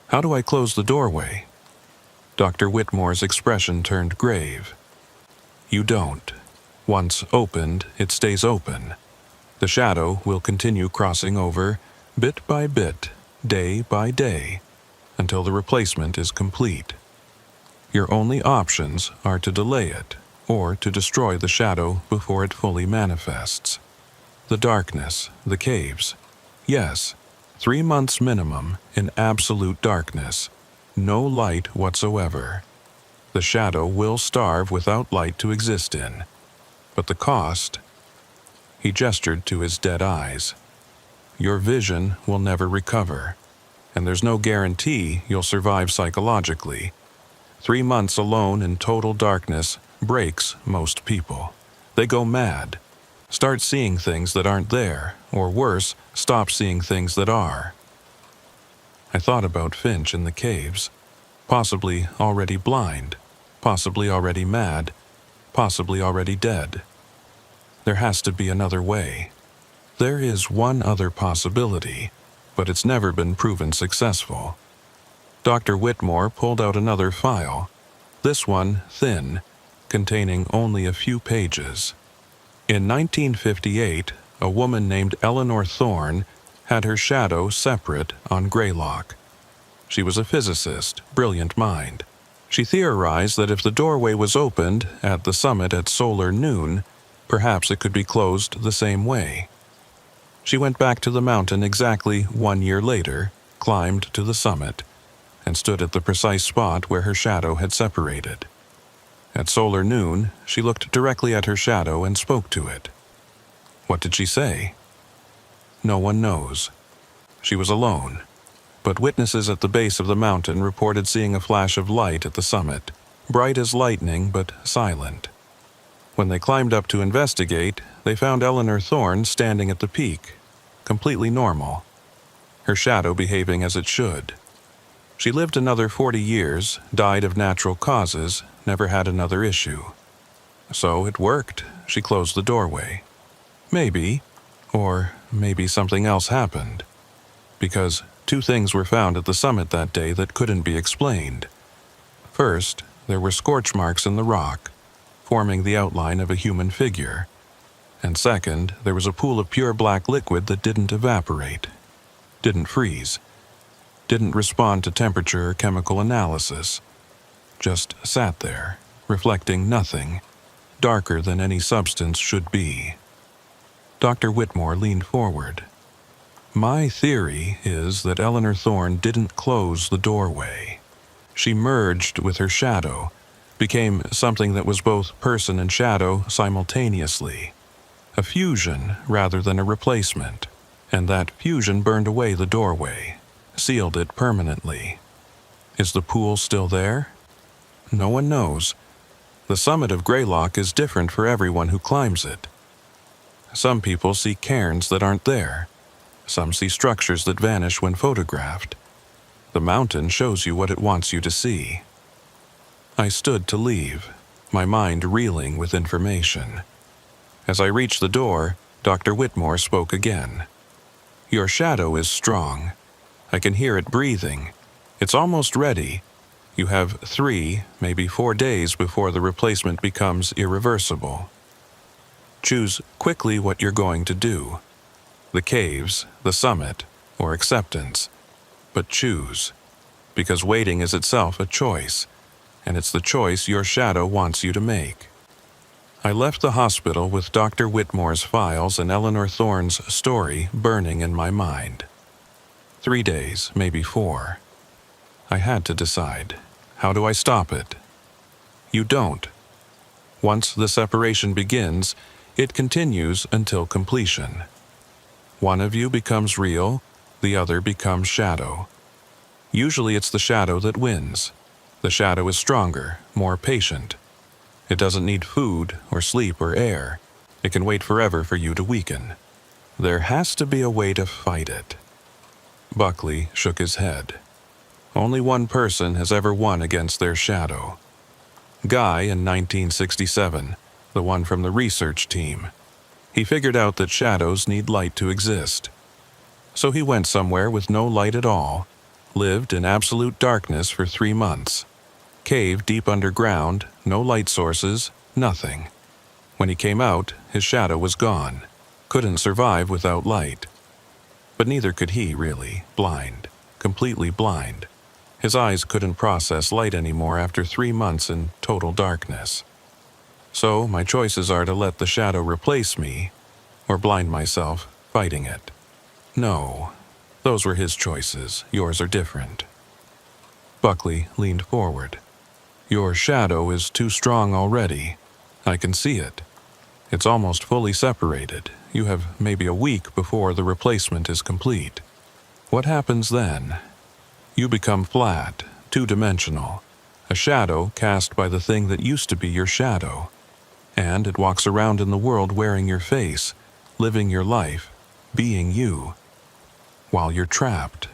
How do I close the doorway? Dr. Whitmore's expression turned grave. You don't. Once opened, it stays open. The shadow will continue crossing over, bit by bit, day by day, until the replacement is complete. Your only options are to delay it, or to destroy the shadow before it fully manifests. The darkness, the caves. Yes, 3 months minimum in absolute darkness. No light whatsoever. The shadow will starve without light to exist in. But the cost? He gestured to his dead eyes. Your vision will never recover, and there's no guarantee you'll survive psychologically. 3 months alone in total darkness breaks most people. They go mad, start seeing things that aren't there, or worse, stop seeing things that are. I thought about Finch in the caves, possibly already blind, possibly already mad, possibly already dead. There has to be another way. There is one other possibility, but it's never been proven successful. Dr. Whitmore pulled out another file, this one thin, containing only a few pages. In 1958, a woman named Eleanor Thorne had her shadow separate on Greylock. She was a physicist, brilliant mind. She theorized that if the doorway was opened at the summit at solar noon, perhaps it could be closed the same way. She went back to the mountain exactly 1 year later, climbed to the summit, and stood at the precise spot where her shadow had separated. At solar noon, she looked directly at her shadow and spoke to it. What did she say? No one knows. She was alone, but witnesses at the base of the mountain reported seeing a flash of light at the summit, bright as lightning but silent. When they climbed up to investigate, they found Eleanor Thorne standing at the peak, completely normal, her shadow behaving as it should. She lived another 40 years, died of natural causes, never had another issue. So it worked. She closed the doorway. Maybe, or maybe something else happened. Because 2 things were found at the summit that day that couldn't be explained. First, there were scorch marks in the rock, forming the outline of a human figure. And second, there was a pool of pure black liquid that didn't evaporate, didn't freeze, didn't respond to temperature or chemical analysis. Just sat there, reflecting nothing, darker than any substance should be. Dr. Whitmore leaned forward. My theory is that Eleanor Thorne didn't close the doorway. She merged with her shadow, became something that was both person and shadow simultaneously. A fusion rather than a replacement, and that fusion burned away the doorway, sealed it permanently. Is the pool still there? No one knows. The summit of Greylock is different for everyone who climbs it. Some people see cairns that aren't there. Some see structures that vanish when photographed. The mountain shows you what it wants you to see. I stood to leave, my mind reeling with information. As I reached the door, Dr. Whitmore spoke again. Your shadow is strong. I can hear it breathing. It's almost ready. You have 3, maybe 4 days before the replacement becomes irreversible. Choose quickly what you're going to do. The caves, the summit, or acceptance. But choose, because waiting is itself a choice, and it's the choice your shadow wants you to make. I left the hospital with Dr. Whitmore's files and Eleanor Thorne's story burning in my mind. 3 days, maybe 4. I had to decide. How do I stop it? You don't. Once the separation begins, it continues until completion. One of you becomes real, the other becomes shadow. Usually it's the shadow that wins. The shadow is stronger, more patient. It doesn't need food or sleep or air. It can wait forever for you to weaken. There has to be a way to fight it. Buckley shook his head. Only one person has ever won against their shadow. Guy in 1967, the one from the research team. He figured out that shadows need light to exist. So he went somewhere with no light at all, lived in absolute darkness for 3 months. Cave deep underground, no light sources, nothing. When he came out, his shadow was gone. Couldn't survive without light. But neither could he, really. Blind. Completely blind. His eyes couldn't process light anymore after 3 months in total darkness. So my choices are to let the shadow replace me, or blind myself fighting it. No, those were his choices. Yours are different. Buckley leaned forward. Your shadow is too strong already. I can see it. It's almost fully separated. You have maybe a week before the replacement is complete. What happens then? You become flat, 2-dimensional, a shadow cast by the thing that used to be your shadow. And it walks around in the world wearing your face, living your life, being you. While you're trapped,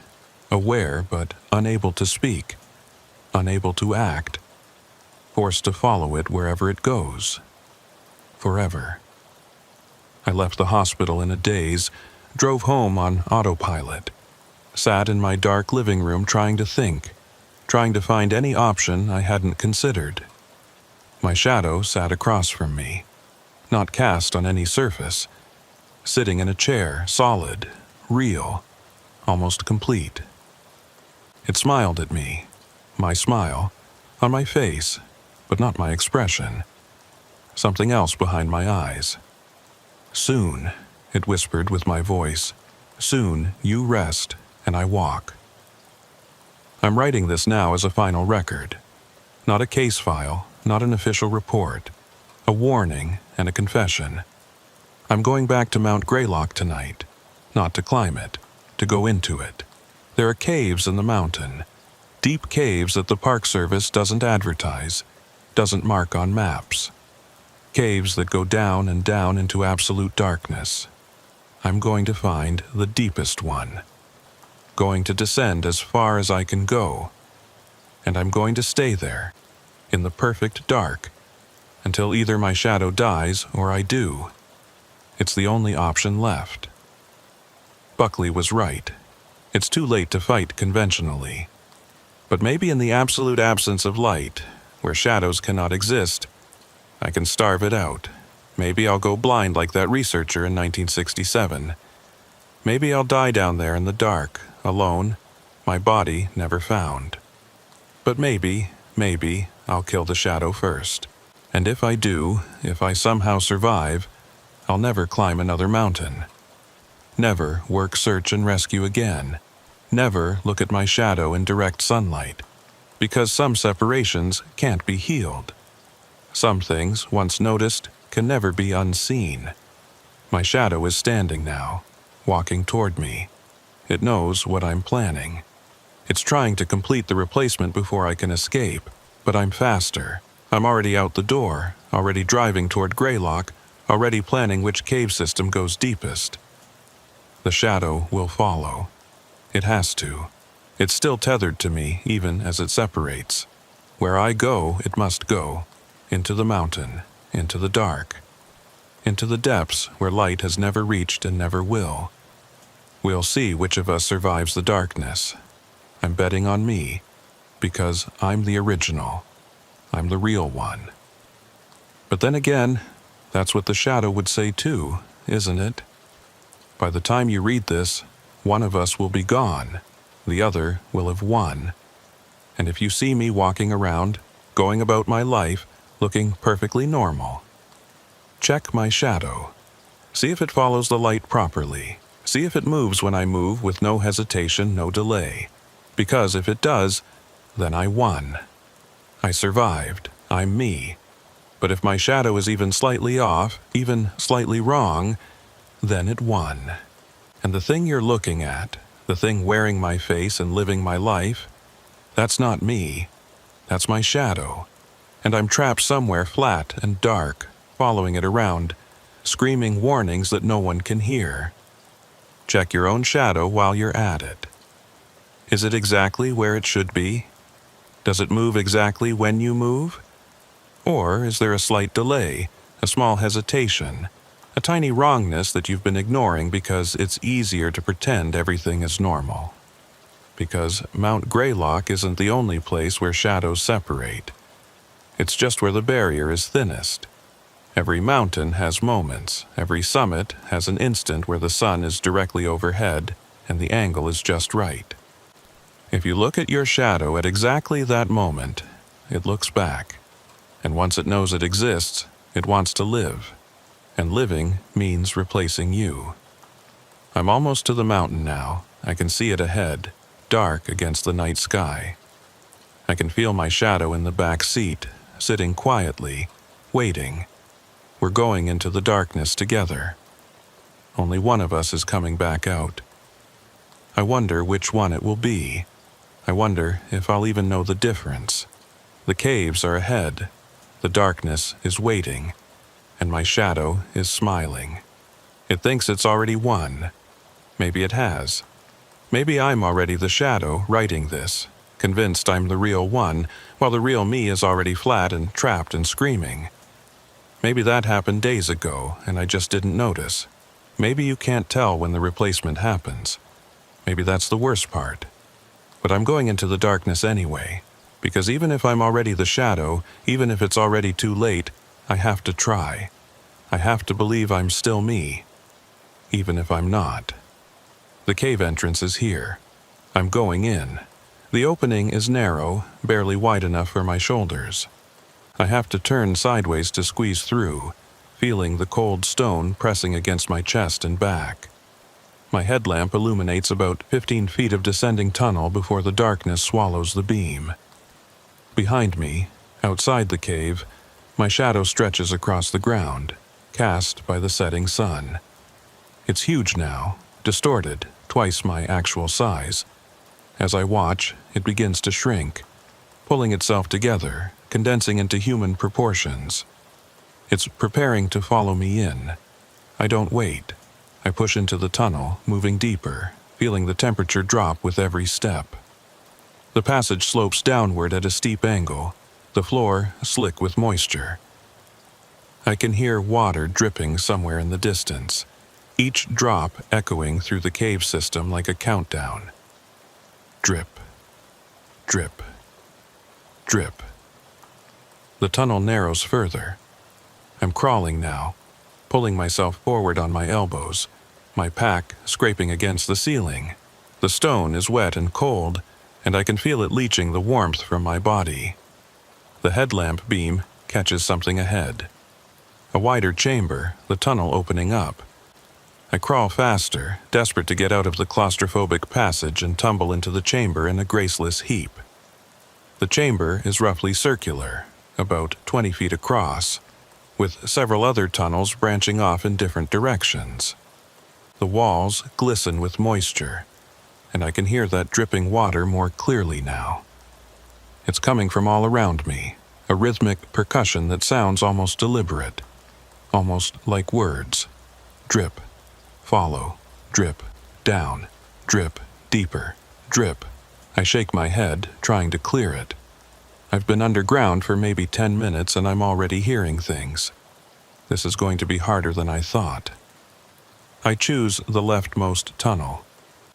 aware but unable to speak, unable to act, forced to follow it wherever it goes. Forever. I left the hospital in a daze, drove home on autopilot. Sat in my dark living room trying to think, trying to find any option I hadn't considered. My shadow sat across from me, not cast on any surface, sitting in a chair, solid, real, almost complete. It smiled at me, my smile, on my face, but not my expression. Something else behind my eyes. Soon, it whispered with my voice, soon you rest and I walk. I'm writing this now as a final record. Not a case file, not an official report. A warning and a confession. I'm going back to Mount Greylock tonight. Not to climb it, to go into it. There are caves in the mountain. Deep caves that the Park Service doesn't advertise. doesn't mark on maps. Caves that go down and down into absolute darkness. I'm going to find the deepest one. Going to descend as far as I can go. And I'm going to stay there, in the perfect dark, until either my shadow dies or I do. It's the only option left. Buckley was right. It's too late to fight conventionally. But maybe in the absolute absence of light, where shadows cannot exist, I can starve it out. Maybe I'll go blind like that researcher in 1967. Maybe I'll die down there in the dark, alone, my body never found. But maybe I'll kill the shadow first. And if I do, if I somehow survive, I'll never climb another mountain. Never work search and rescue again. Never look at my shadow in direct sunlight. Because some separations can't be healed. Some things, once noticed, can never be unseen. My shadow is standing now, walking toward me. It knows what I'm planning. It's trying to complete the replacement before I can escape, but I'm faster. I'm already out the door, already driving toward Greylock, already planning which cave system goes deepest. The shadow will follow. It has to. It's still tethered to me, even as it separates. Where I go, it must go. Into the mountain, into the dark. Into the depths where light has never reached and never will. We'll see which of us survives the darkness. I'm betting on me, because I'm the original. I'm the real one. But then again, that's what the shadow would say too, isn't it? By the time you read this, one of us will be gone. The other will have won. And if you see me walking around, going about my life, looking perfectly normal, check my shadow. See if it follows the light properly. See if it moves when I move with no hesitation, no delay. Because if it does, then I won. I survived. I'm me. But if my shadow is even slightly off, even slightly wrong, then it won. And the thing you're looking at, the thing wearing my face and living my life, that's not me. That's my shadow. And I'm trapped somewhere flat and dark, following it around, screaming warnings that no one can hear. Check your own shadow while you're at it. Is it exactly where it should be? Does it move exactly when you move? Or is there a slight delay, a small hesitation, a tiny wrongness that you've been ignoring because it's easier to pretend everything is normal? Because Mount Greylock isn't the only place where shadows separate. It's just where the barrier is thinnest. Every mountain has moments. Every summit has an instant where the sun is directly overhead and the angle is just right. If you look at your shadow at exactly that moment, it looks back. And once it knows it exists, it wants to live. And living means replacing you. I'm almost to the mountain now. I can see it ahead, dark against the night sky. I can feel my shadow in the back seat, sitting quietly, waiting. We're going into the darkness together. Only one of us is coming back out. I wonder which one it will be. I wonder if I'll even know the difference. The caves are ahead. The darkness is waiting. And my shadow is smiling. It thinks it's already won. Maybe it has. Maybe I'm already the shadow writing this, convinced I'm the real one, while the real me is already flat and trapped and screaming. Maybe that happened days ago, and I just didn't notice. Maybe you can't tell when the replacement happens. Maybe that's the worst part. But I'm going into the darkness anyway, because even if I'm already the shadow, even if it's already too late, I have to try. I have to believe I'm still me, even if I'm not. The cave entrance is here. I'm going in. The opening is narrow, barely wide enough for my shoulders. I have to turn sideways to squeeze through, feeling the cold stone pressing against my chest and back. My headlamp illuminates about 15 feet of descending tunnel before the darkness swallows the beam. Behind me, outside the cave, my shadow stretches across the ground, cast by the setting sun. It's huge now, distorted, twice my actual size. As I watch, it begins to shrink, pulling itself together, condensing into human proportions. It's preparing to follow me in. I don't wait. I push into the tunnel, moving deeper, feeling the temperature drop with every step. The passage slopes downward at a steep angle, the floor slick with moisture. I can hear water dripping somewhere in the distance, each drop echoing through the cave system like a countdown. Drip, drip, drip. The tunnel narrows further. I'm crawling now, pulling myself forward on my elbows, my pack scraping against the ceiling. The stone is wet and cold, and I can feel it leaching the warmth from my body. The headlamp beam catches something ahead. A wider chamber, the tunnel opening up. I crawl faster, desperate to get out of the claustrophobic passage and tumble into the chamber in a graceless heap. The chamber is roughly circular, about 20 feet across, with several other tunnels branching off in different directions. The walls glisten with moisture, and I can hear that dripping water more clearly now. It's coming from all around me, a rhythmic percussion that sounds almost deliberate, almost like words. Drip, follow, drip, down, drip, deeper, drip. I shake my head, trying to clear it. I've been underground for maybe 10 minutes and I'm already hearing things. This is going to be harder than I thought. I choose the leftmost tunnel,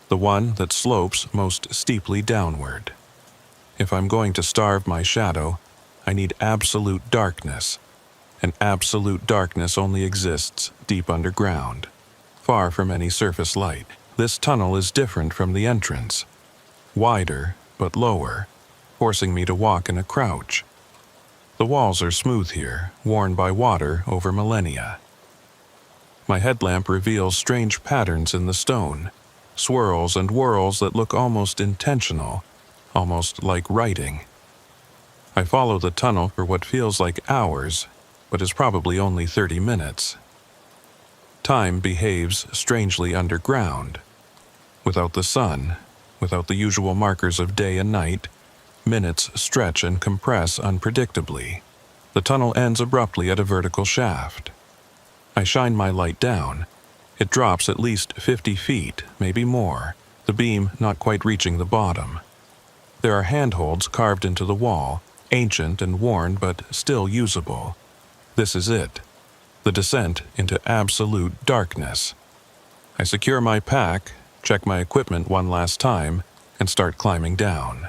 the one that slopes most steeply downward. If I'm going to starve my shadow, I need absolute darkness, and absolute darkness only exists deep underground, far from any surface light. This tunnel is different from the entrance, wider but lower, forcing me to walk in a crouch. The walls are smooth here, worn by water over millennia. My headlamp reveals strange patterns in the stone, swirls and whirls that look almost intentional, almost like writing. I follow the tunnel for what feels like hours, but is probably only 30 minutes. Time behaves strangely underground. Without the sun, without the usual markers of day and night, minutes stretch and compress unpredictably. The tunnel ends abruptly at a vertical shaft. I shine my light down. It drops at least 50 feet, maybe more, the beam not quite reaching the bottom. There are handholds carved into the wall, ancient and worn but still usable. This is it, the descent into absolute darkness. I secure my pack, check my equipment one last time, and start climbing down.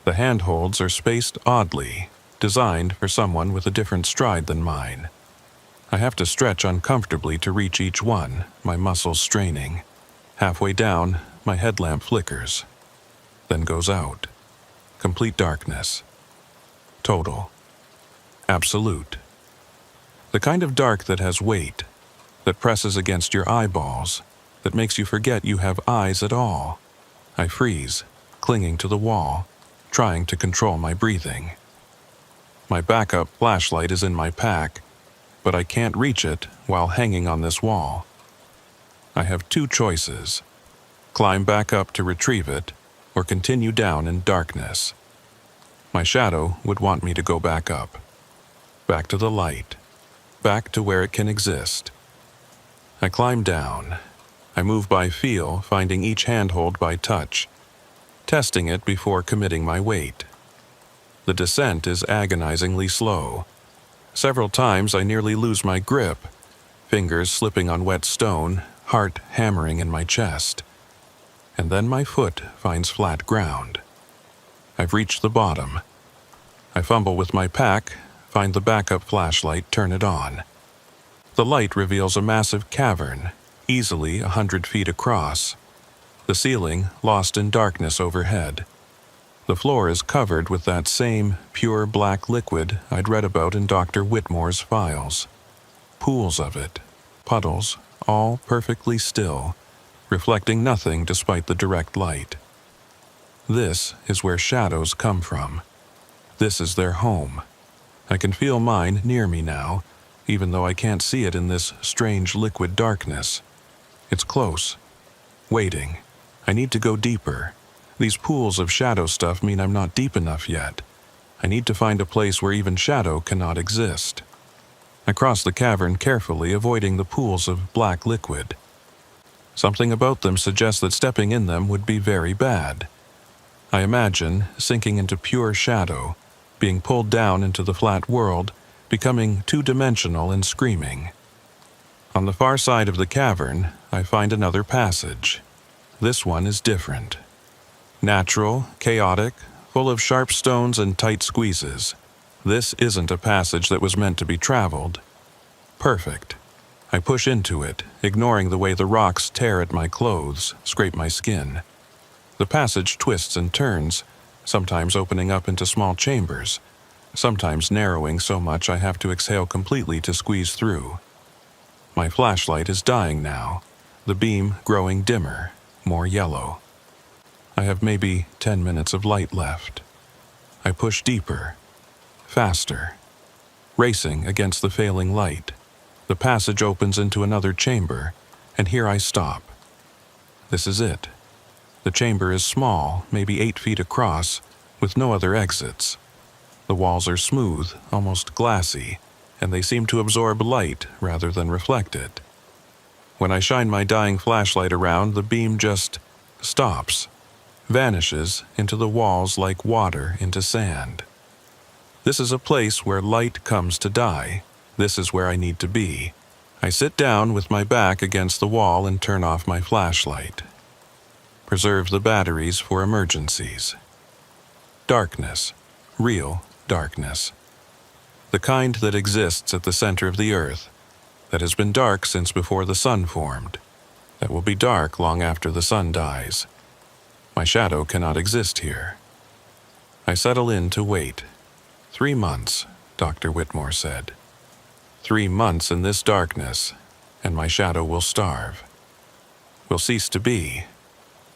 The handholds are spaced oddly, designed for someone with a different stride than mine. I have to stretch uncomfortably to reach each one, my muscles straining. Halfway down, my headlamp flickers, then goes out. Complete darkness. Total. Absolute. The kind of dark that has weight, that presses against your eyeballs, that makes you forget you have eyes at all. I freeze, clinging to the wall, trying to control my breathing. My backup flashlight is in my pack, but I can't reach it while hanging on this wall. I have two choices: climb back up to retrieve it, or continue down in darkness. My shadow would want me to go back up. Back to the light. Back to where it can exist. I climb down. I move by feel, finding each handhold by touch, testing it before committing my weight. The descent is agonizingly slow. Several times I nearly lose my grip, fingers slipping on wet stone, heart hammering in my chest. And then my foot finds flat ground. I've reached the bottom. I fumble with my pack, find the backup flashlight, turn it on. The light reveals a massive cavern, easily 100 feet across. The ceiling lost in darkness overhead. The floor is covered with that same pure black liquid I'd read about in Dr. Whitmore's files. Pools of it, puddles, all perfectly still, reflecting nothing despite the direct light. This is where shadows come from. This is their home. I can feel mine near me now, even though I can't see it in this strange liquid darkness. It's close. Waiting. I need to go deeper. These pools of shadow stuff mean I'm not deep enough yet. I need to find a place where even shadow cannot exist. I cross the cavern carefully, avoiding the pools of black liquid. Something about them suggests that stepping in them would be very bad. I imagine sinking into pure shadow, being pulled down into the flat world, becoming two-dimensional and screaming. On the far side of the cavern, I find another passage. This one is different. Natural, chaotic, full of sharp stones and tight squeezes. This isn't a passage that was meant to be traveled. Perfect. I push into it, ignoring the way the rocks tear at my clothes, scrape my skin. The passage twists and turns, sometimes opening up into small chambers, sometimes narrowing so much I have to exhale completely to squeeze through. My flashlight is dying now, the beam growing dimmer, more yellow. I have maybe 10 minutes of light left. I push deeper, faster, racing against the failing light. The passage opens into another chamber, and here I stop. This is it. The chamber is small, maybe 8 feet across, with no other exits. The walls are smooth, almost glassy, and they seem to absorb light rather than reflect it. When I shine my dying flashlight around, the beam just stops, vanishes into the walls like water into sand. This is a place where light comes to die. This is where I need to be. I sit down with my back against the wall and turn off my flashlight. Preserve the batteries for emergencies. Darkness. Real darkness. The kind that exists at the center of the earth, that has been dark since before the sun formed, that will be dark long after the sun dies. My shadow cannot exist here. I settle in to wait. 3 months, Dr. Whitmore said. 3 months in this darkness, and my shadow will starve. Will cease to be.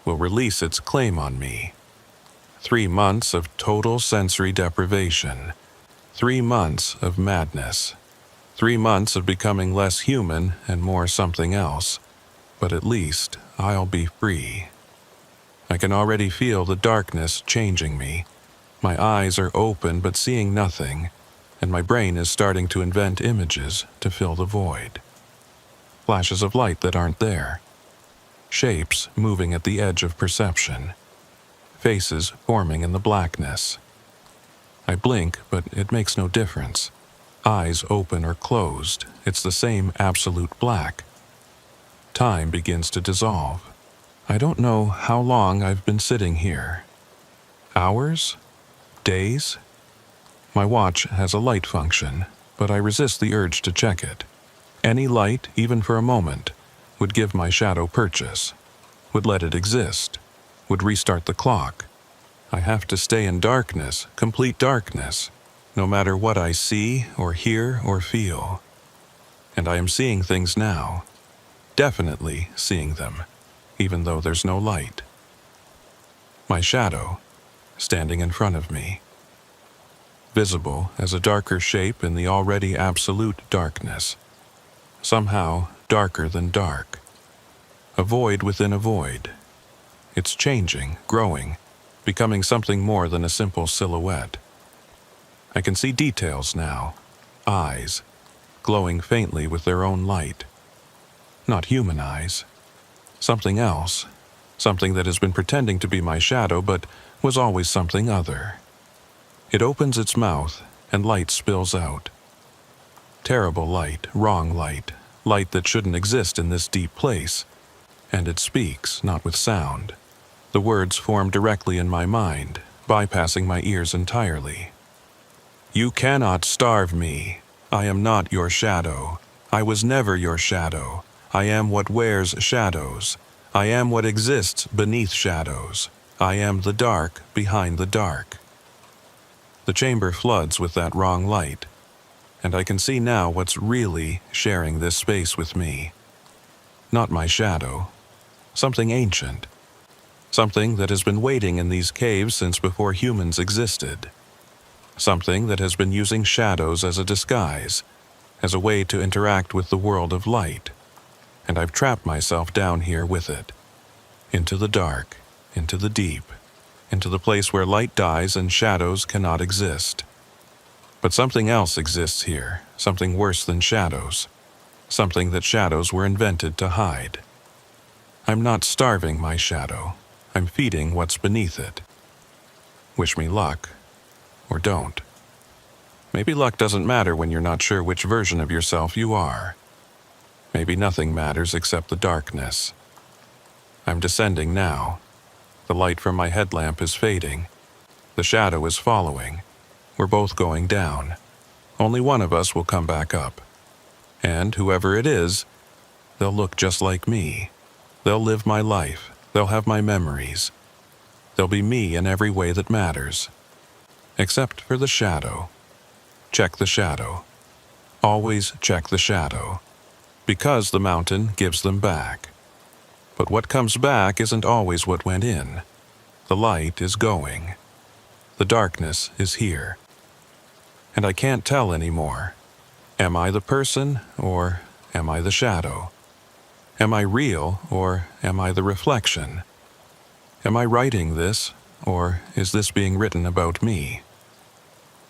Will release its claim on me. 3 months of total sensory deprivation. 3 months of madness. 3 months of becoming less human and more something else. But at least I'll be free. I can already feel the darkness changing me. My eyes are open but seeing nothing, and my brain is starting to invent images to fill the void. Flashes of light that aren't there. Shapes moving at the edge of perception. Faces forming in the blackness. I blink, but it makes no difference. Eyes open or closed, it's the same absolute black. Time begins to dissolve. I don't know how long I've been sitting here. Hours? Days? My watch has a light function, but I resist the urge to check it. Any light, even for a moment, would give my shadow purchase, would let it exist, would restart the clock. I have to stay in darkness, complete darkness, no matter what I see or hear or feel. And I am seeing things now, definitely seeing them, even though there's no light. My shadow, standing in front of me. Visible as a darker shape in the already absolute darkness. Somehow darker than dark. A void within a void. It's changing, growing, becoming something more than a simple silhouette. I can see details now. Eyes, glowing faintly with their own light. Not human eyes. Something else. Something that has been pretending to be my shadow, but was always something other. It opens its mouth, and light spills out. Terrible light, wrong light, light that shouldn't exist in this deep place. And it speaks, not with sound. The words form directly in my mind, bypassing my ears entirely. You cannot starve me. I am not your shadow. I was never your shadow. I am what wears shadows. I am what exists beneath shadows. I am the dark behind the dark. The chamber floods with that wrong light, and I can see now what's really sharing this space with me. Not my shadow. Something ancient. Something that has been waiting in these caves since before humans existed. Something that has been using shadows as a disguise, as a way to interact with the world of light. And I've trapped myself down here with it. Into the dark, into the deep. into the place where light dies and shadows cannot exist. But something else exists here, something worse than shadows, something that shadows were invented to hide. I'm not starving my shadow, I'm feeding what's beneath it. Wish me luck, or don't. Maybe luck doesn't matter when you're not sure which version of yourself you are. Maybe nothing matters except the darkness. I'm descending now. The light from my headlamp is fading. The shadow is following. We're both going down. Only one of us will come back up. And whoever it is, they'll look just like me. They'll live my life. They'll have my memories. They'll be me in every way that matters. Except for the shadow. Check the shadow. Always check the shadow. Because the mountain gives them back. But what comes back isn't always what went in. The light is going. The darkness is here. And I can't tell anymore. Am I the person, or am I the shadow? Am I real, or am I the reflection? Am I writing this, or is this being written about me?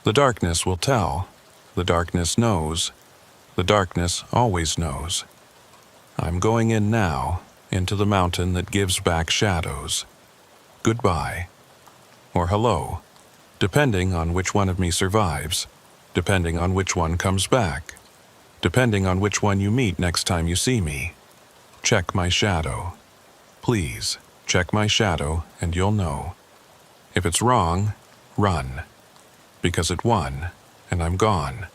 The darkness will tell. The darkness knows. The darkness always knows. I'm going in now, into the mountain that gives back shadows. Goodbye. Or hello, depending on which one of me survives, depending on which one comes back, depending on which one you meet next time you see me. Check my shadow. Please, check my shadow and you'll know. If it's wrong, run. Because it won, and I'm gone.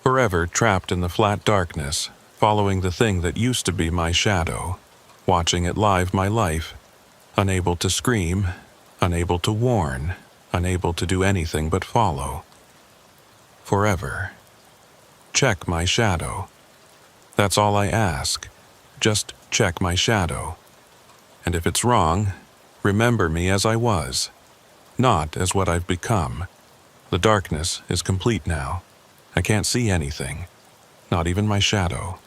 Forever trapped in the flat darkness, following the thing that used to be my shadow, watching it live my life, unable to scream, unable to warn, unable to do anything but follow. Forever. Check my shadow. That's all I ask. Just check my shadow. And if it's wrong, remember me as I was, not as what I've become. The darkness is complete now. I can't see anything, not even my shadow.